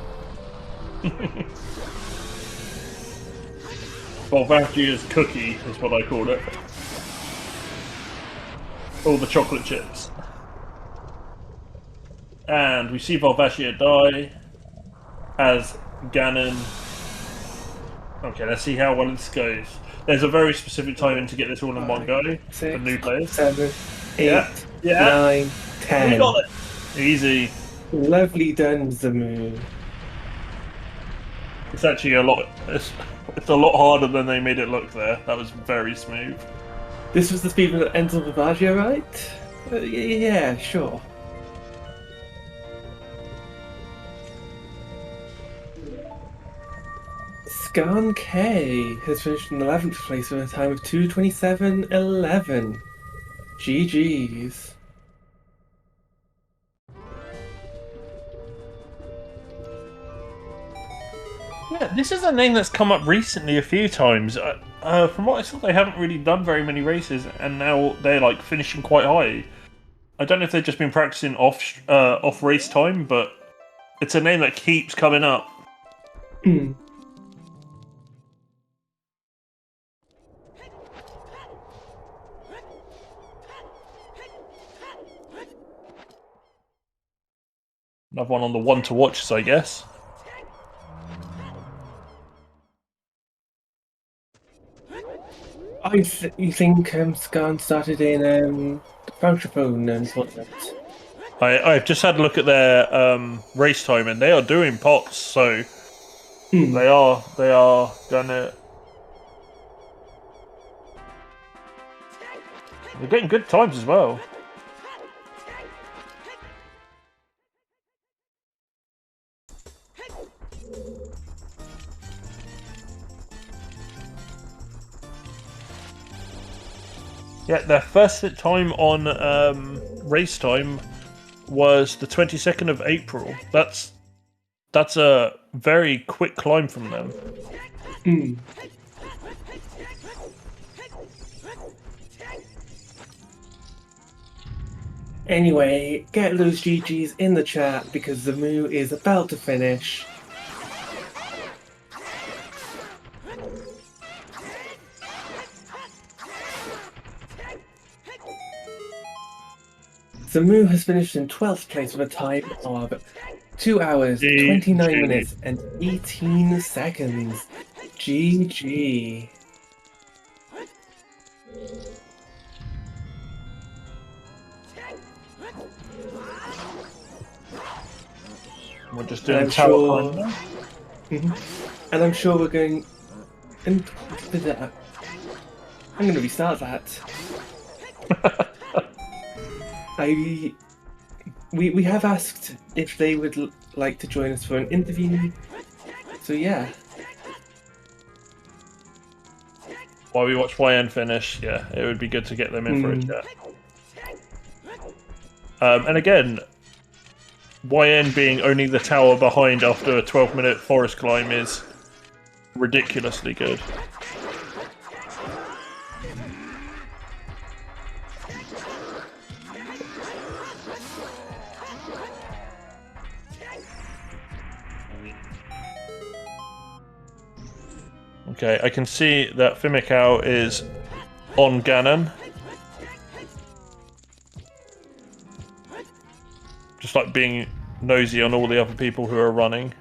Well, Valkyria's cookie is what I call it. All the chocolate chips. And we see Volvashia die as Ganon. Okay, let's see how well this goes. There's a very specific timing to get this all in one go for new players. 7, 8, Yeah. 9, We 10. got it. Easy. Lovely done, Zamu. It's actually a lot. It's a lot harder than they made it look there. That was very smooth. This was the speed that ends up with Vagia, right? Yeah, sure. Scan K has finished in 11th place with a time of 2:27.11. GG's. Yeah, this is a name that's come up recently a few times. From what I saw, they haven't really done very many races, and now they're like finishing quite high. I don't know if they've just been practicing off race time, but it's a name that keeps coming up. Another one on the one to watch, I guess. You think Scan started in Francophone tournament? I've just had a look at their race time, and they are doing pots, so they are gonna. They're getting good times as well. Yeah, their first time on race time was the 22nd of April. That's a very quick climb from them. Anyway, get those GGs in the chat because Zamu is about to finish. Zamu has finished in 12th place with a time of 2 hours, 29 minutes, and 18 seconds. GG. We're just doing tower climb now. And I'm sure we're going. I'm going to restart that. We have asked if they would like to join us for an interview. So yeah. While we watch YN finish, yeah, it would be good to get them in for a chat. And again, YN being only the tower behind after a 12-minute forest climb is ridiculously good. Okay, I can see that Fimikau is on Ganon. Just like being nosy on all the other people who are running.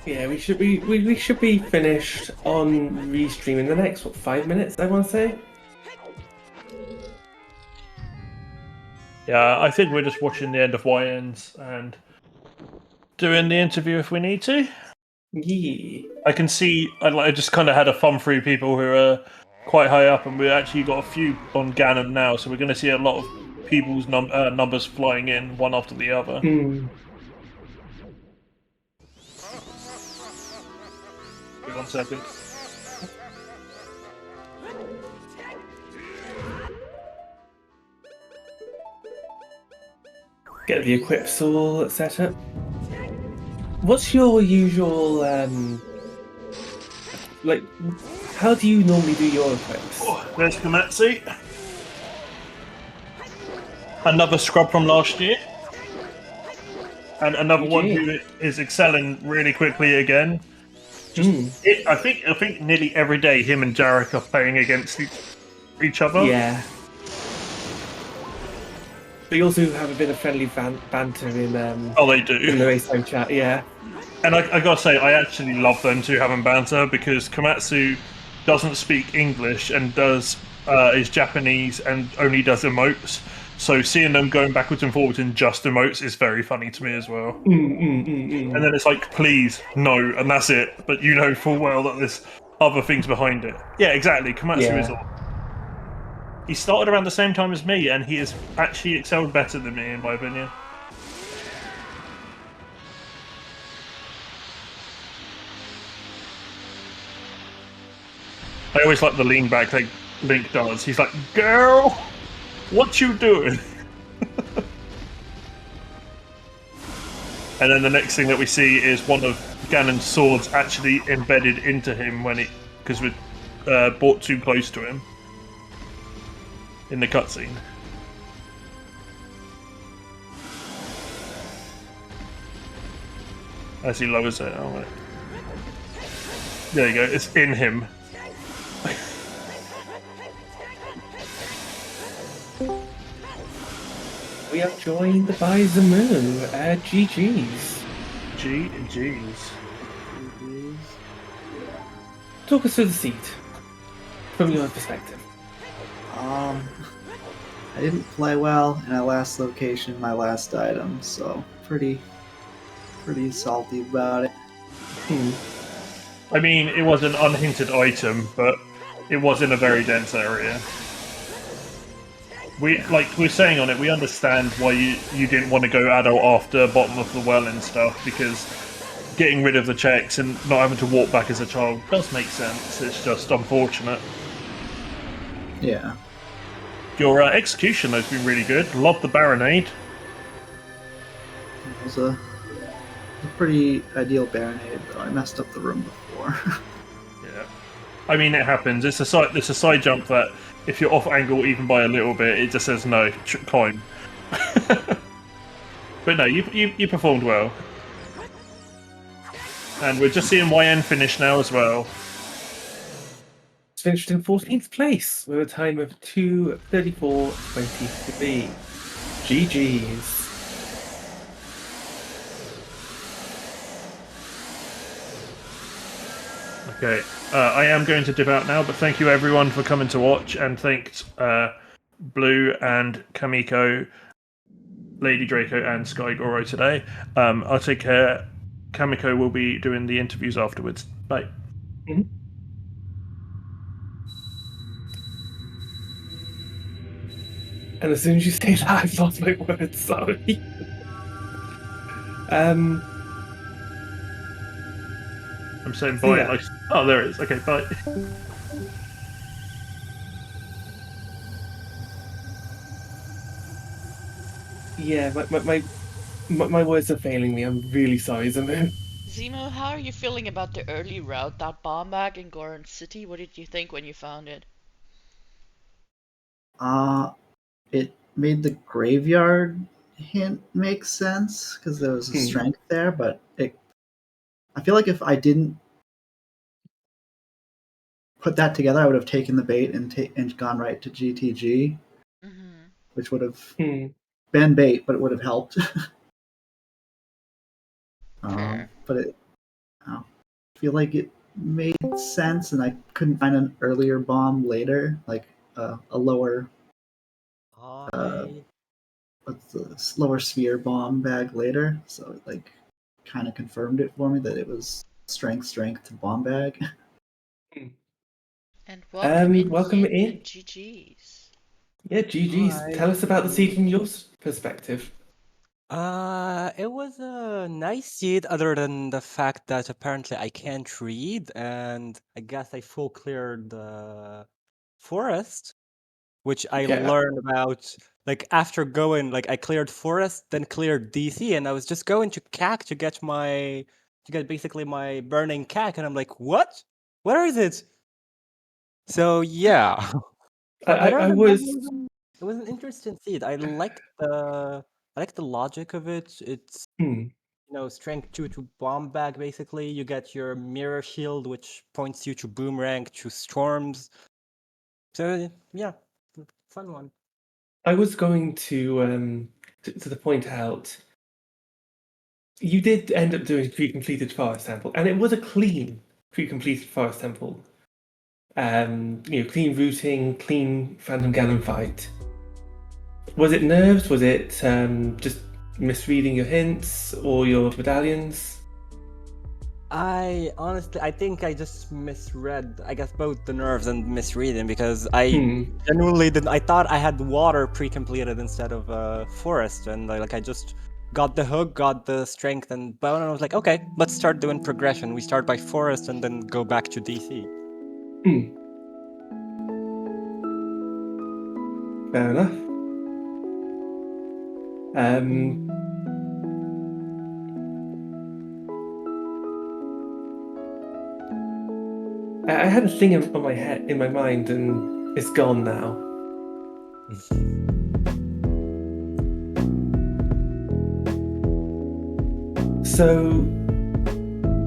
Yeah, we should be finished on restream in the next 5 minutes, I want to say. Yeah, I think we're just watching the end of YN's and doing the interview if we need to. Yeah. I can see. I just kind of had a fun through people who are quite high up, and we actually got a few on Ganon now, so we're going to see a lot of people's numbers flying in one after the other. 1 second. Get the equips all set up. What's your usual like? How do you normally do your equips? Oh, there's Komatsu. Another scrub from last year. And another GG. one who is excelling really quickly again. I think nearly every day him and Jarek are playing against each other. Yeah. They also have a bit of friendly banter in They do. in the racetime chat. Yeah. And I gotta say, I actually love them two having banter because Komatsu doesn't speak English and is Japanese and only does emotes. So seeing them going backwards and forwards in just emotes is very funny to me as well. And then it's like, please, no, and that's it. But you know full well that there's other things behind it. Yeah, exactly. Komatsu is awesome. He started around the same time as me, and he has actually excelled better than me, in my opinion. I always like the lean back like Link does. He's like, girl, what you doing? And then the next thing that we see is one of Ganon's swords actually embedded into him because we brought too close to him in the cutscene. As he lowers it, oh, right. There you go, it's in him. We are joined by Zamu. GG's. GG's. Talk us through the seat from your perspective. I didn't play well, and I last location my last item, so pretty salty about it. I mean, it was an unhinted item, but it was in a very dense area. We're saying on it, we understand why you didn't want to go adult after bottom of the well and stuff, because getting rid of the checks and not having to walk back as a child does make sense. It's just unfortunate. Yeah. Your execution has been really good. Love the Baronade. It was a pretty ideal Baronade, though. I messed up the room before. Yeah. I mean, it happens. It's a side jump that, if you're off angle even by a little bit, it just says no, climb. But no, you performed well. And we're just seeing YN finish now as well. Finished in 14th place with a time of 2:34.23. GG's. Okay, I am going to dip out now, but thank you everyone for coming to watch, and thanks Blue and Kamiko, Lady Draco, and Sky Goro today. I'll take care. Kamiko will be doing the interviews afterwards. Bye. Mm-hmm. And as soon as you say that, I've lost my words. Sorry. I'm saying bye. Yeah. Oh, there it is. Okay, bye. Yeah, my words are failing me. I'm really sorry, Zamu. Zemo, how are you feeling about the early route, that bomb bag in Goron City? What did you think when you found it? It made the graveyard hint make sense because there was a strength there, but I feel like if I didn't put that together, I would have taken the bait and gone right to GTG, which would have been bait, but it would have helped. But I feel like it made sense, and I couldn't find an earlier bomb later, like a lower, what's the slower sphere bomb bag later. So it like kind of confirmed it for me that it was strength to bomb bag. And welcome in, welcome Yin, in. and GG's. Yeah, GG's. Hi. Tell us about the seed from your perspective. It was a nice seed, other than the fact that apparently I can't read, and I guess I full cleared the forest, which I Yeah, learned about like after going like I cleared forest, then cleared DC, and I was just going to CAC to get basically my burning CAC, and I'm like, what? Where is it? So yeah, but other I than that, was. it was an interesting seed. I like the logic of it. It's Hmm. strength 2 to bomb bag, basically. You get your mirror shield, which points you to boomerang, to storms. So, yeah, fun one. I was going to the point out. You did end up doing pre-completed forest temple, and it was a clean pre-completed forest temple. Clean routing, clean Phantom Ganon fight. Was it nerves? Was it just misreading your hints or your medallions? I think I just misread, I guess, both the nerves and misreading, because I Hmm. genuinely didn't. I thought I had water pre-completed instead of forest, and I just got the hook, got the strength and bone, and I was like, okay, let's start doing progression. We start by forest and then go back to DC. Hmm. Fair enough. I had a thing on my head, in my mind, and it's gone now. So,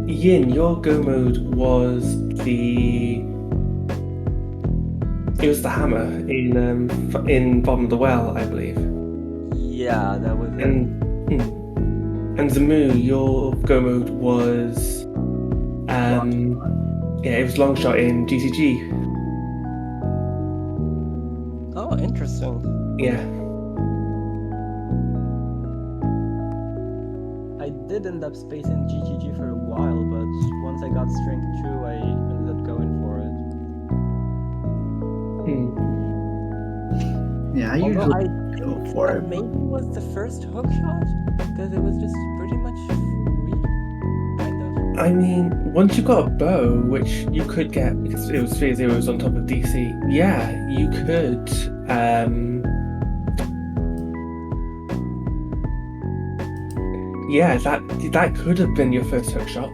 Yin, your go mode was it was the hammer in bottom of the well, I believe. Yeah, that was it. And Zamu, your go mode was it was long shot in GCG. Oh, interesting. Yeah. I did end up spacing GGG for a while, but once I got strength 2, I ended up going for it. Yeah, I Although usually I go think for that it. maybe was the first hook shot, because it was just pretty much free, kind of. I mean, once you got a bow, which you could get because it was 3 zeros on top of DC, yeah, you could yeah, that could have been your first hook shot.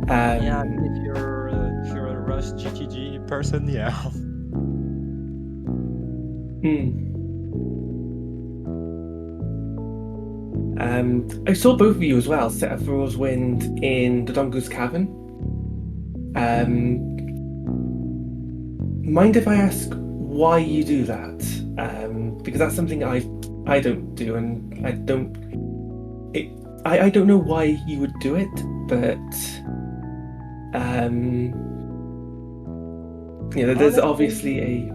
Yeah, I mean, if you're a rush GGG person, yeah. I saw both of you as well set a Furor's Wind in the Dongoose Cavern. Mind if I ask why you do that? Because that's something I don't do, and I don't know why you would do it, but there's obviously a.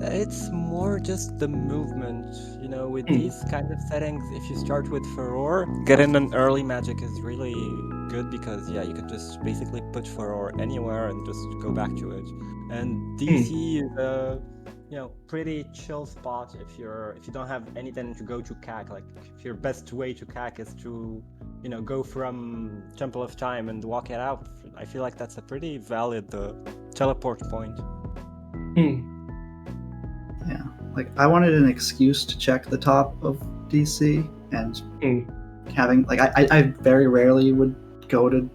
It's more just the movement, with these kind of settings. If you start with Furore, getting an early magic is really good, because yeah, you can just basically put Furore anywhere and just go back to it. And DC is a pretty chill spot if you don't have anything to go to CAC. Like, if your best way to CAC is to go from Temple of Time and walk it out, I feel like that's a pretty valid teleport point. Yeah, like I wanted an excuse to check the top of DC, and having like I very rarely would go to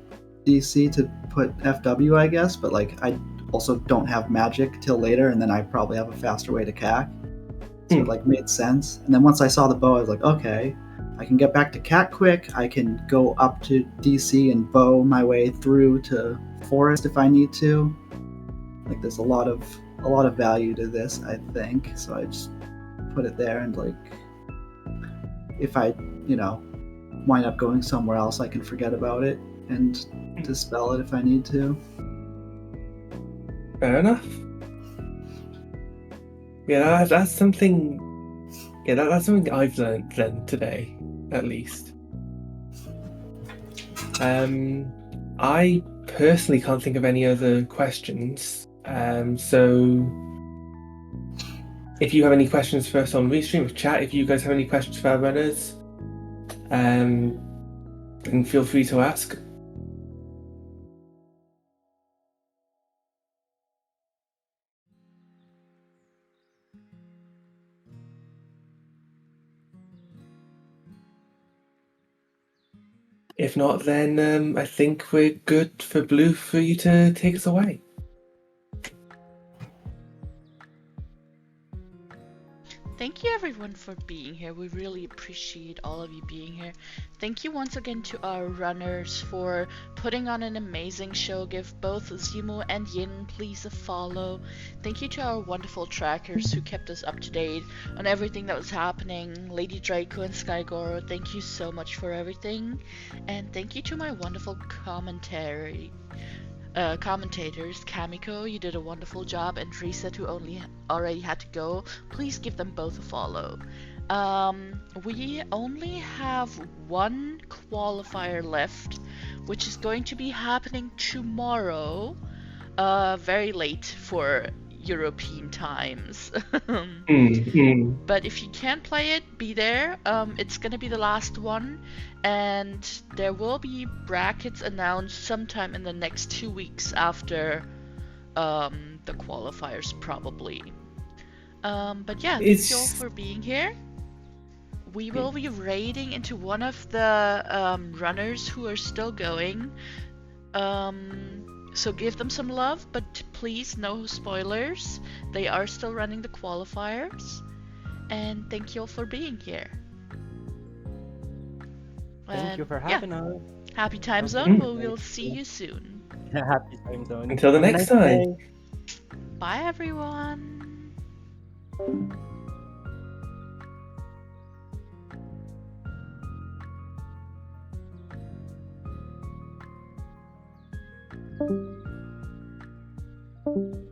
DC to put FW, I guess, but like I also don't have magic till later, and then I probably have a faster way to CAC. So it like made sense. And then once I saw the bow, I was like, okay, I can get back to CAC quick. I can go up to DC and bow my way through to Forest if I need to. Like, there's a lot of value to this, I think. So I just put it there, and like, if I wind up going somewhere else, I can forget about it and dispel it if I need to. Fair enough. Yeah, that's something. Yeah, that's something I've learned then today, at least. I personally can't think of any other questions. So if you have any questions for us on Restream, chat. If you guys have any questions for our runners, then feel free to ask. If not, then I think we're good for Blue for you to take us away. Thank you everyone for being here. We really appreciate all of you being here. Thank you once again to our runners for putting on an amazing show. Give both Zimu and Yin please a follow. Thank you to our wonderful trackers who kept us up to date on everything that was happening. Lady Draco and Skygoro, thank you so much for everything. And thank you to my wonderful commentators. Kamiko, you did a wonderful job, and Reset, who already had to go. Please give them both a follow. We only have one qualifier left, which is going to be happening tomorrow, very late for European times. But if you can't play it, be there. It's gonna be the last one, and there will be brackets announced sometime in the next 2 weeks after the qualifiers, probably. But yeah, thank you all for being here. We will be raiding into one of the runners who are still going. So give them some love, but please no spoilers. They are still running the qualifiers. And thank you all for being here. Thank you for having us. Happy time zone. We'll see you soon. Happy time zone. Until the next time. Bye everyone. Thank you.